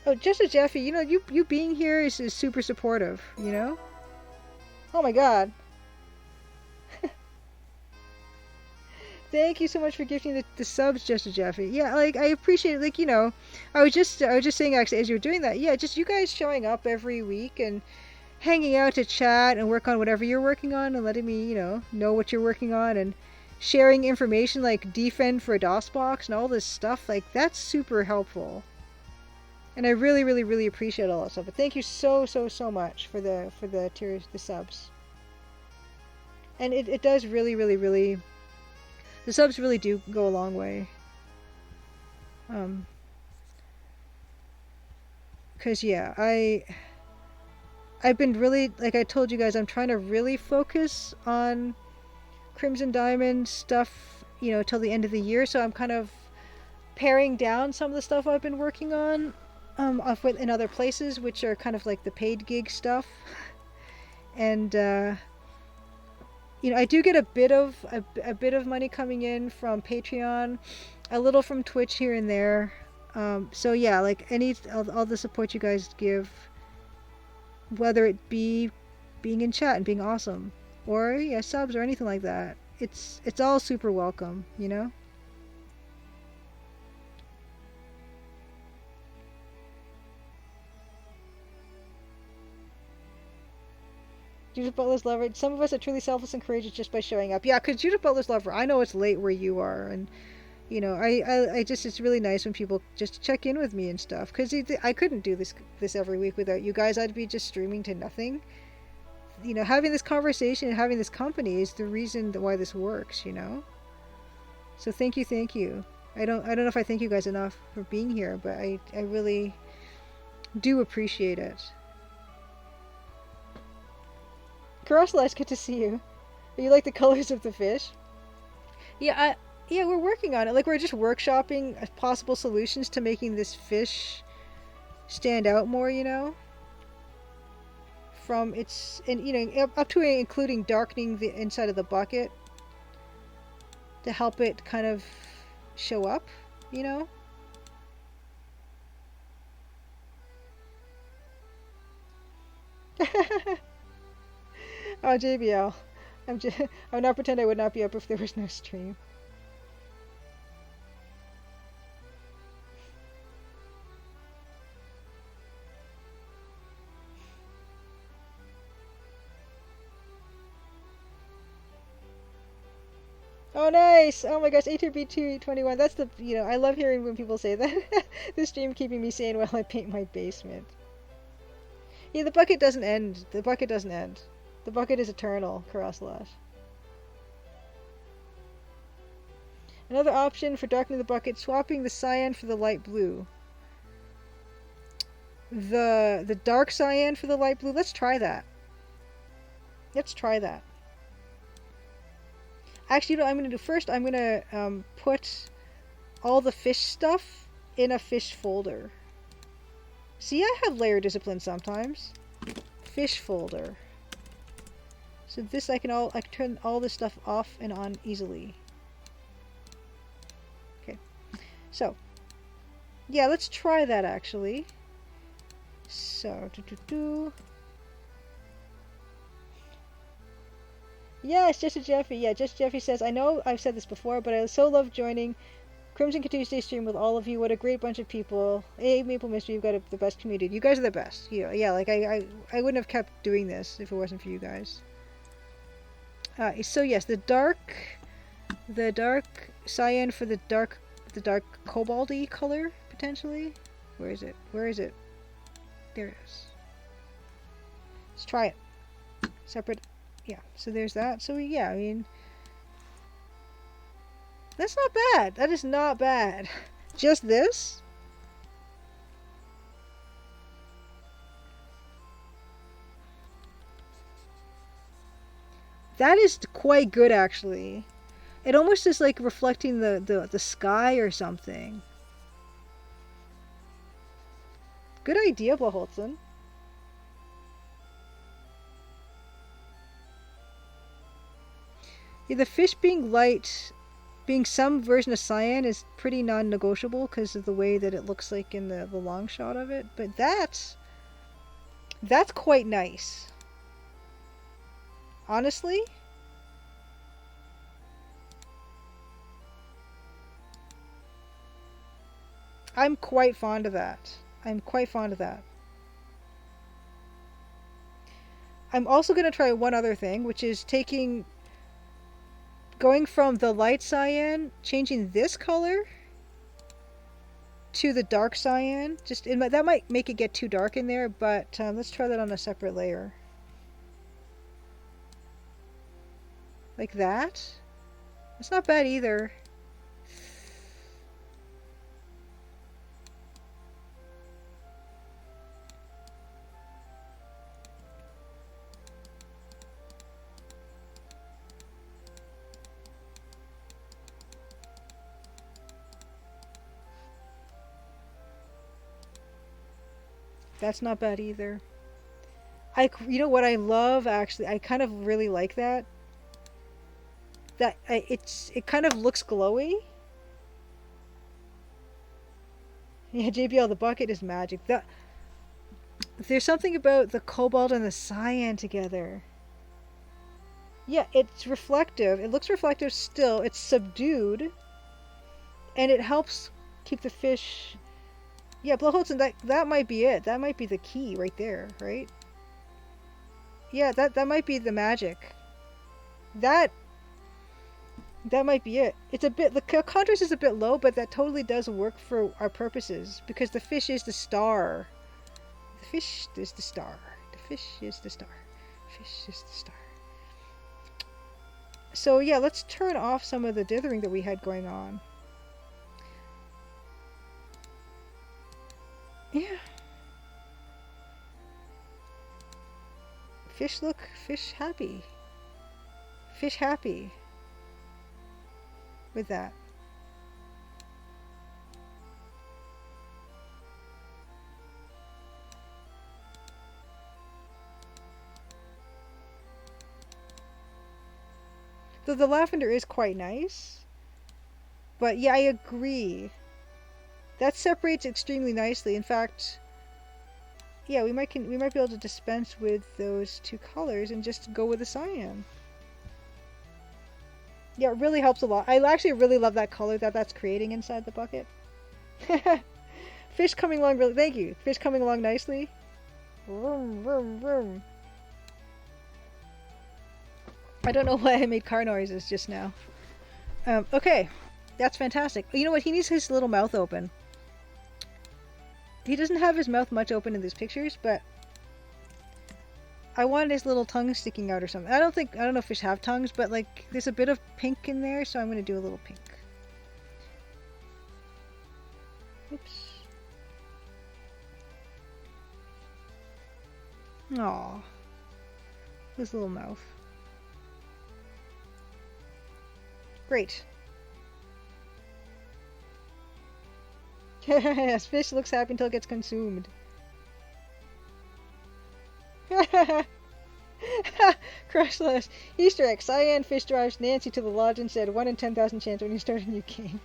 Oh, just a Jeffy, you know, you being here is super supportive, you know? Oh my god. Thank you so much for gifting the subs, just a Jeffy. Yeah, like, I appreciate it. Like, you know, I was just saying, actually, as you were doing that, yeah, just you guys showing up every week and hanging out to chat and work on whatever you're working on and letting me, you know what you're working on and sharing information like defend for a DOSBox and all this stuff, like, that's super helpful. And I really, really, really appreciate all that stuff. But thank you so, so, so much for the tiers, the subs. And it does really, really, really... The subs really do go a long way. Because, yeah, I've been really... Like I told you guys, I'm trying to really focus on Crimson Diamond stuff, you know, till the end of the year. So I'm kind of paring down some of the stuff I've been working on in other places, which are kind of like the paid gig stuff. And you know, I do get a bit of money coming in from Patreon, a little from Twitch here and there. So yeah, like all the support you guys give, whether it be being in chat and being awesome, or yeah, subs or anything like that, it's all super welcome, you know. Judith Butler's Lover. Some of us are truly selfless and courageous just by showing up. Yeah, because Judith Butler's Lover, I know it's late where you are, and you know, I just, it's really nice when people just check in with me and stuff. Because I couldn't do this every week without you guys. I'd be just streaming to nothing. You know, having this conversation and having this company is the reason why this works. You know. So thank you. I don't know if I thank you guys enough for being here, but I really do appreciate it. Karosla, good to see you. You like the colors of the fish? Yeah, yeah, we're working on it. Like, we're just workshopping possible solutions to making this fish stand out more, you know? From its, and you know, up to and including darkening the inside of the bucket to help it kind of show up, you know? Oh, JBL. I would not pretend I would not be up if there was no stream. Oh, nice! Oh my gosh, A2B221. That's the, you know, I love hearing when people say that. The stream keeping me sane while I paint my basement. Yeah, the bucket doesn't end. The bucket doesn't end. The bucket is eternal, Karasalash. Another option for darkening the bucket, swapping the cyan for the light blue. The dark cyan for the light blue. Let's try that. Let's try that. Actually, you know what I'm going to do first? I'm going to put all the fish stuff in a fish folder. See, I have layer discipline sometimes. Fish folder. So this I can turn all this stuff off and on easily. Okay. So, yeah, let's try that actually. So, Yes, Just Jeffy. Yeah, Just Jeffy says, I know I've said this before, but I so love joining Crimson Tuesday stream with all of you. What a great bunch of people. Hey, Maple Mystery, you've got the best community. You guys are the best. Yeah, like I wouldn't have kept doing this if it wasn't for you guys. So yes, the dark cyan for the dark cobalty color potentially. Where is it? Where is it? There it is. Let's try it. Separate. Yeah. So there's that. So yeah, I mean, that's not bad. That is not bad. Just this. That is quite good, actually. It almost is like reflecting the sky or something. Good idea, Blaholtzen. Yeah, the fish being light, being some version of cyan is pretty non-negotiable because of the way that it looks like in the long shot of it. But that's quite nice. Honestly. I'm quite fond of that. I'm quite fond of that. I'm also going to try one other thing, which is going from the light cyan, changing this color to the dark cyan. That might make it get too dark in there, but let's try that on a separate layer. Like that. It's not bad either. That's not bad either. You know what I love actually? I kind of really like that. It kind of looks glowy. Yeah, JBL, the bucket is magic. There's something about the cobalt and the cyan together. Yeah, it's reflective. It looks reflective still. It's subdued. And it helps keep the fish... Yeah, Blaholtzen, that might be it. That might be the key right there, right? Yeah, that might be the magic. That might be it. It's a bit... The contrast is a bit low, but that totally does work for our purposes. Because the fish is the star. The fish is the star. The fish is the star. Fish is the star. So yeah, let's turn off some of the dithering that we had going on. Yeah. Fish happy. Fish happy with that. Though the lavender is quite nice. But yeah, I agree. That separates extremely nicely. In fact, yeah, we might be able to dispense with those two colors and just go with the cyan. Yeah, it really helps a lot. I actually really love that color that's creating inside the bucket. Fish coming along really, thank you. Fish coming along nicely. Vroom, vroom, vroom. I don't know why I made car noises just now. Okay, that's fantastic. You know what? He needs his little mouth open. He doesn't have his mouth much open in these pictures, but I wanted his little tongue sticking out or something. I don't know if fish have tongues, but like there's a bit of pink in there, so I'm going to do a little pink. Oops. Aw. His little mouth. Great. Yes, fish looks happy until it gets consumed. Crushless. Easter egg. Cyan fish drives Nancy to the lodge and said 1 in 10,000 chance when you start a new game.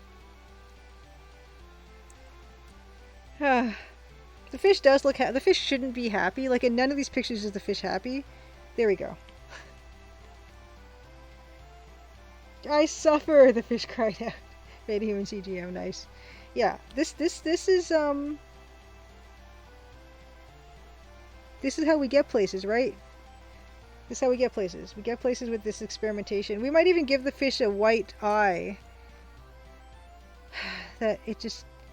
The fish does look the fish shouldn't be happy. Like in none of these pictures is the fish happy. There we go. I suffer, the fish cried out. Made human CGM, nice. Yeah, this is this is how we get places, right? This is how we get places. We get places with this experimentation. We might even give the fish a white eye. That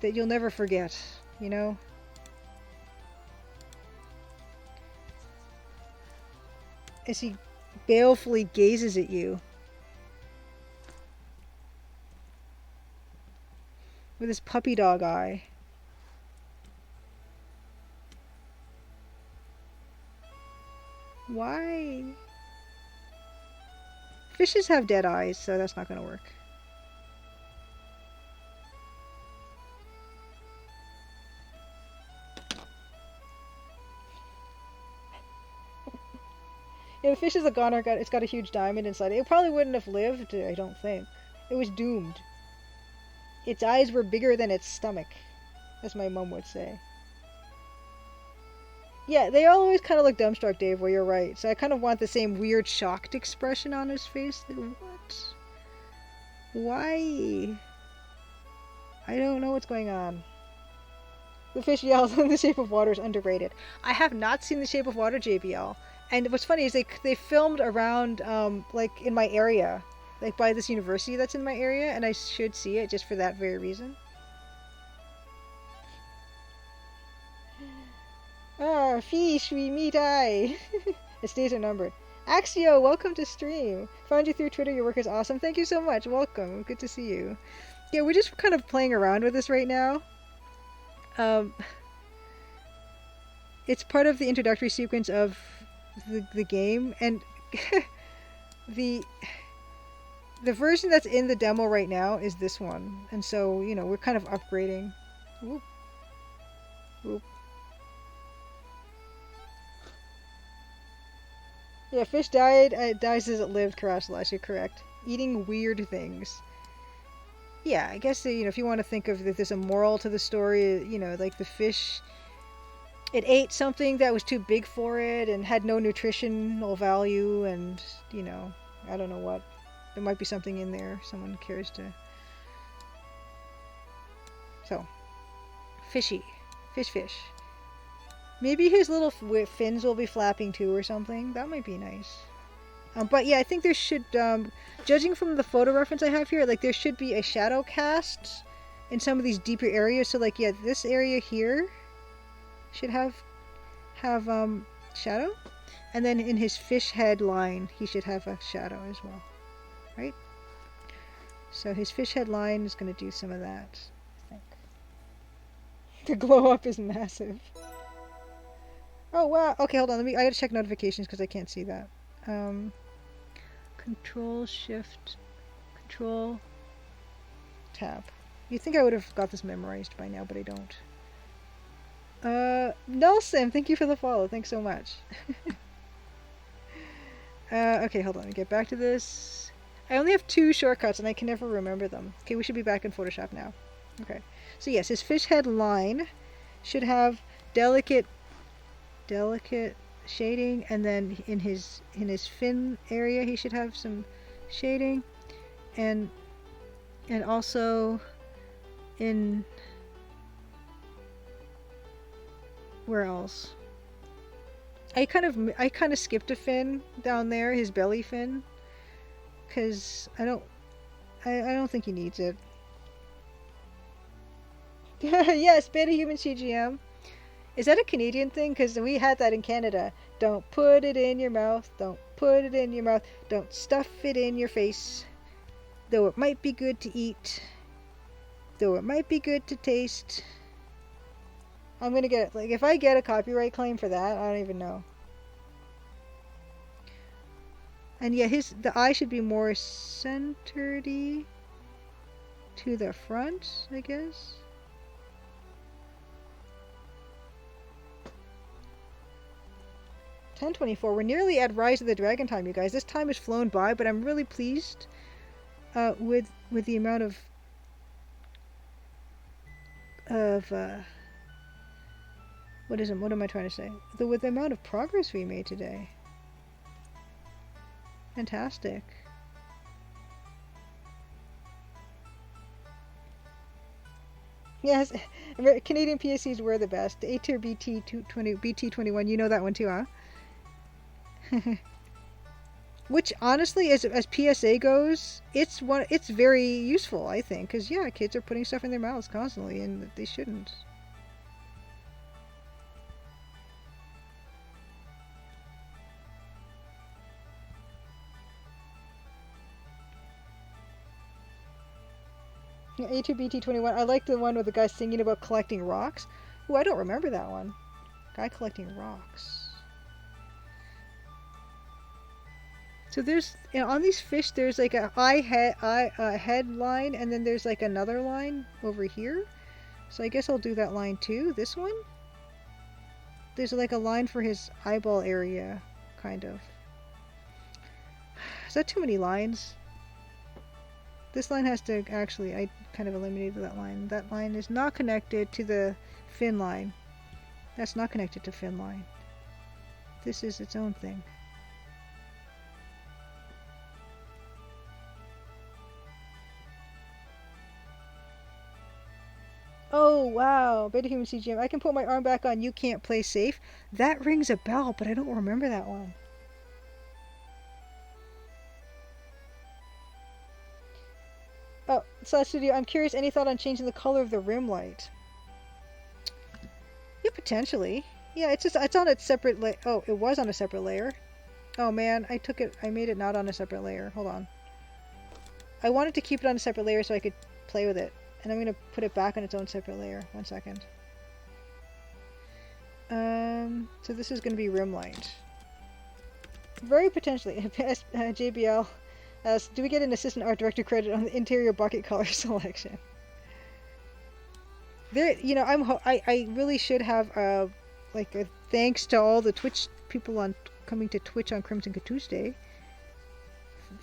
you'll never forget, you know? As he balefully gazes at you. With his puppy dog eye. Why? Fishes have dead eyes, so that's not going to work. Yeah, the fish is a goner. It's got a huge diamond inside it. It probably wouldn't have lived, I don't think. It was doomed. Its eyes were bigger than its stomach, as my mom would say. Yeah, they always kind of look dumbstruck, Dave, well, you're right. So I kind of want the same weird shocked expression on his face. Like, what? Why? I don't know what's going on. The fish yells, The Shape of Water is underrated. I have not seen The Shape of Water, JBL. And what's funny is they filmed around, like, in my area. Like, by this university that's in my area, and I should see it just for that very reason. Ah, fish, we meet eye. Its days are numbered. Axio, welcome to stream. Found you through Twitter, your work is awesome. Thank you so much, welcome, good to see you. Yeah, we're just kind of playing around with this right now. It's part of the introductory sequence of the game, and the version that's in the demo right now is this one, and so, you know, we're kind of upgrading. Whoop. Whoop. Yeah, fish dies as it lived, Karasalash, you're correct. Eating weird things. Yeah, I guess, you know, if you want to think of there's a moral to the story, you know, like the fish, it ate something that was too big for it and had no nutritional value, and, you know, I don't know what. There might be something in there someone cares to. So, fishy. Fish. Maybe his little fins will be flapping too or something. That might be nice. But yeah, I think there should, judging from the photo reference I have here, like there should be a shadow cast in some of these deeper areas. So like, yeah, this area here should have shadow. And then in his fish head line, he should have a shadow as well. Right? So his fish head line is going to do some of that, I think. The glow up is massive. Oh wow. Okay, hold on. I gotta check notifications because I can't see that. Um, Control Shift Control Tab. You think I would have got this memorized by now, but I don't. Nelson, thank you for the follow. Thanks so much. Okay, hold on. Let me get back to this. I only have 2 shortcuts and I can never remember them. Okay, we should be back in Photoshop now. Okay. So yes, his fish head line should have delicate shading, and then in his fin area he should have some shading, and also in where else? I kind of skipped a fin down there, his belly fin, because I don't think he needs it. Yes, Beta Human CGM. Is that a Canadian thing? Because we had that in Canada. Don't put it in your mouth. Don't put it in your mouth. Don't stuff it in your face. Though it might be good to eat. Though it might be good to taste. I'm gonna get, like, if I get a copyright claim for that, I don't even know. And yeah, the eye should be more centered-y to the front, I guess. $10:24. We're nearly at Rise of the Dragon time, you guys. This time has flown by, but I'm really pleased with the amount of what am I trying to say? With the amount of progress we made today. Fantastic. Yes, Canadian PSCs were the best. The A-tier BT21, you know that one too, huh? Which honestly, as PSA goes, it's very useful, I think, because yeah, kids are putting stuff in their mouths constantly, and they shouldn't. Yeah, A2BT21. I like the one with the guy singing about collecting rocks. Ooh, I don't remember that one. Guy collecting rocks. So there's, on these fish, there's like a head line, and then there's like another line over here. So I guess I'll do that line too. This one? There's like a line for his eyeball area, kind of. Is that too many lines? This line has to, actually, I kind of eliminated that line. That line is not connected to the fin line. That's not connected to fin line. This is its own thing. Oh, wow. Beta Human CGM. I can put my arm back on. You can't play safe. That rings a bell, but I don't remember that one. Oh, Slash Studio, I'm curious, any thought on changing the color of the rim light? Yeah, potentially. Yeah, it's on a separate layer. Oh, it was on a separate layer. Oh man, I made it not on a separate layer. Hold on. I wanted to keep it on a separate layer so I could play with it. And I'm gonna put it back on its own separate layer. 1 second. So this is gonna be rim light. Very potentially. JBL. Do we get an assistant art director credit on the interior bucket color selection? There, I really should have like a thanks to all the Twitch people coming to Twitch on Crimson Tuesday.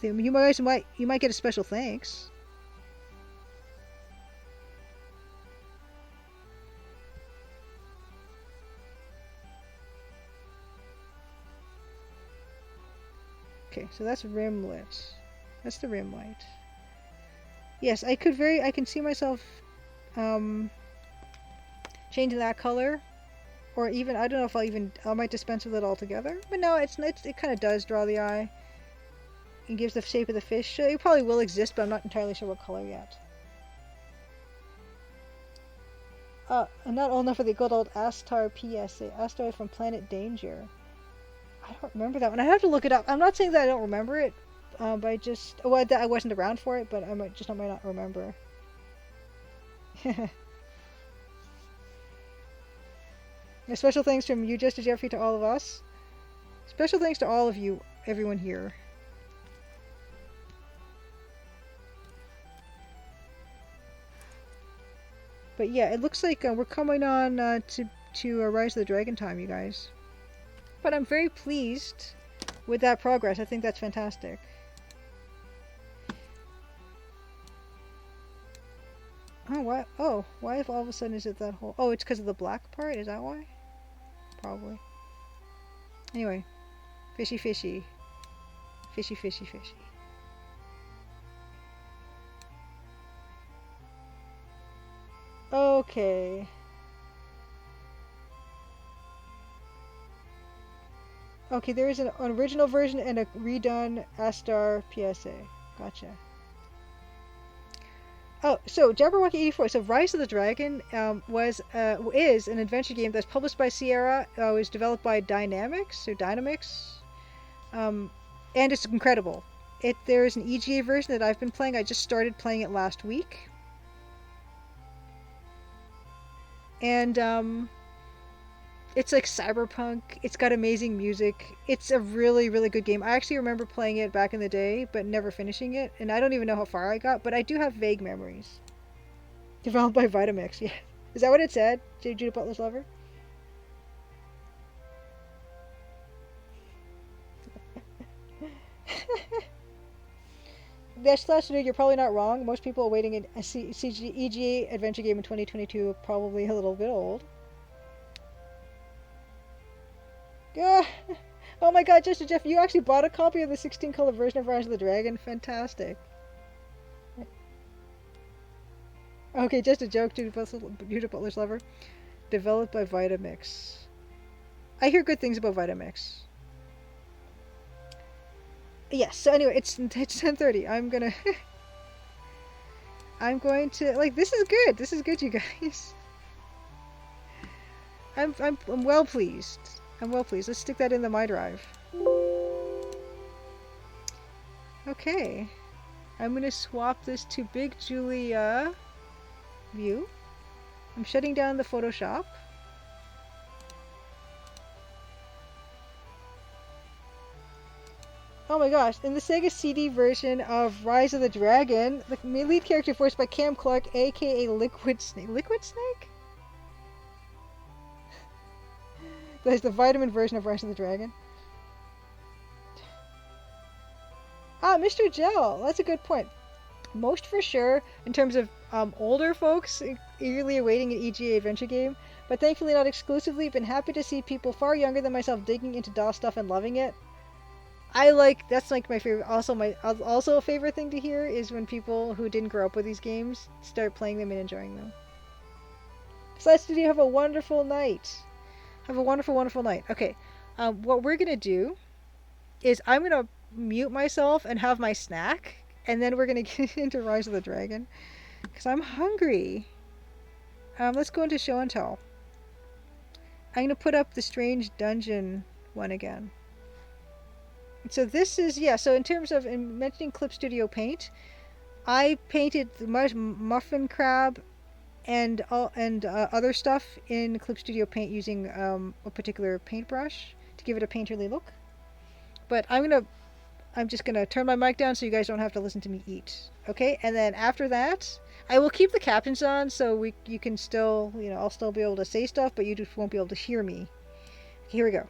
You might get a special thanks. Okay, so that's rimlet. That's the rim light. Yes, I can see myself changing that color, or even, I don't know if I might dispense with it altogether. But no, it kind of does draw the eye. It gives the shape of the fish. So it probably will exist, but I'm not entirely sure what color yet. I'm not old enough for the good old Astar PSA. Astar from Planet Danger. I don't remember that one. I have to look it up. I'm not saying that I don't remember it, but I wasn't around for it, but I might not remember. A special thanks from you, Just to Jeffrey, to all of us. Special thanks to all of you, everyone here. But yeah, it looks like we're coming on to Rise of the Dragon time, you guys. But I'm very pleased with that progress. I think that's fantastic. Oh, what? Oh, why if all of a sudden is it that whole... Oh, it's because of the black part? Is that why? Probably. Anyway. Fishy, fishy. Fishy, fishy, fishy. Okay. Okay, there is an original version and a redone Astar PSA. Gotcha. Oh, so Jabberwocky84. So Rise of the Dragon is an adventure game that's published by Sierra. Was developed by Dynamix. And it's incredible. There is an EGA version that I've been playing. I just started playing it last week. And it's like cyberpunk. It's got amazing music. It's a really, really good game. I actually remember playing it back in the day, but never finishing it. And I don't even know how far I got, but I do have vague memories. Developed by Vitamix, yeah. Is that what it said? Judith Butler's Lover? You're probably not wrong. Most people awaiting a EGA adventure game in 2022 are probably a little bit old. Oh my god, Just Jeff, you actually bought a copy of the 16-color version of Rise of the Dragon? Fantastic. Okay, just a joke, Judith Butler's Lover. Developed by Vitamix. I hear good things about Vitamix. Yes, so anyway, it's 10:30. I'm going to, like, this is good. This is good, you guys. I'm well pleased. I'm well pleased. Let's stick that in the My Drive. Okay. I'm going to swap this to Big Julia view. I'm shutting down the Photoshop. Oh my gosh, in the Sega CD version of Rise of the Dragon, the lead character voiced by Cam Clark, aka Liquid Snake. Liquid Snake? That is the vitamin version of Rise of the Dragon. Ah, Mr. Gel, that's a good point. Most for sure, in terms of older folks eagerly awaiting an EGA adventure game, but thankfully not exclusively. Been happy to see people far younger than myself digging into DOS stuff and loving it. That's like my favorite. Also a favorite thing to hear is when people who didn't grow up with these games start playing them and enjoying them. Slash Studio, have a wonderful night. Have a wonderful, wonderful night. Okay, what we're gonna do is I'm gonna mute myself and have my snack, and then we're gonna get into Rise of the Dragon because I'm hungry. Let's go into show and tell. I'm gonna put up the Strange Dungeon one again. So this is, yeah, so in terms of mentioning Clip Studio Paint, I painted the muffin crab and other stuff in Clip Studio Paint using a particular paintbrush to give it a painterly look. But I'm just gonna turn my mic down so you guys don't have to listen to me eat. Okay, and then after that, I will keep the captions on so you can still, I'll still be able to say stuff, but you just won't be able to hear me. Okay, here we go.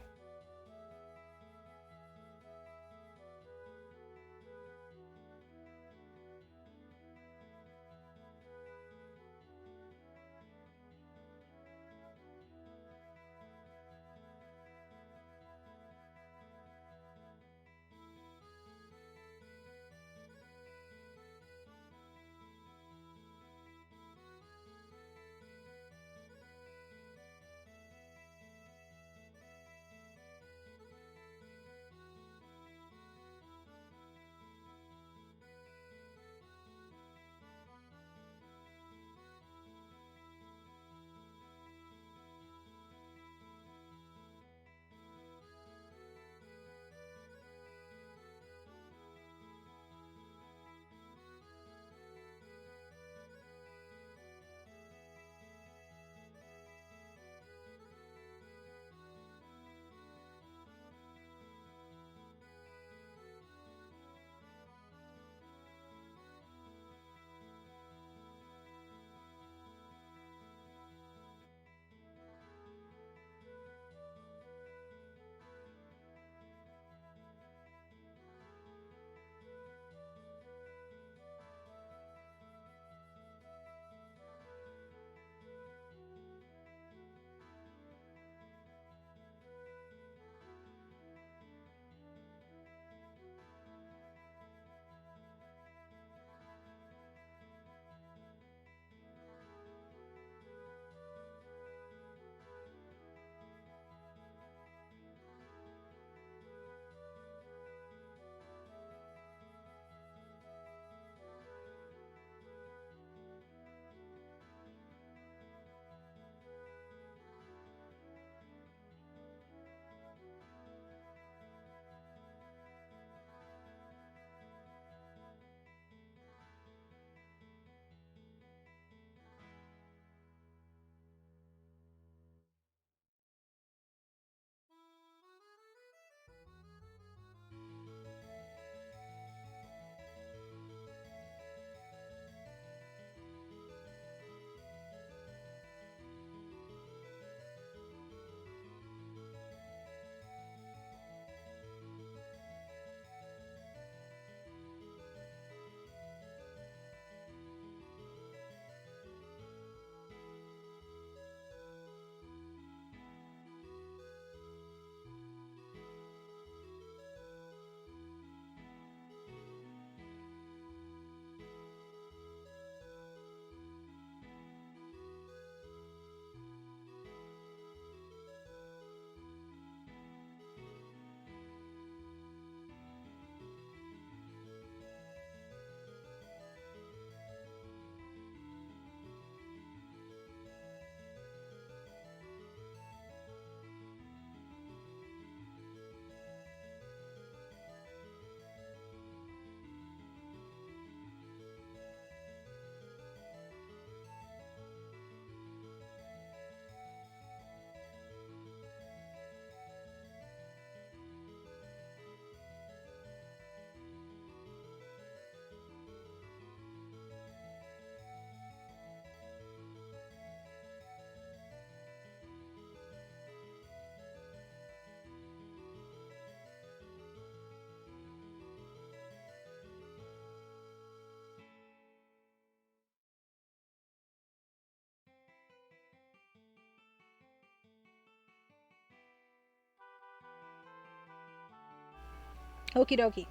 Okie dokie.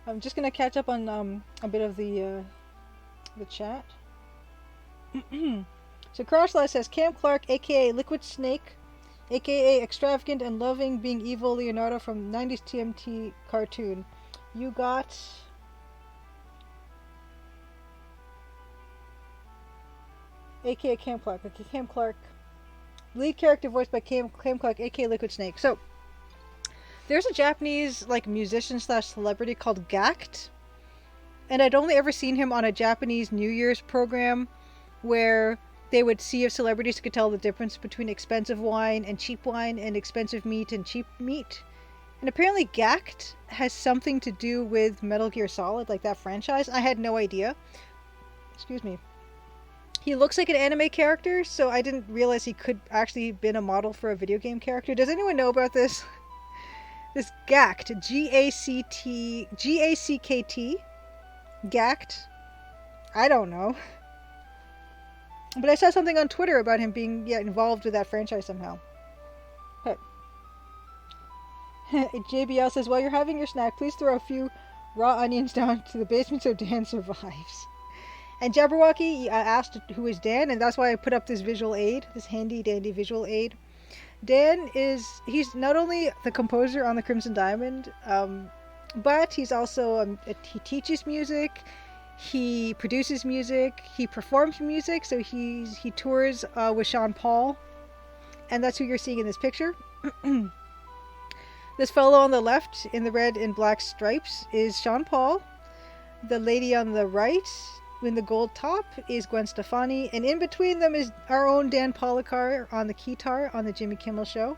I'm just gonna catch up on a bit of the chat. So Crashlight says Cam Clark, aka Liquid Snake, aka extravagant and loving being evil Leonardo from 90s TMT cartoon. You got aka Cam Clark. Okay, Cam Clark. Lead character voiced by Cam Clark, aka Liquid Snake. So there's a Japanese like musician slash celebrity called Gact, and I'd only ever seen him on a Japanese New Year's program where they would see if celebrities could tell the difference between expensive wine and expensive meat and cheap meat. And apparently Gact has something to do with Metal Gear Solid, like that franchise. I had no idea. Excuse me. He looks like an anime character, so I didn't realize he could actually been a model for a video game character. Does anyone know about this? This Gact, G-A-C-K-T, Gact. I don't know. But I saw something on Twitter about him being involved with that franchise somehow. Okay. JBL says, while you're having your snack, please throw a few raw onions down to the basement so Dan survives. And Jabberwocky asked who is Dan, and that's why I put up this visual aid, this handy dandy visual aid. Dan he's not only the composer on the Crimson Diamond, but he's also, he teaches music, he produces music, he performs music, so he tours with Sean Paul, and that's who you're seeing in this picture. This fellow on the left in the red and black stripes is Sean Paul. The lady on the right in the gold top is Gwen Stefani, and in between them is our own Dan Polakar on the keytar on the Jimmy Kimmel Show.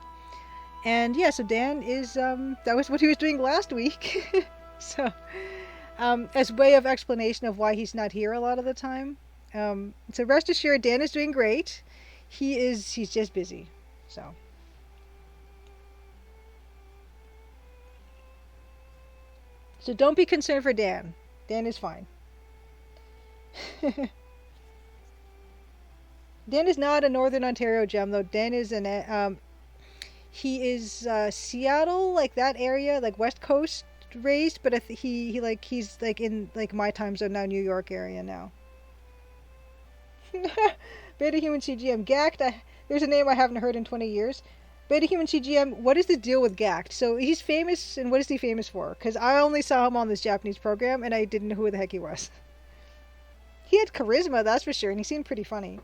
And yeah, so Dan is that was what he was doing last week. So as way of explanation of why he's not here a lot of the time. So rest assured, Dan is doing great. He's just busy. So don't be concerned for Dan. Dan is fine. Dan is not a Northern Ontario gem, though. Dan is he is Seattle, like that area, like West Coast raised, but he's like in like my time zone now, New York area now. Beta Human CGM Gact. There's a name I haven't heard in 20 years. Beta Human CGM. What is the deal with Gact? So he's famous, and what is he famous for? Because I only saw him on this Japanese program, and I didn't know who the heck he was. He had charisma, that's for sure, and he seemed pretty funny.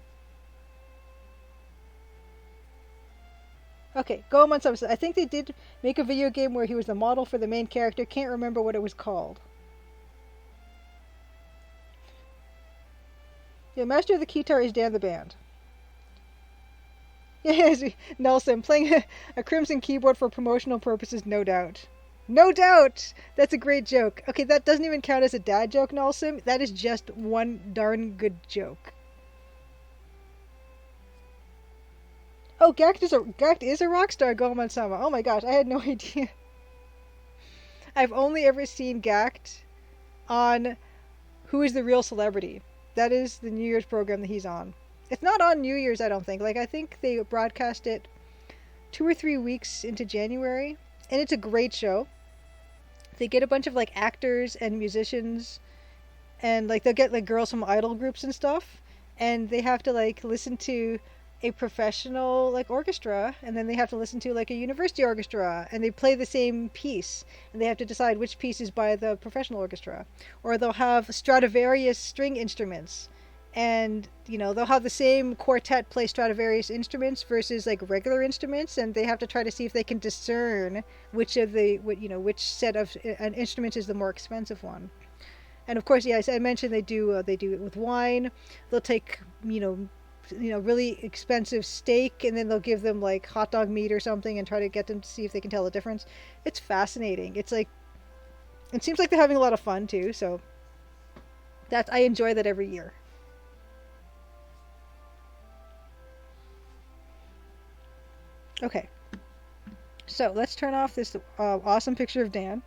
Okay, Goemon says, I think they did make a video game where he was the model for the main character. Can't remember what it was called. Yeah, Master of the Keytar is Dan the Band. Yes, Nelson, playing a Crimson keyboard for promotional purposes, no doubt. No doubt! That's a great joke. Okay, that doesn't even count as a dad joke, Nelson. That is just one darn good joke. Oh, Gact is a rock star, Goemon-sama. Oh my gosh, I had no idea. I've only ever seen Gact on Who is the Real Celebrity. That is the New Year's program that he's on. It's not on New Year's, I don't think. Like, I think they broadcast it 2 or 3 weeks into January. And it's a great show. They get a bunch of, like, actors and musicians. And, like, they'll get, like, girls from idol groups and stuff. And they have to, like, listen to a professional, like, orchestra. And then they have to listen to, like, a university orchestra. And they play the same piece. And they have to decide which piece is by the professional orchestra. Or they'll have Stradivarius string instruments. And, you know, they'll have the same quartet play Stradivarius instruments versus, like, regular instruments, and they have to try to see if they can discern which set of instruments is the more expensive one. And of course, yeah, as I mentioned, they do it with wine. They'll take, really expensive steak, and then they'll give them, like, hot dog meat or something and try to get them to see if they can tell the difference. It's fascinating. It's like, it seems like they're having a lot of fun too, so I enjoy that every year. Okay, so let's turn off this awesome picture of Dan.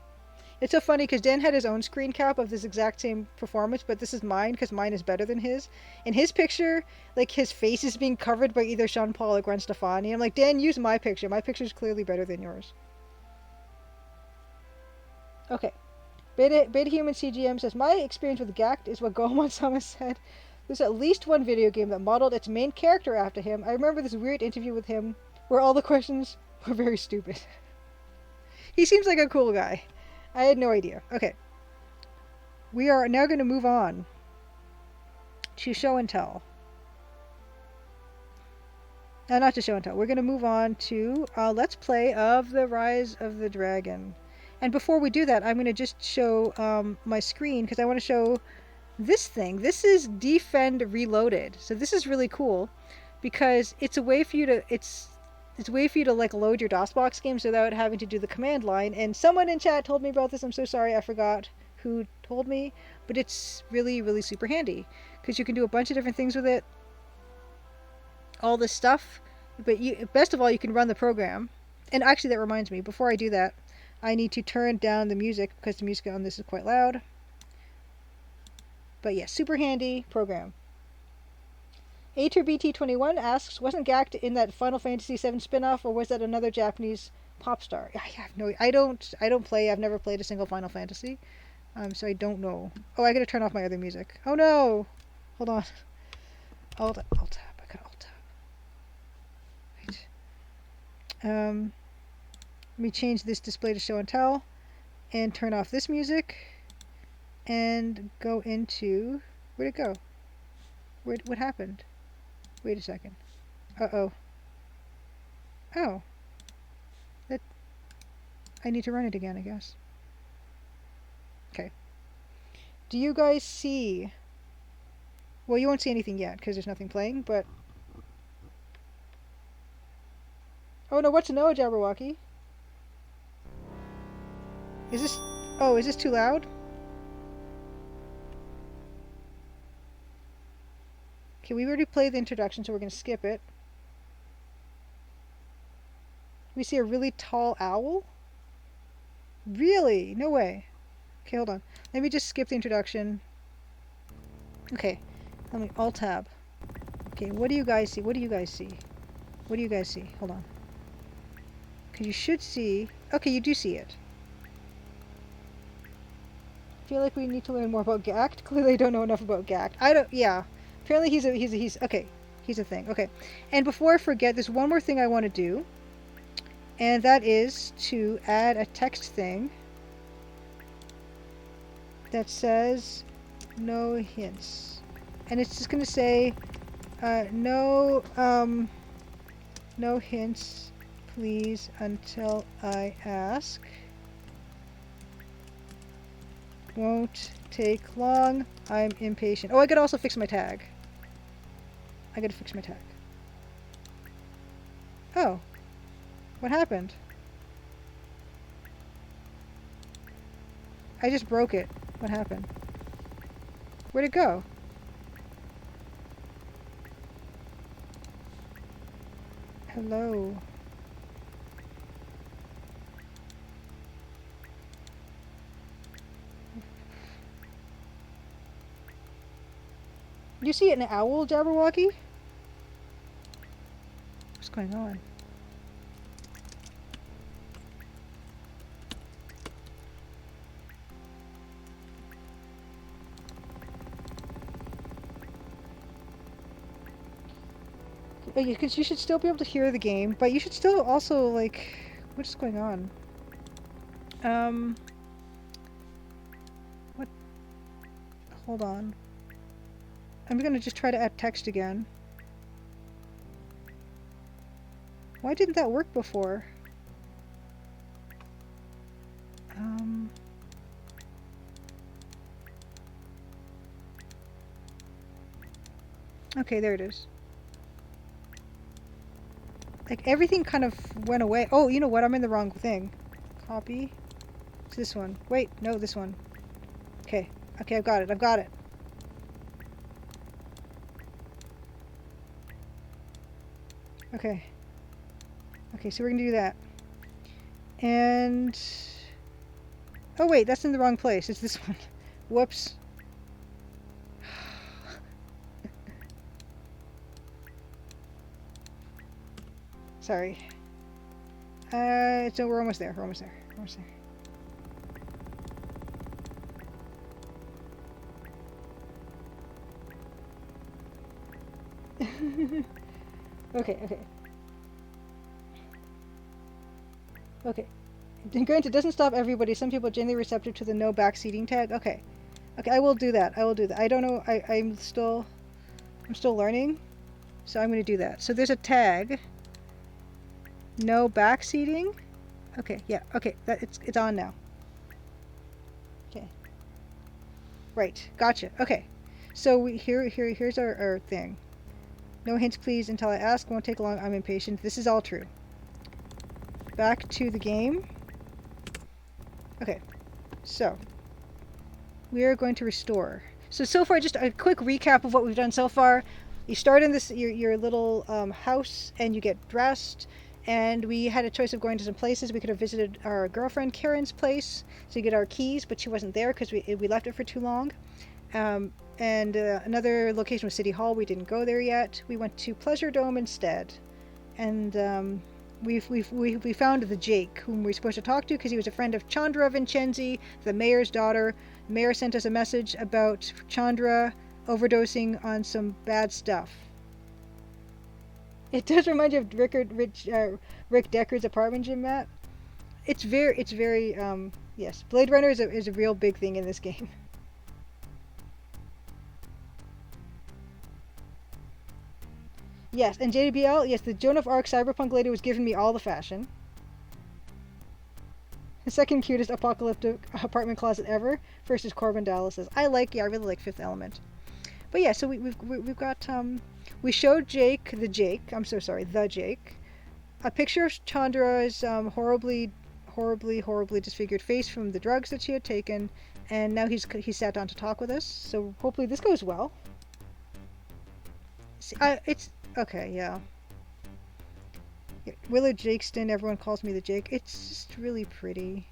It's so funny because Dan had his own screen cap of this exact same performance, but this is mine because mine is better than his. In his picture, like, his face is being covered by either Sean Paul or Gwen Stefani. I'm like, Dan, use my picture. My picture is clearly better than yours. Okay. Beta Human CGM says, my experience with Gact is what Goemon-sama said. There's at least one video game that modeled its main character after him. I remember this weird interview with him where all the questions were very stupid. He seems like a cool guy. I had no idea. Okay. We are now going to move on to show and tell. Not to show and tell. We're going to move on to Let's Play of The Rise of the Dragon. And before we do that, I'm going to just show my screen because I want to show this thing. This is Defend Reloaded. So this is really cool because it's a way for you to like load your DOSBox games without having to do the command line. And someone in chat told me about this. I'm so sorry, I forgot who told me, but it's really, really super handy because you can do a bunch of different things with it. All this stuff, but best of all, you can run the program. And actually, that reminds me, before I do that, I need to turn down the music because the music on this is quite loud. But yeah, super handy program. A2BT21 asks, wasn't Gact in that Final Fantasy VII spin-off, or was that another Japanese pop star? I don't play. I've never played a single Final Fantasy, so I don't know. Oh, I gotta turn off my other music. Oh no! Hold on. Alt tab. I got alt tab. Right. Let me change this display to show and tell, and turn off this music, and go into. Where'd it go? What happened? Wait a second. Uh-oh. Oh. That... I need to run it again, I guess. Okay. Do you guys see... Well, you won't see anything yet, because there's nothing playing, but... Oh no, what's no, Jabberwocky? Is this... Oh, is this too loud? Okay, we already played the introduction, so we're going to skip it. We see a really tall owl? Really? No way. Okay, hold on. Let me just skip the introduction. Okay, let me alt-tab. Okay, what do you guys see? What do you guys see? What do you guys see? Hold on. Because you should see... Okay, you do see it. I feel like we need to learn more about Gact. Clearly I don't know enough about Gact. Yeah. Apparently he's okay. He's a thing. Okay. And before I forget, there's one more thing I want to do. And that is to add a text thing that says no hints. And it's just going to say no hints, please, until I ask. Won't take long. I'm impatient. Oh, I could also fix my tag. I gotta fix my tag. Oh. What happened? I just broke it. What happened? Where'd it go? Hello. You see an owl, Jabberwocky? What's going on? Because you should still be able to hear the game, but you should still also, like... What is going on? What? Hold on. I'm gonna just try to add text again. Why didn't that work before? Okay, there it is. Like, everything kind of went away. Oh, you know what? I'm in the wrong thing. Copy. It's this one. Wait, no, this one. Okay. Okay, I've got it. I've got it. Okay. Okay, so we're gonna do that. And... Oh, wait, that's in the wrong place. It's this one. Whoops. Sorry. So we're almost there. We're almost there. We're almost there. Okay, okay. Okay. Granted, it doesn't stop everybody. Some people are generally receptive to the no backseating tag. Okay. Okay, I will do that. I will do that. I don't know. I'm still learning. So I'm going to do that. So there's a tag. No backseating. Okay, yeah. Okay, it's on now. Okay. Right. Gotcha. Okay. So here's our thing. No hints, please, until I ask. Won't take long. I'm impatient. This is all true. Back to the game. Okay. So we are going to restore. So far, just a quick recap of what we've done so far. You start in this your little house, and you get dressed. And we had a choice of going to some places. We could have visited our girlfriend Karen's place to get our keys, but she wasn't there because we left it for too long. And another location was City Hall. We didn't go there yet. We went to Pleasure Dome instead. And we found the Jake, whom we were supposed to talk to because he was a friend of Chandra Vincenzi, the mayor's daughter. The mayor sent us a message about Chandra overdosing on some bad stuff. It does remind you of Rick Decker's apartment gym, Matt. It's very yes. Blade Runner is a real big thing in this game. Yes, and JBL, yes, the Joan of Arc cyberpunk lady was giving me all the fashion. The second cutest apocalyptic apartment closet ever. First is Corbin Dallas's. I really like Fifth Element. But yeah, so we've got we showed the Jake, a picture of Chandra's horribly disfigured face from the drugs that she had taken, and now he sat down to talk with us. So hopefully this goes well. See, it's okay, yeah. Willard Jakeston, everyone calls me the Jake. It's just really pretty.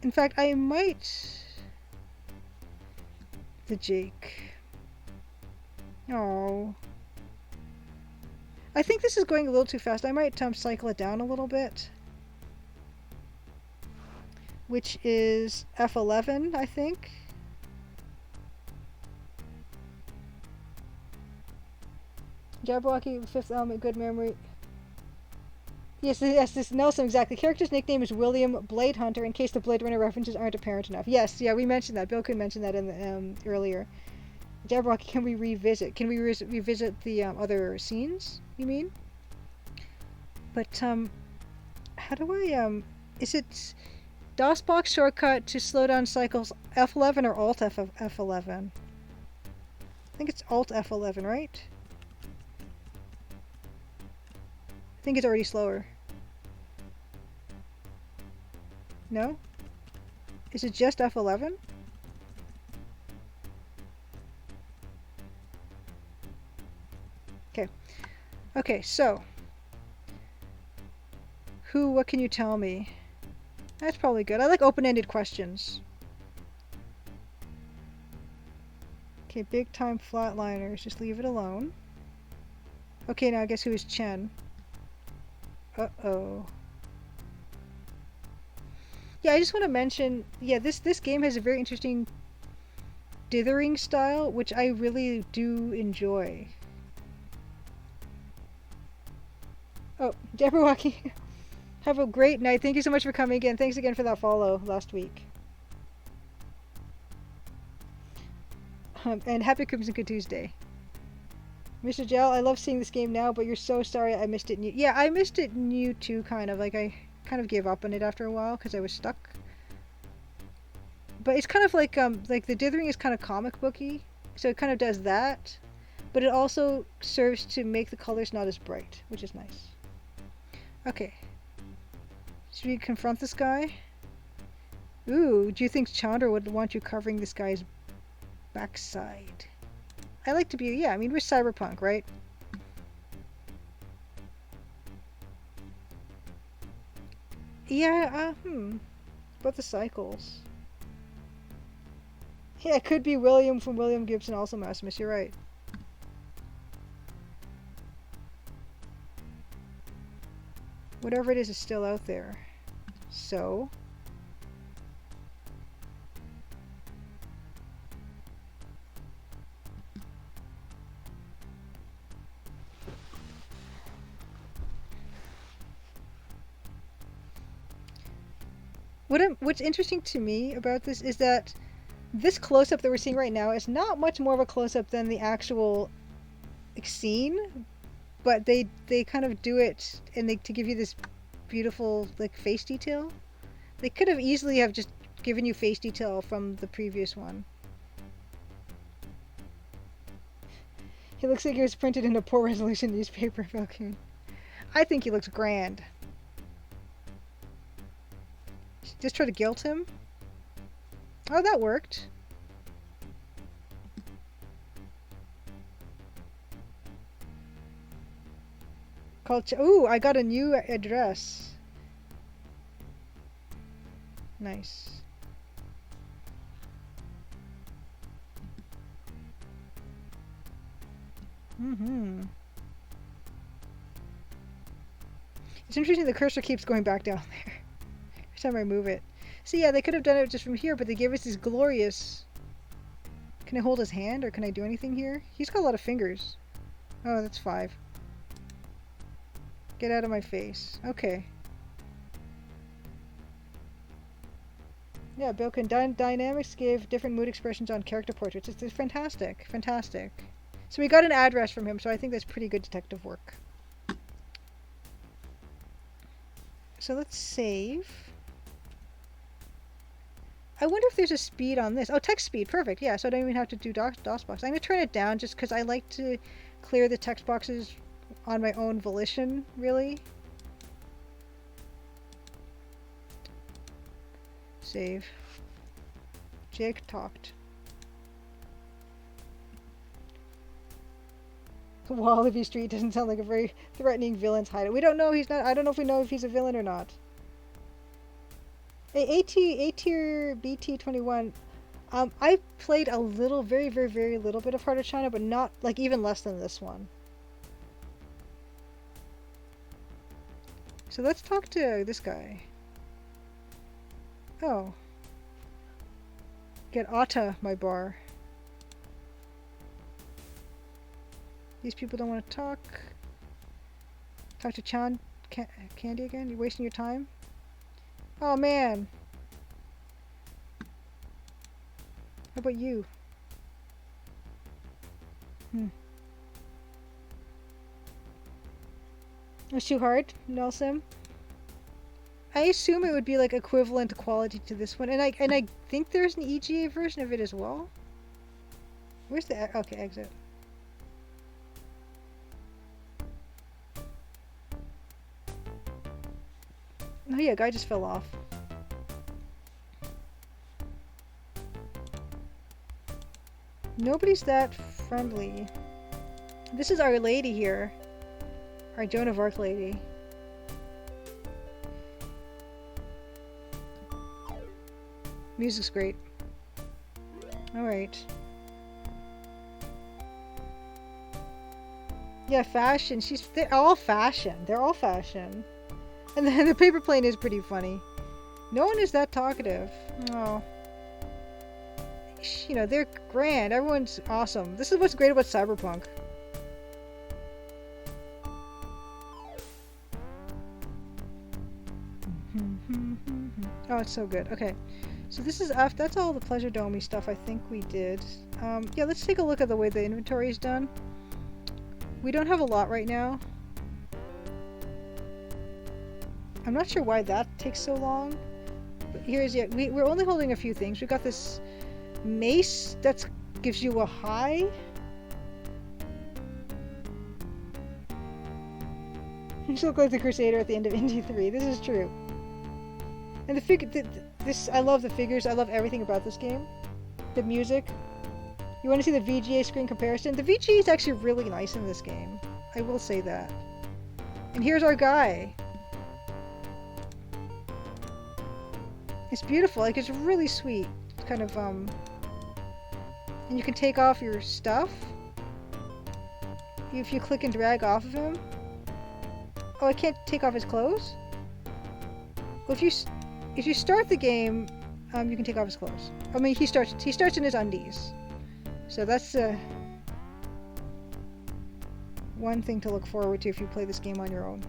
In fact, I might... The Jake. Oh. I think this is going a little too fast. I might cycle it down a little bit. Which is F11, I think. Jabberwocky, Fifth Element, good memory. Yes, this Nelson, exactly. The character's nickname is William Blade Hunter, in case the Blade Runner references aren't apparent enough. Yes, yeah, we mentioned that. Bill could mention that in the earlier. Jabberwocky, can we revisit? Can we revisit the other scenes, you mean? But, how do I, is it DOSBox shortcut to slow down cycles F11 or Alt F11? I think it's Alt F11, right? I think it's already slower. No? Is it just F11? Okay. Okay, so. What can you tell me? That's probably good. I like open-ended questions. Okay, big time flatliners. Just leave it alone. Okay, now I guess who is Chen? Uh-oh. Yeah, I just want to mention, yeah, this game has a very interesting dithering style, which I really do enjoy. Oh, Jabberwocky, have a great night. Thank you so much for coming again. Thanks again for that follow last week. And happy Crimson Good Tuesday. Mr. Gel, I love seeing this game now, but you're so sorry I missed it in you. Yeah, I missed it in you too, kind of. Like, I kind of gave up on it after a while because I was stuck. But it's kind of like the dithering is kind of comic booky, so it kind of does that, but it also serves to make the colors not as bright, which is nice. Okay. Should we confront this guy? Ooh, do you think Chandra would want you covering this guy's backside? I like to be, yeah, I mean, we're cyberpunk, right? Yeah, about the cycles. Yeah, it could be William from William Gibson, also Maximus, you're right. Whatever it is still out there. So... What's interesting to me about this is that this close-up that we're seeing right now is not much more of a close-up than the actual scene, but they kind of do it and they to give you this beautiful like face detail. They could have easily have just given you face detail from the previous one. He looks like he was printed in a poor resolution newspaper, Falcon. I think he looks grand. Just try to guilt him. Oh, that worked. Ooh, I got a new address. Nice. Mm-hmm. It's interesting the cursor keeps going back down there every time I move it. So yeah, they could have done it just from here, but they gave us these glorious... Can I hold his hand, or can I do anything here? He's got a lot of fingers. Oh, that's 5. Get out of my face. Okay. Yeah, Bilkin. Dynamix gave different mood expressions on character portraits. It's fantastic. Fantastic. So we got an address from him, so I think that's pretty good detective work. So let's save. I wonder if there's a speed on this. Oh, text speed. Perfect. Yeah, so I don't even have to do DOSBox. I'm going to turn it down just because I like to clear the text boxes on my own volition, really. Save. Jake talked. Wallaby Street doesn't sound like a very threatening villain's hideout. We don't know. He's not. I don't know if we know if he's a villain or not. A tier BT21. I played a little, very, very, very little bit of Heart of China, but not like even less than this one. So let's talk to this guy. Oh. Get Atta my bar. These people don't want to talk. Talk to Candy again? You're wasting your time? Oh man. How about you? It's too hard, Nelson. I assume it would be like equivalent quality to this one, and I think there's an EGA version of it as well. Where's the okay exit? Oh yeah, guy just fell off. Nobody's that friendly. This is Our Lady here. Our Joan of Arc lady. Music's great. Alright. Yeah, fashion. They're all fashion. They're all fashion. And then the paper plane is pretty funny. No one is that talkative. Oh. You know, they're grand. Everyone's awesome. This is what's great about Cyberpunk. Oh, it's so good. Okay. So this is that's all the Pleasure Dome-y stuff I think we did. Yeah, let's take a look at the way the inventory is done. We don't have a lot right now. I'm not sure why that takes so long. But here's we're only holding a few things. We got this mace that gives you a high. You look like the Crusader at the end of Indy 3. This is true. And the figure, I love the figures. I love everything about this game. The music. You want to see the VGA screen comparison? The VGA is actually really nice in this game. I will say that. And here's our guy. It's beautiful. Like, it's really sweet. It's kind of, and you can take off your stuff. If you click and drag off of him. Oh, I can't take off his clothes? Well, if you start the game, you can take off his clothes. I mean, he starts in his undies. So that's one thing to look forward to if you play this game on your own.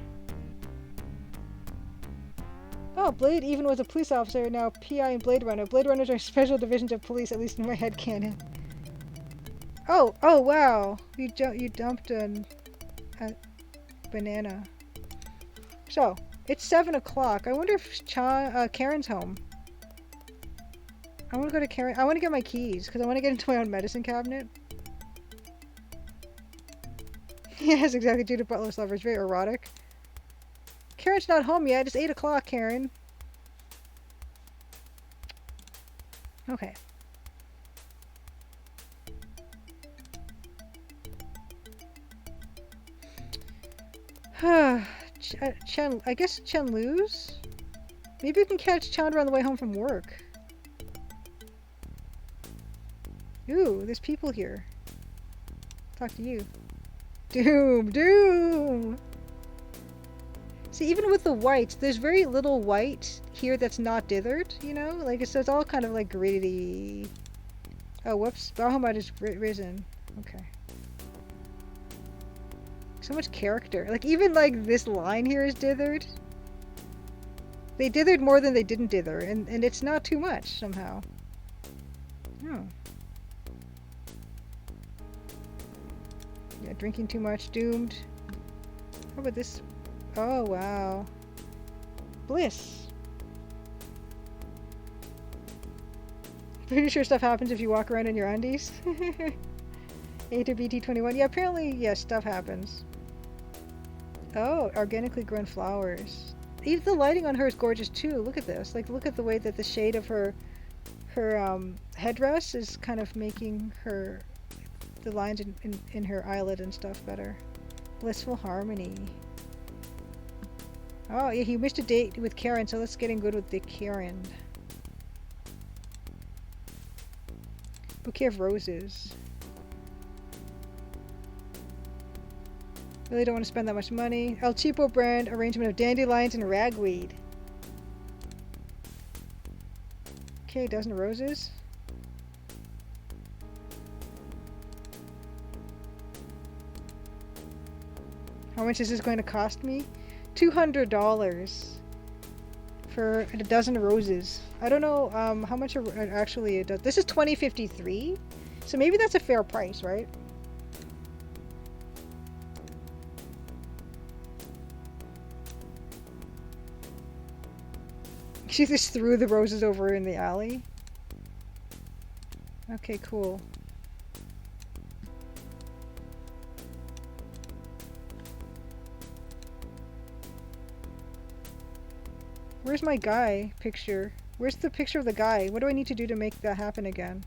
Oh, Huh, Blade even was a police officer, now PI and Blade Runner. Blade Runners are special divisions of police, at least in my headcanon. Oh, wow. You dumped a banana. So, it's 7 o'clock. I wonder if Karen's home. I want to go to Karen. I want to get my keys, because I want to get into my own medicine cabinet. Yes, exactly. Judith Butler's lover is very erotic. Karen's not home yet. It's 8 o'clock, Karen. Okay. I guess Chen Lu's? Maybe we can catch Chandra on the way home from work. Ooh, there's people here. Talk to you. Doom! See, even with the whites, there's very little white here that's not dithered, you know? Like, it's all kind of like gritty. Oh, whoops. Bahamut is risen. Okay. So much character. Like, even like this line here is dithered. They dithered more than they didn't dither, and it's not too much somehow. Oh. Yeah, drinking too much, doomed. How about this? Oh, wow. Bliss. Pretty sure stuff happens if you walk around in your undies. A to BT21. Yeah, apparently, yes, stuff happens. Oh, organically grown flowers. Even the lighting on her is gorgeous too. Look at this. Like, look at the way that the shade of her headdress is kind of making her the lines in her eyelid and stuff better. Blissful harmony. Oh, yeah, he wished a date with Karen, so let's get in good with the Karen. Bouquet of roses. Really don't want to spend that much money. El Cheapo brand arrangement of dandelions and ragweed. Okay, a dozen roses. How much is this going to cost me? $200 for a dozen roses. I don't know how much actually it does. This is $20.53, so maybe that's a fair price, right? She just threw the roses over in the alley. Okay, cool. Where's my guy picture? Where's the picture of the guy? What do I need to do to make that happen again?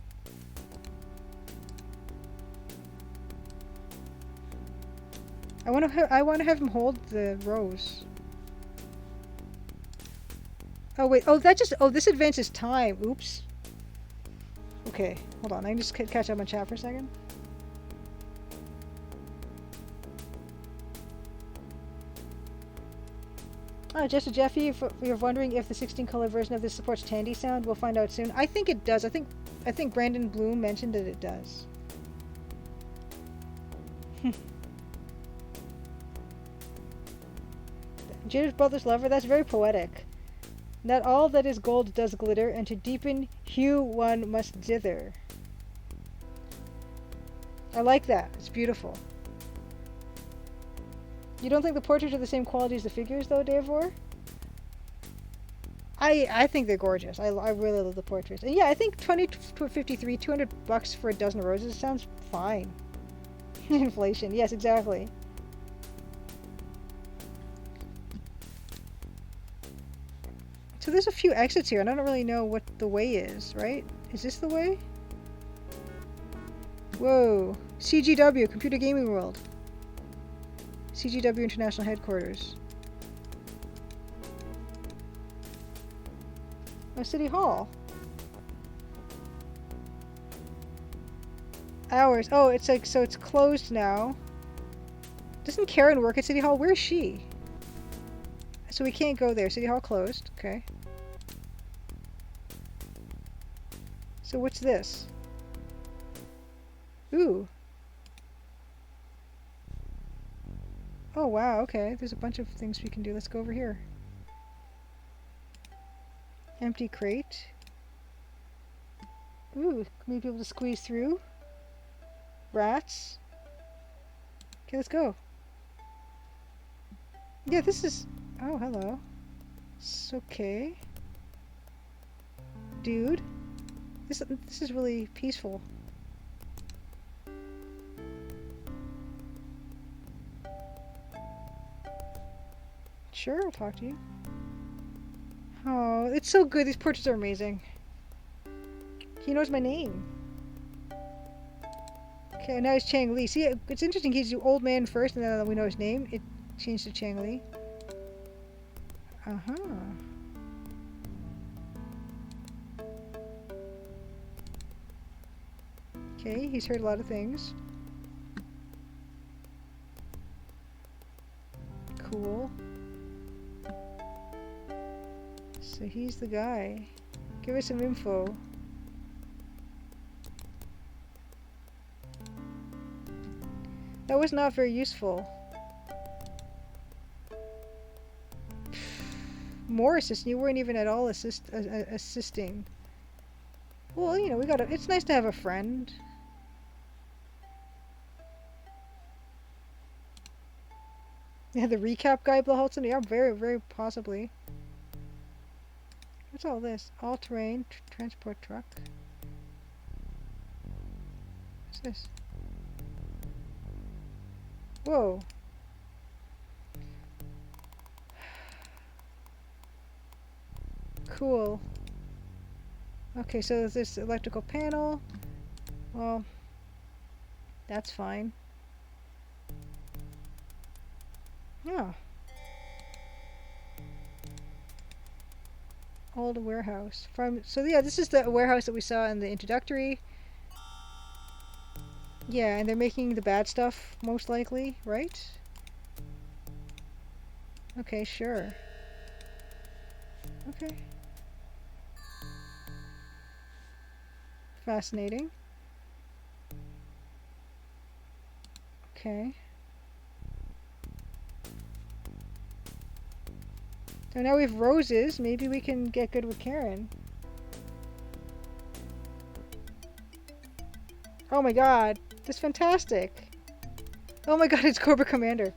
I want to have him hold the rose. Oh wait, this advances time. Oops. Okay, hold on. I can just catch up on chat for a second. Oh, just to Jeffy, if you're wondering if the 16-color version of this supports Tandy sound, we'll find out soon. I think it does. I think Brandon Bloom mentioned that it does. Judith Brothers Lover, that's very poetic. Not all that is gold does glitter, and to deepen hue one must dither. I like that. It's beautiful. You don't think the portraits are the same quality as the figures, though, Davor? I think they're gorgeous. I really love the portraits. And yeah, I think 20 to 53, $200 for a dozen roses sounds fine. Inflation. Yes, exactly. So there's a few exits here, and I don't really know what the way is, right? Is this the way? Whoa. CGW, Computer Gaming World. CGW International Headquarters. Oh, City Hall. Hours. Oh, it's like, so it's closed now. Doesn't Karen work at City Hall? Where is she? So we can't go there. City Hall closed. Okay. So what's this? Ooh. Oh wow, okay. There's a bunch of things we can do. Let's go over here. Empty crate. Ooh, maybe able to squeeze through. Rats. Okay, let's go. Yeah, this is... Oh, hello. It's okay. Dude. This is really peaceful. Sure, I'll talk to you. Oh, it's so good. These portraits are amazing. He knows my name. Okay, now he's Chang Li. See, it's interesting. He's the old man first, and then we know his name. It changed to Chang Li. Uh-huh. Okay, he's heard a lot of things. Cool. So he's the guy. Give us some info. That was not very useful. More assisting. You weren't even at all assisting. Well, you know, it's nice to have a friend. Yeah, the recap guy, Blaholtzen. Yeah, very, very possibly. What's all this? All-terrain transport truck. What's this? Whoa. Cool. Okay, so there's this electrical panel. Well, that's fine. Yeah. Old warehouse. So yeah, this is the warehouse that we saw in the introductory. Yeah, and they're making the bad stuff, most likely, right? Okay, sure. Okay. Fascinating. Okay. So now we have roses. Maybe we can get good with Karen. Oh my god. That's fantastic. Oh my god, it's Cobra Commander.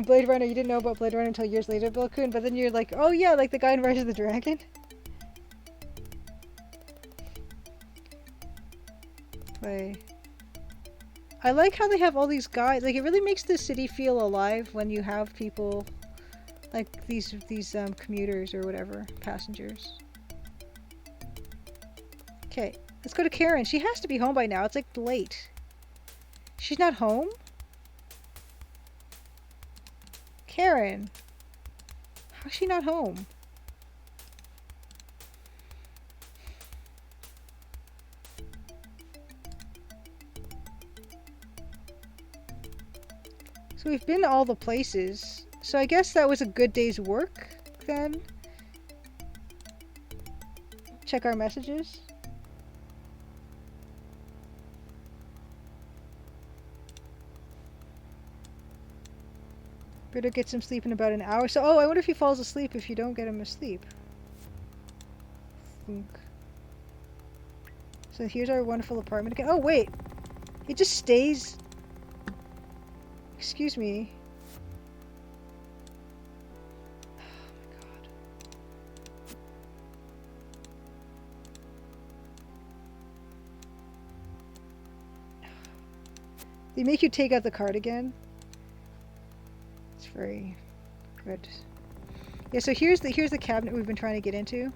Blade Runner, you didn't know about Blade Runner until years later, Bill Kuhn, but then you're like, oh yeah, like the guy in Rise of the Dragon. Play. I like how they have all these guys. Like, it really makes the city feel alive when you have people like these commuters or whatever, passengers. Okay, let's go to Karen. She has to be home by now. It's like late. She's not home? Karen. How's she not home? So we've been to all the places. So I guess that was a good day's work then. Check our messages. Better get some sleep in about an hour. So, oh, I wonder if he falls asleep if you don't get him asleep. So here's our wonderful apartment again. Oh, wait. It just stays. Excuse me. Oh my god. They make you take out the card again. It's very good. Yeah, so here's the cabinet we've been trying to get into.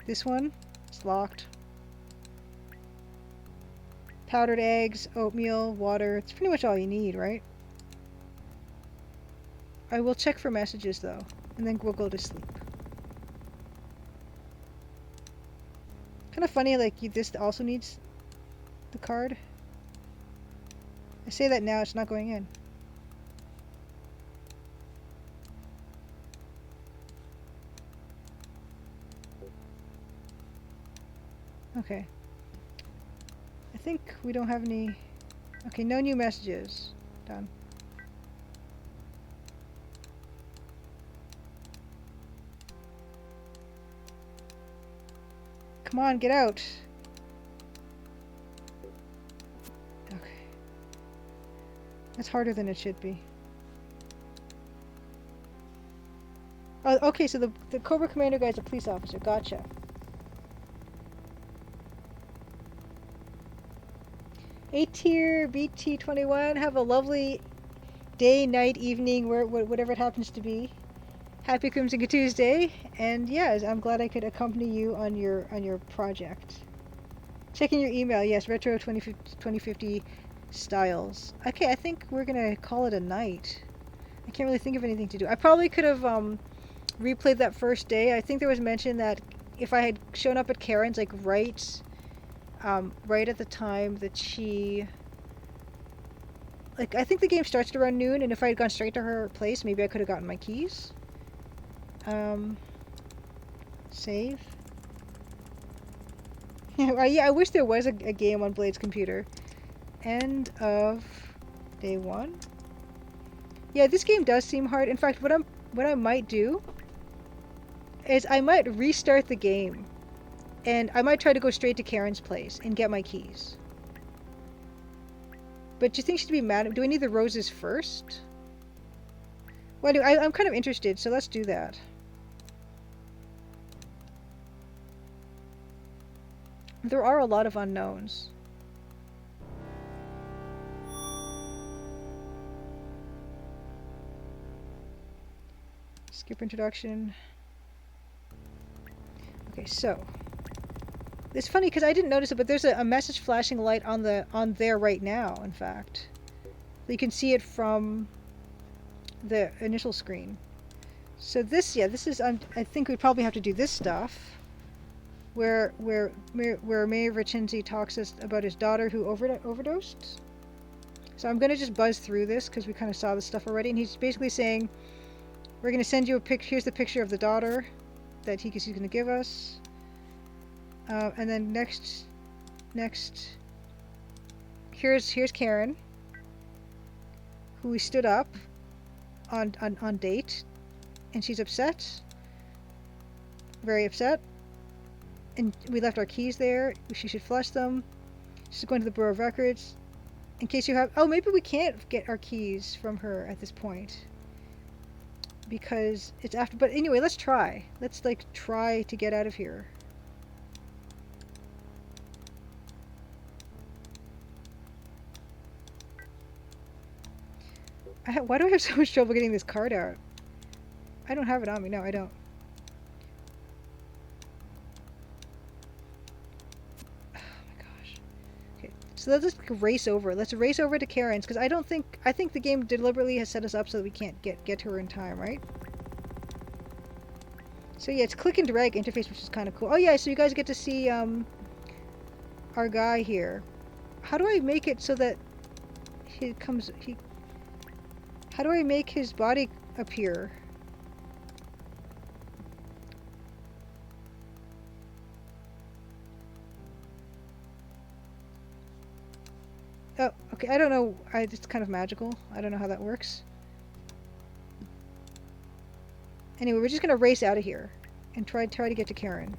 This one, it's locked. Powdered eggs, oatmeal, water. It's pretty much all you need, right? I will check for messages though, and then we'll go to sleep. Kind of funny, like this also needs the card. I say that now, it's not going in. Okay. I think we don't have any... Okay, no new messages. Done. Come on, get out. Okay. That's harder than it should be. Oh, okay, so the Cobra Commander guy's a police officer. Gotcha. A tier BT21. Have a lovely day, night, evening, whatever it happens to be. Happy Crimson Tuesday, and yeah, I'm glad I could accompany you on your project. Checking your email. Yes, retro 2050 styles. Okay, I think we're gonna call it a night. I can't really think of anything to do. I probably could have replayed that first day. I think there was mention that if I had shown up at Karen's like right at the time that she, like, I think the game starts around noon, and if I had gone straight to her place, maybe I could have gotten my keys. Save. Yeah, I wish there was a game on Blade's computer. End of day 1. Yeah, this game does seem hard. In fact, what I might do is I might restart the game, and I might try to go straight to Karen's place and get my keys. But do you think she'd be mad? Do I need the roses first? Well, anyway, I'm kind of interested, so let's do that. There are a lot of unknowns. Skip introduction. Okay, so it's funny because I didn't notice it, but there's a message flashing light on there right now. In fact, you can see it from the initial screen. So this is. I think we probably have to do this stuff. Where Mayor Vicenzi talks us about his daughter who overdosed. So I'm gonna just buzz through this because we kind of saw this stuff already, and he's basically saying, we're gonna send you a pic. Here's the picture of the daughter that he's gonna give us, and then next, here's Karen, who we stood up on date, and she's upset, very upset. And we left our keys there. She should flush them. She's going to the Bureau of Records. In case you have... Oh, maybe we can't get our keys from her at this point. Because it's after... But anyway, let's try. Let's, like, try to get out of here. Why do I have so much trouble getting this card out? I don't have it on me. No, I don't. So let's just race over. Let's race over to Karen's, because I think the game deliberately has set us up so that we can't get to her in time, right? So yeah, it's click and drag interface, which is kind of cool. Oh yeah, so you guys get to see our guy here. How do I make it so that how do I make his body appear? Oh, okay, I don't know. It's kind of magical. I don't know how that works. Anyway, we're just gonna race out of here and try to get to Karen.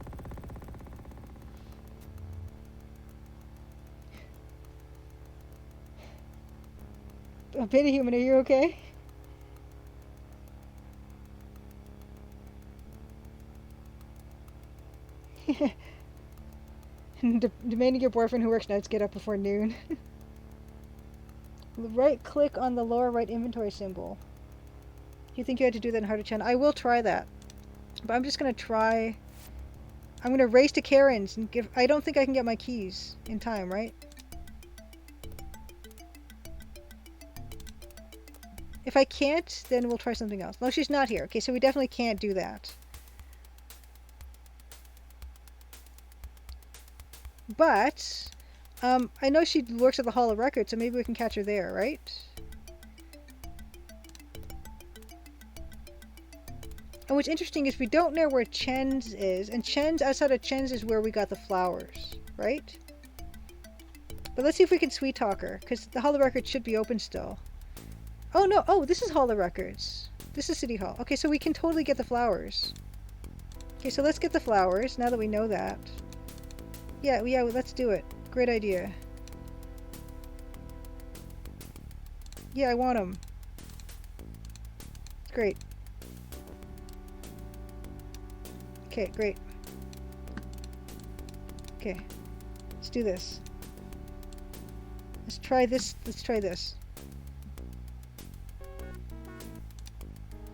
Beta Human, are you okay? Demanding your boyfriend who works nights get up before noon. Right click on the lower right inventory symbol. You think you had to do that in Harder Channel? I will try that. But I'm just gonna try. I'm gonna race to Karen's and give. I don't think I can get my keys in time, right? If I can't, then we'll try something else. No, she's not here. Okay, so we definitely can't do that. But I know she works at the Hall of Records, so maybe we can catch her there, right? And what's interesting is we don't know where Chen's is, and Chen's, outside of Chen's, is where we got the flowers, right? But let's see if we can sweet talk her, because the Hall of Records should be open still. Oh no, oh, this is Hall of Records. This is City Hall. Okay, so we can totally get the flowers. Okay, so let's get the flowers, now that we know that. Yeah, let's do it. Great idea. Yeah, I want him. Great. Okay, great. Okay. Let's do this. Let's try this. Let's try this.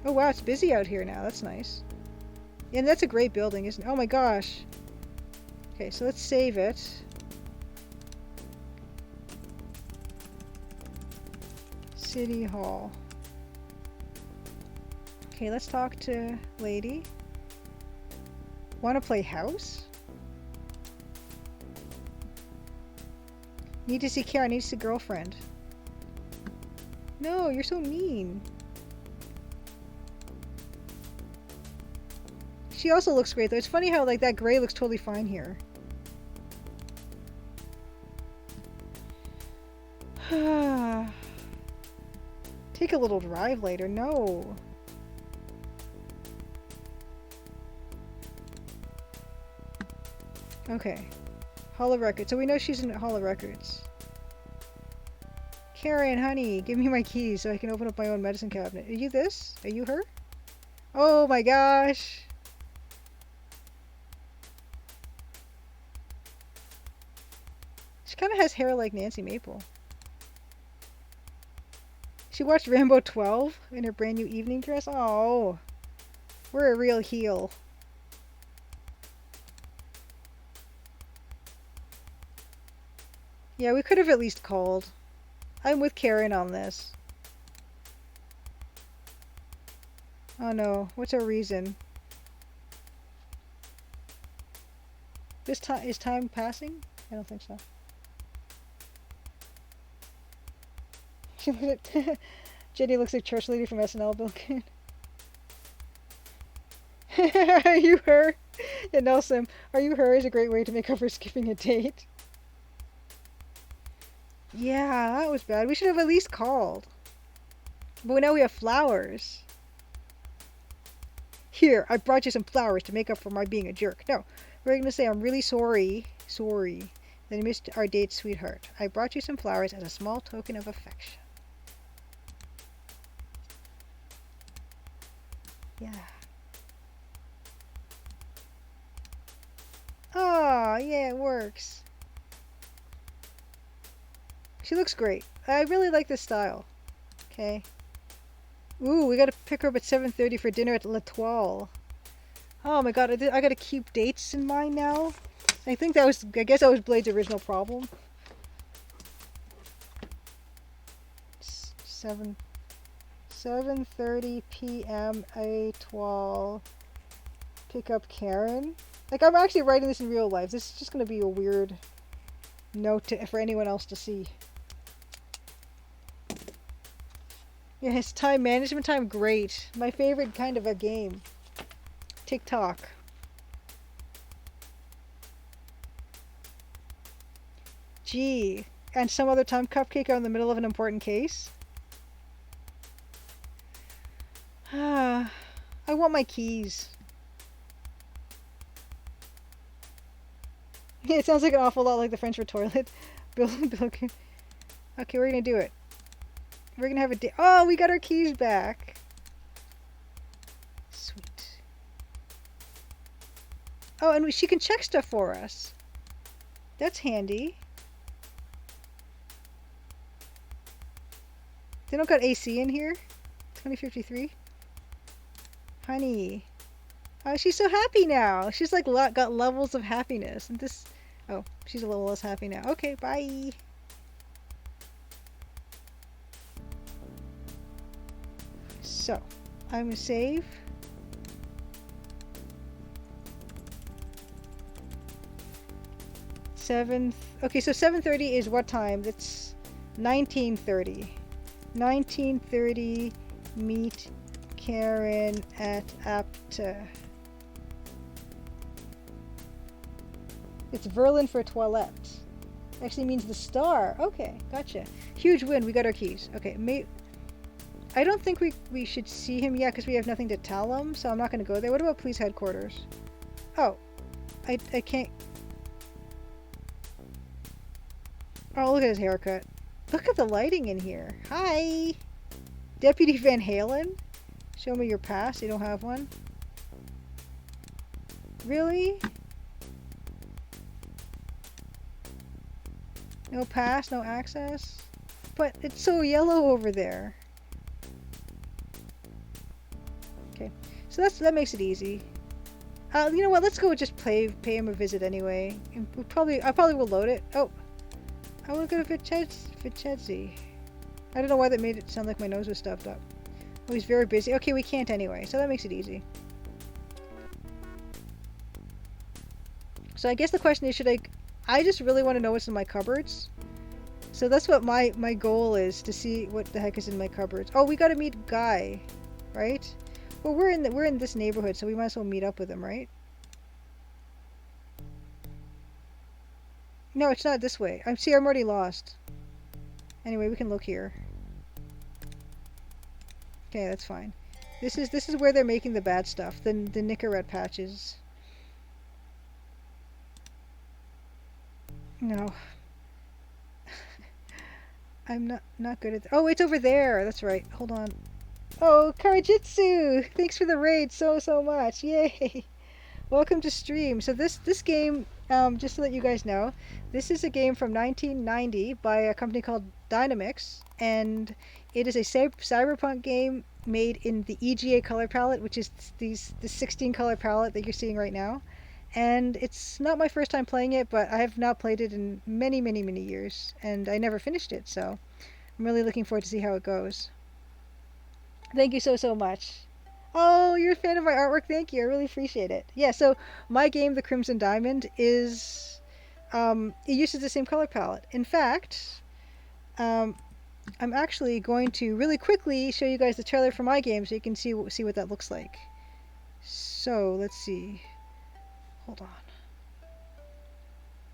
Oh wow, it's busy out here now. That's nice. And that's a great building, isn't it? Oh my gosh. Okay, so let's save it. City Hall. Okay, let's talk to lady. Want to play house? Need to see Karen. Need to see girlfriend. No, you're so mean. She also looks great though. It's funny how like that gray looks totally fine here. Take a little drive later. No. Okay. Hall of Records. So we know she's in Hall of Records. Karen, honey, give me my keys so I can open up my own medicine cabinet. Are you this? Are you her? Oh my gosh. She kind of has hair like Nancy Maple. She watched Rambo 12 in her brand new evening dress. Oh, we're a real heel. Yeah, we could have at least called. I'm with Karen on this. Oh no, what's our reason? This time is time passing? I don't think so. Jenny looks like church lady from SNL, Bill Kane. Are you her? Yeah, Nelson, are you her is a great way to make up for skipping a date. Yeah, that was bad. We should have at least called. But now we have flowers. Here, I brought you some flowers to make up for my being a jerk. No, we're going to say I'm really sorry that I missed our date, sweetheart. I brought you some flowers as a small token of affection. Yeah. Oh, yeah, it works. She looks great. I really like this style. Okay. Ooh, we gotta pick her up at 7:30 for dinner at L'Etoile. Oh my god, I gotta keep dates in mind now. I guess that was Blade's original problem. 7:30 p.m. L'Etoile. Pick up Karen. Like, I'm actually writing this in real life. This is just gonna be a weird note for anyone else to see. Yes, time management time, great. My favorite kind of a game. TikTok. Gee, and some other time cupcake out in the middle of an important case. I want my keys. It sounds like an awful lot like the French for toilet. Bill. Okay, we're gonna do it. We're gonna have a day. Oh, we got our keys back. Sweet. Oh, and she can check stuff for us. That's handy. They don't got AC in here? 2053? Honey. Oh, she's so happy now. She's like got levels of happiness. And this... Oh, she's a little less happy now. Okay, bye. So, I'm gonna save. Okay, so 7:30 is what time? That's 19:30. 19:30, meet Karen at Apta. It's Verlin for toilette. Actually means the star. Okay, gotcha. Huge win. We got our keys. Okay, I don't think we should see him yet because we have nothing to tell him, so I'm not going to go there. What about police headquarters? Oh, I can't. Oh, look at his haircut. Look at the lighting in here. Hi! Deputy Van Halen? Show me your pass. You don't have one? Really? No pass, no access? But it's so yellow over there. Okay, so that makes it easy. You know what? Let's go just pay him a visit anyway. And I probably will load it. Oh, I want to go to Vichedzi. I don't know why that made it sound like my nose was stuffed up. Oh, he's very busy. Okay, we can't anyway, so that makes it easy. So I guess the question is, I just really want to know what's in my cupboards. So that's what my goal is, to see what the heck is in my cupboards. Oh, we gotta meet Guy, right? Well, we're in this neighborhood, so we might as well meet up with him, right? No, it's not this way. I'm already lost. Anyway, we can look here. Okay, that's fine. This is where they're making the bad stuff. The Nicorette patches. No. I'm not good at oh, it's over there. That's right. Hold on. Oh, Karijitsu! Thanks for the raid so much. Yay! Welcome to stream. So this game, just to let you guys know, this is a game from 1990 by a company called Dynamix, and it is a cyberpunk game made in the EGA color palette, which is the 16 color palette that you're seeing right now. And it's not my first time playing it, but I have not played it in many years, and I never finished it, so I'm really looking forward to see how it goes. Thank you so much. Oh, you're a fan of my artwork? Thank you. I really appreciate it. Yeah, so my game, The Crimson Diamond, is it uses the same color palette. In fact, I'm actually going to really quickly show you guys the trailer for my game so you can see what that looks like. So, let's see. Hold on.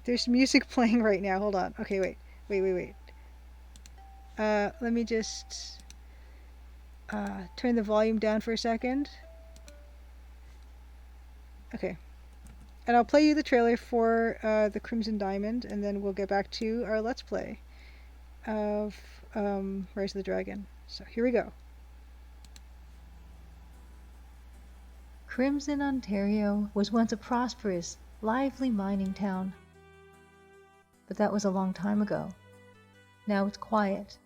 There's music playing right now. Hold on. Okay, wait. Let me just turn the volume down for a second. Okay. And I'll play you the trailer for The Crimson Diamond, and then we'll get back to our Let's Play of Rise of the Dragon. So here we go. Crimson, Ontario was once a prosperous, lively mining town. But that was a long time ago. Now it's quiet,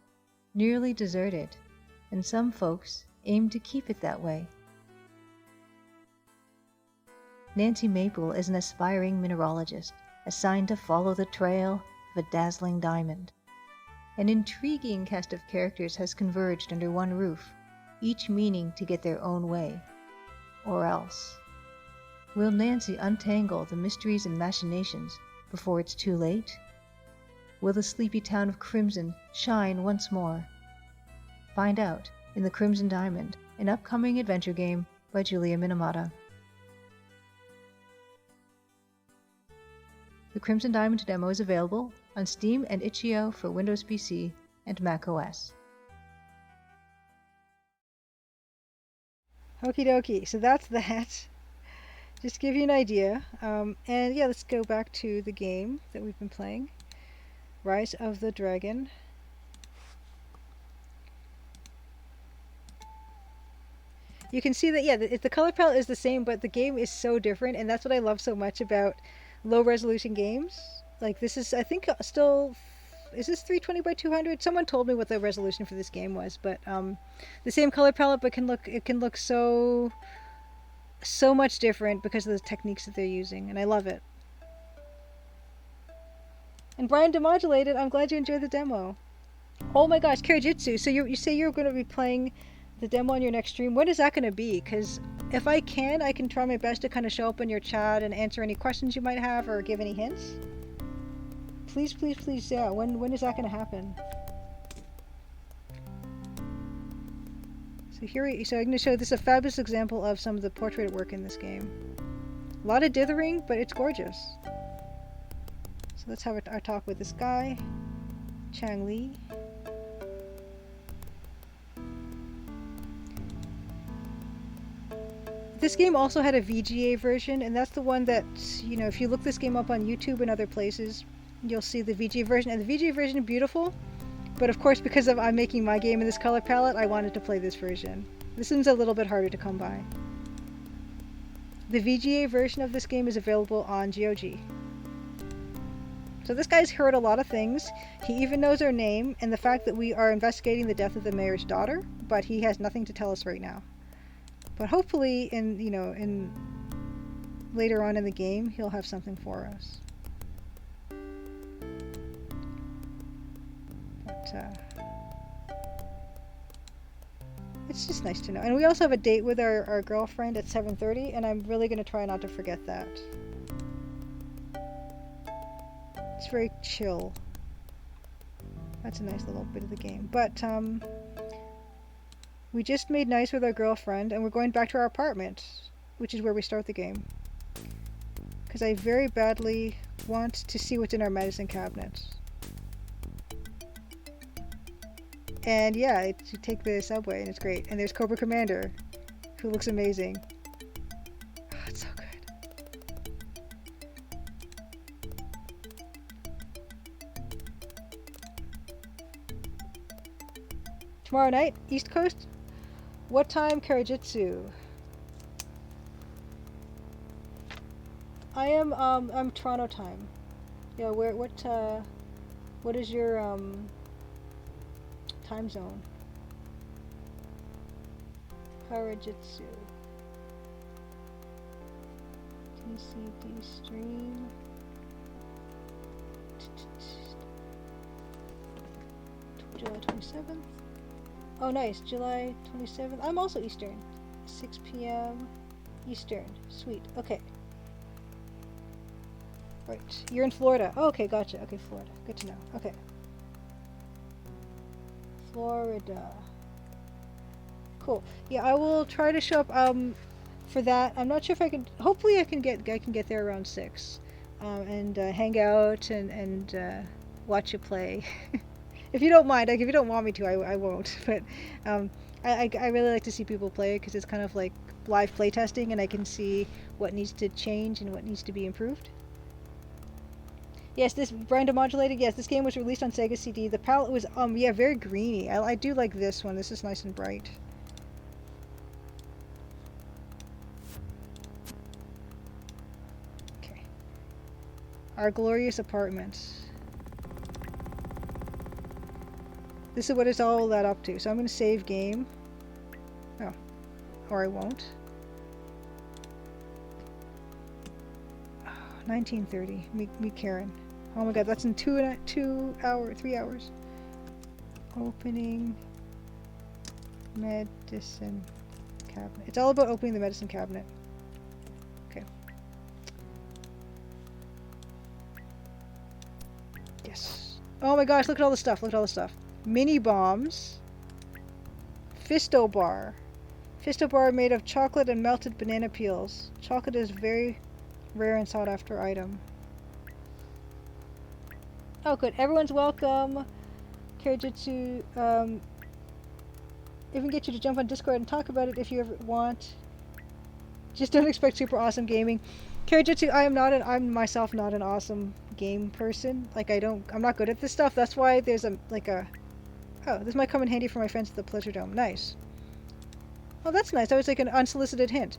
nearly deserted, and some folks aim to keep it that way. Nancy Maple is an aspiring mineralogist assigned to follow the trail of a dazzling diamond. An intriguing cast of characters has converged under one roof, each meaning to get their own way. Or else. Will Nancy untangle the mysteries and machinations before it's too late? Will the sleepy town of Crimson shine once more? Find out in The Crimson Diamond, an upcoming adventure game by Julia Minamata. The Crimson Diamond demo is available on Steam and itch.io for Windows PC and Mac OS. Okie dokie, so that's that. Just to give you an idea. And yeah, let's go back to the game that we've been playing. Rise of the Dragon. You can see that, yeah, the color palette is the same, but the game is so different, and that's what I love so much about low-resolution games. Like, this is, I think, still... Is this 320 by 200? Someone told me what the resolution for this game was, but the same color palette, but it can look so much different because of the techniques that they're using, and I love it. And Brian Demodulated, I'm glad you enjoyed the demo. Oh my gosh, Karijitsu, so you say you're going to be playing the demo on your next stream. When is that going to be? Because if I can try my best to kind of show up in your chat and answer any questions you might have or give any hints. Please, yeah. When is that going to happen? So I'm going to show this is a fabulous example of some of the portrait work in this game. A lot of dithering, but it's gorgeous. So let's have our talk with this guy, Chang Li. This game also had a VGA version, and that's the one that, you know, if you look this game up on YouTube and other places, you'll see the VGA version, and the VGA version is beautiful. But of course, because I'm making my game in this color palette, I wanted to play this version. This one's a little bit harder to come by. The VGA version of this game is available on GOG. So this guy's heard a lot of things. He even knows our name and the fact that we are investigating the death of the mayor's daughter, but he has nothing to tell us right now. But hopefully, in later on in the game, he'll have something for us. But it's just nice to know. And we also have a date with our girlfriend at 7:30, and I'm really going to try not to forget that. It's very chill. That's a nice little bit of the game. But we just made nice with our girlfriend, and we're going back to our apartment, which is where we start the game. Because I very badly want to see what's in our medicine cabinets. And yeah, you take the subway and it's great. And there's Cobra Commander, who looks amazing. Oh, it's so good. Tomorrow night, East Coast? What time, Karijitsu? I'm Toronto time. Yeah, what is your, time zone? Karijitsu. TCD stream. July 27th. Oh, nice. July 27th. I'm also Eastern. 6 p.m. Eastern. Sweet. Okay. Right. You're in Florida. Oh, okay, gotcha. Okay, Florida. Good to know. Okay. Florida. Cool. Yeah, I will try to show up for that. I'm not sure if I can. Hopefully, I can get there around 6, and hang out and watch you play. If you don't mind, like if you don't want me to, I won't. But I really like to see people play because it's kind of like live play testing, and I can see what needs to change and what needs to be improved. Yes, this random modulated. Yes, this game was released on Sega CD. The palette was yeah, very greeny. I do like this one. This is nice and bright. Okay. Our glorious apartment. This is what it's all led up to. So I'm going to save game. Oh. Or I won't. Oh, 1930. Meet Karen. Oh my god, that's in 3 hours. Opening medicine cabinet. It's all about opening the medicine cabinet. Okay. Yes. Oh my gosh, look at all the stuff. Look at all the stuff. Mini bombs. Fisto bar. Fisto bar made of chocolate and melted banana peels. Chocolate is very rare and sought after item. Oh good, everyone's welcome. Karijitsu, even get you to jump on Discord and talk about it if you ever want. Just don't expect super awesome gaming. Karijitsu, I'm myself not an awesome game person. Like I'm not good at this stuff. That's why there's oh, this might come in handy for my friends at the Pleasure Dome. Nice. Oh, that's nice. That was like an unsolicited hint.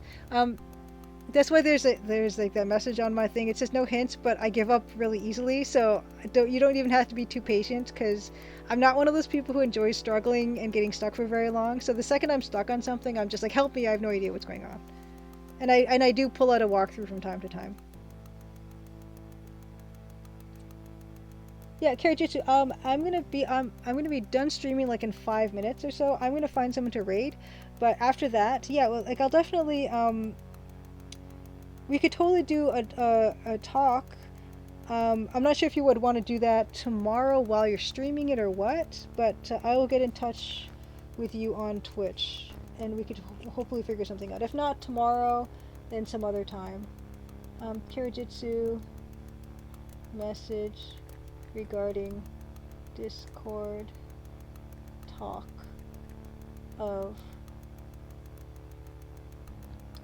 That's why there's like that message on my thing. It says no hints, but I give up really easily. So you don't even have to be too patient because I'm not one of those people who enjoys struggling and getting stuck for very long. So the second I'm stuck on something, I'm just like, help me! I have no idea what's going on. And I do pull out a walkthrough from time to time. Yeah, Karijitsu, I'm gonna be done streaming like in 5 minutes or so. I'm gonna find someone to raid, but after that, yeah, well, like I'll definitely we could totally do a talk. I'm not sure if you would want to do that tomorrow while you're streaming it or what, but I will get in touch with you on Twitch, and we could hopefully figure something out. If not tomorrow, then some other time. Karijitsu message regarding Discord talk of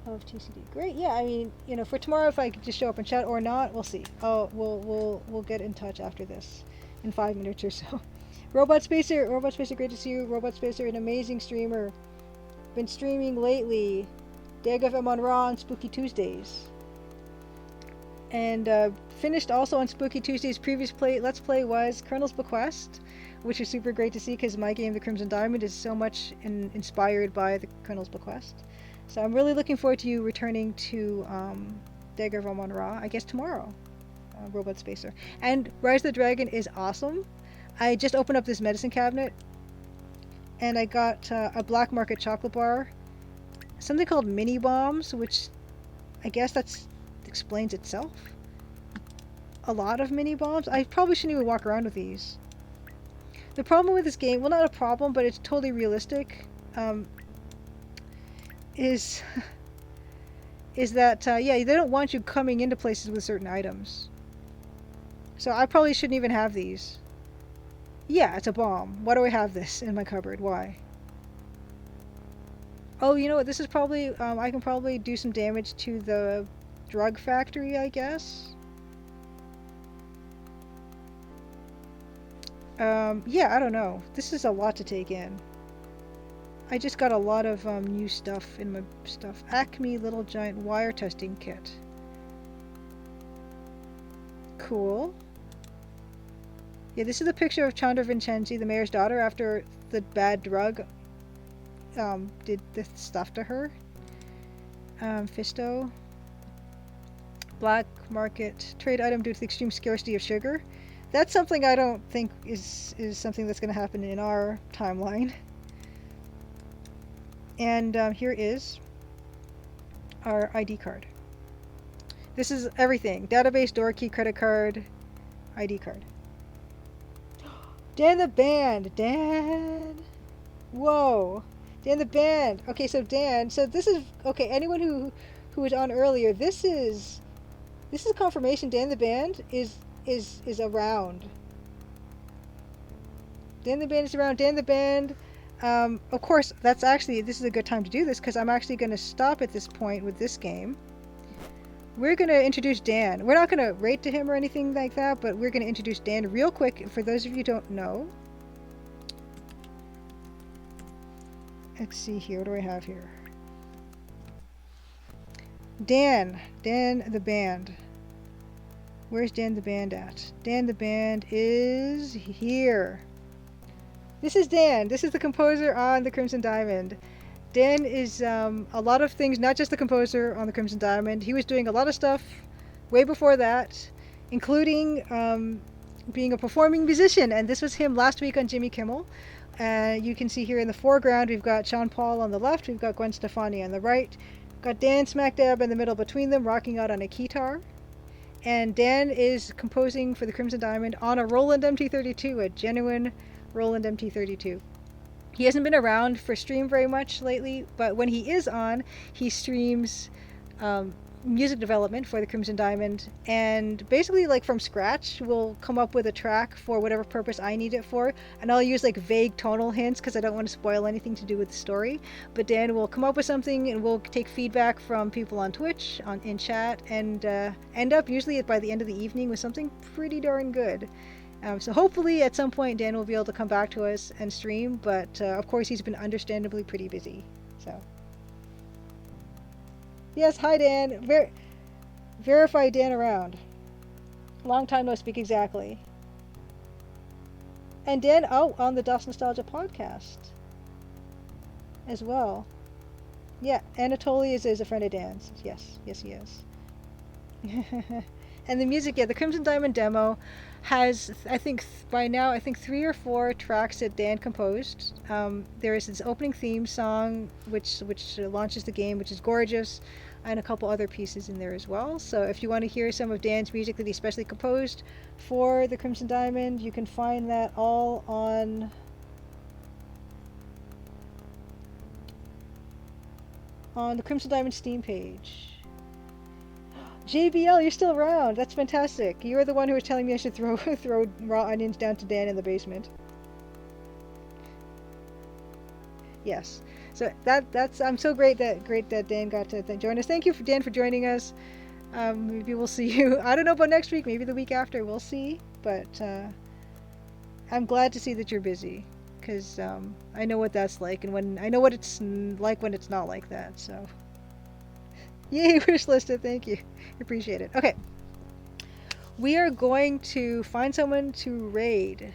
of TCD. Great. Yeah, I mean, for tomorrow, if I could just show up and chat or not, we'll see. Oh, we'll get in touch after this, in 5 minutes or so. Robot Spacer, great to see you. Robot Spacer, an amazing streamer. Been streaming lately. Dag FM on Raw on Spooky Tuesdays. And finished also on Spooky Tuesdays. Previous Let's Play was Colonel's Bequest, which is super great to see because my game, The Crimson Diamond, is so much inspired by the Colonel's Bequest. So I'm really looking forward to you returning to Dagger of Amon Ra, I guess tomorrow, Robot Spacer. And Rise of the Dragon is awesome. I just opened up this medicine cabinet, and I got a black market chocolate bar, something called mini bombs, which I guess that explains itself. A lot of mini bombs. I probably shouldn't even walk around with these. The problem with this game, well, not a problem, but it's totally realistic, is that yeah, they don't want you coming into places with certain items. So I probably shouldn't even have these. Yeah, it's a bomb. Why do I have this in my cupboard? Why? Oh, you know what? This is probably I can probably do some damage to the drug factory, I guess. Yeah, I don't know. This is a lot to take in. I just got a lot of new stuff in my stuff. Acme Little Giant Wire Testing Kit. Cool. Yeah, this is a picture of Chandra Vincenzi, the mayor's daughter, after the bad drug did this stuff to her. Fisto. Black market trade item due to the extreme scarcity of sugar. That's something I don't think is something that's going to happen in our timeline. And here is our ID card. This is everything. Database, door key, credit card, ID card. Dan the Band! Dan! Whoa! Dan the Band! Okay, so Dan, so this is, okay, anyone who was on earlier, this is confirmation Dan the Band is around. Dan the Band is around. Dan the Band, of course, this is a good time to do this because I'm actually going to stop at this point with this game. We're going to introduce Dan. We're not going to rate to him or anything like that, but we're going to introduce Dan real quick for those of you who don't know. Let's see here. What do I have here? Dan the Band. Where's Dan the Band at? Dan the Band is here. This is Dan. This is the composer on The Crimson Diamond. Dan is a lot of things, not just the composer on The Crimson Diamond. He was doing a lot of stuff way before that, including being a performing musician. And this was him last week on Jimmy Kimmel. You can see here in the foreground, we've got Sean Paul on the left. We've got Gwen Stefani on the right. Got Dan smack dab in the middle between them, rocking out on a guitar. And Dan is composing for The Crimson Diamond on a Roland MT32, a genuine Roland MT32. He hasn't been around for stream very much lately, but when he is on, he streams music development for The Crimson Diamond, and basically like from scratch we'll come up with a track for whatever purpose I need it for, and I'll use like vague tonal hints because I don't want to spoil anything to do with the story, but Dan will come up with something and we'll take feedback from people on Twitch, in chat, and end up usually by the end of the evening with something pretty darn good. So hopefully at some point Dan will be able to come back to us and stream, but of course he's been understandably pretty busy. So yes, hi Dan. Verify Dan around. Long time no speak, exactly. And Dan, on the DOS Nostalgia podcast as well. Yeah, Anatoly is a friend of Dan's. Yes, he is. And the music, yeah, the Crimson Diamond demo has, I think, by now, 3 or 4 tracks that Dan composed. There is this opening theme song, which launches the game, which is gorgeous, and a couple other pieces in there as well. So if you want to hear some of Dan's music that he specially composed for the Crimson Diamond, you can find that all on the Crimson Diamond Steam page. JBL, you're still around. That's fantastic. You're the one who was telling me I should throw raw onions down to Dan in the basement. Yes. So that's I'm so great that Dan got to join us. Thank you for Dan for joining us. Maybe we'll see you. I don't know about next week. Maybe the week after. We'll see. But I'm glad to see that you're busy, because I know what that's like, and when I know what it's like when it's not like that. So, yay, wish listed. Thank you. Appreciate it. Okay, we are going to find someone to raid.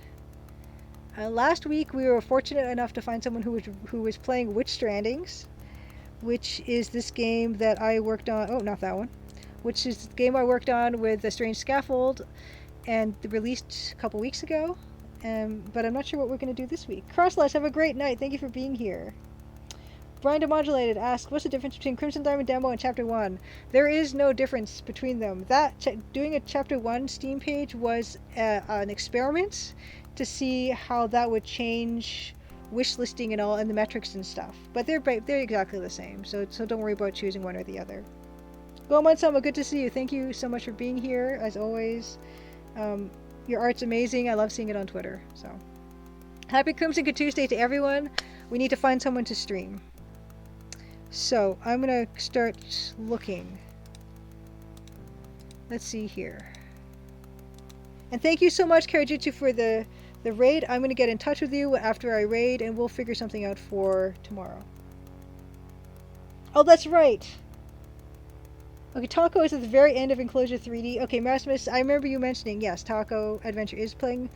Last week we were fortunate enough to find someone who was playing Witch Strandings, which is this game that I worked on. Oh, not that one. Which is the game I worked on with The Strange Scaffold, and released a couple weeks ago. But I'm not sure what we're going to do this week. Crosslash, have a great night. Thank you for being here. Brian Demodulated asks, what's the difference between Crimson Diamond Demo and Chapter 1? There is no difference between them. Doing a Chapter 1 Steam page was an experiment to see how that would change wish listing and all, and the metrics and stuff. But they're exactly the same, so don't worry about choosing one or the other. Goemon Sama, good to see you. Thank you so much for being here, as always. Your art's amazing. I love seeing it on Twitter. So, happy Crimson Good Tuesday to everyone. We need to find someone to stream. So, I'm going to start looking. Let's see here. And thank you so much, Karajitsu, for the raid. I'm going to get in touch with you after I raid, and we'll figure something out for tomorrow. Oh, that's right. Okay, Taco is at the very end of Enclosure 3D. Okay, Maximus, I remember you mentioning, yes, Taco Adventure is playing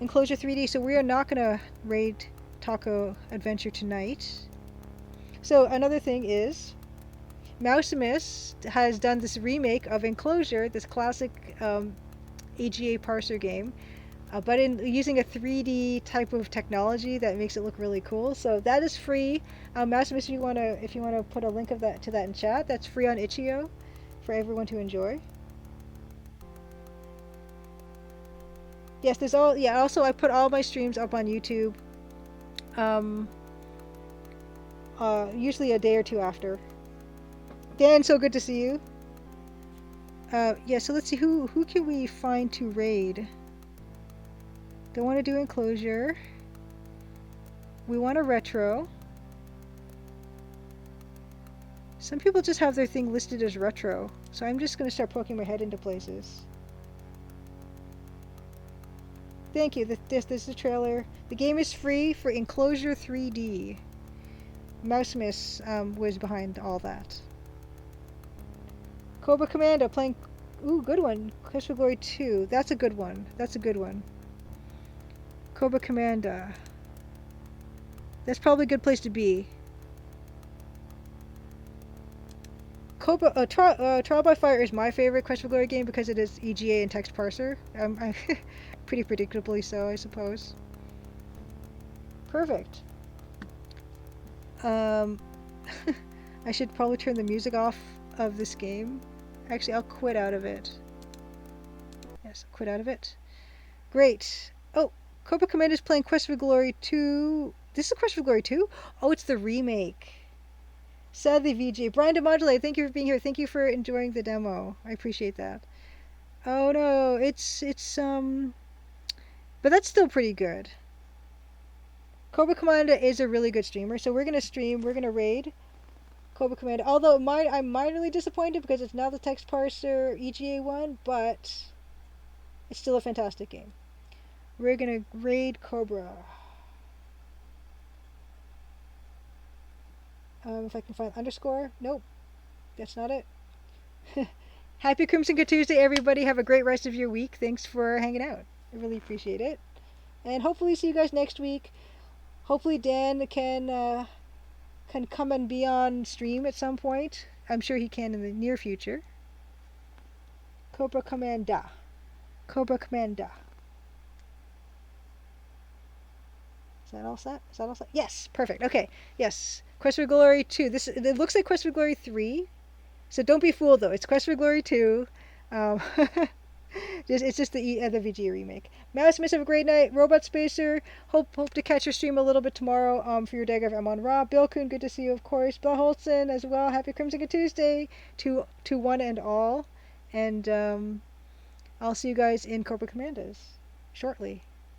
Enclosure 3D, so we are not going to raid Taco Adventure tonight. So another thing is, Maximus has done this remake of Enclosure, this classic AGA parser game, but in using a 3D type of technology that makes it look really cool. So that is free. Maximus, if you wanna put a link of that in chat, that's free on itch.io for everyone to enjoy. Yes, also I put all my streams up on YouTube. Usually a day or two after. Dan, so good to see you. Yeah, so let's see, who can we find to raid? Don't want to do Enclosure. We want a retro. Some people just have their thing listed as retro, so I'm just going to start poking my head into places. Thank you. This is the trailer. The game is free for Enclosure 3D. Maximus was behind all that. Cobra Commando playing... Ooh, good one. Quest for Glory 2. That's a good one. That's a good one. Cobra Commando. That's probably a good place to be. Trial by Fire is my favorite Quest for Glory game because it is EGA and text parser. Pretty predictably so, I suppose. Perfect. I should probably turn the music off of this game. Actually, I'll quit out of it. Yes, I'll quit out of it. Great. Oh, Cobra Commando is playing Quest for Glory 2. This is Quest for Glory 2? Oh, it's the remake. Sadly, VJ. Brian DeModulate, thank you for being here. Thank you for enjoying the demo. I appreciate that. Oh no, but that's still pretty good. Cobra Commando is a really good streamer, so we're gonna raid Cobra Commando. Although I'm minorly disappointed because it's not the text parser EGA one, but it's still a fantastic game. We're gonna raid Cobra. If I can find underscore. Nope. That's not it. Happy Crimson Good Tuesday, everybody. Have a great rest of your week. Thanks for hanging out. I really appreciate it. And hopefully see you guys next week. Hopefully Dan can come and be on stream at some point. I'm sure he can in the near future. Cobra Commando. Cobra Commando. Is that all set? Yes, perfect. Okay, yes. Quest for Glory 2. It looks like Quest for Glory 3. So don't be fooled though. It's Quest for Glory 2. It's just the VG remake. Mouse, have a great night. Robot Spacer, hope to catch your stream a little bit tomorrow. For your Dagger, I'm on Raw. Bill Kuhn, good to see you, of course. Bill Holtzen as well. Happy Crimson Good Tuesday to one and all. And I'll see you guys in Cobra Commandos shortly.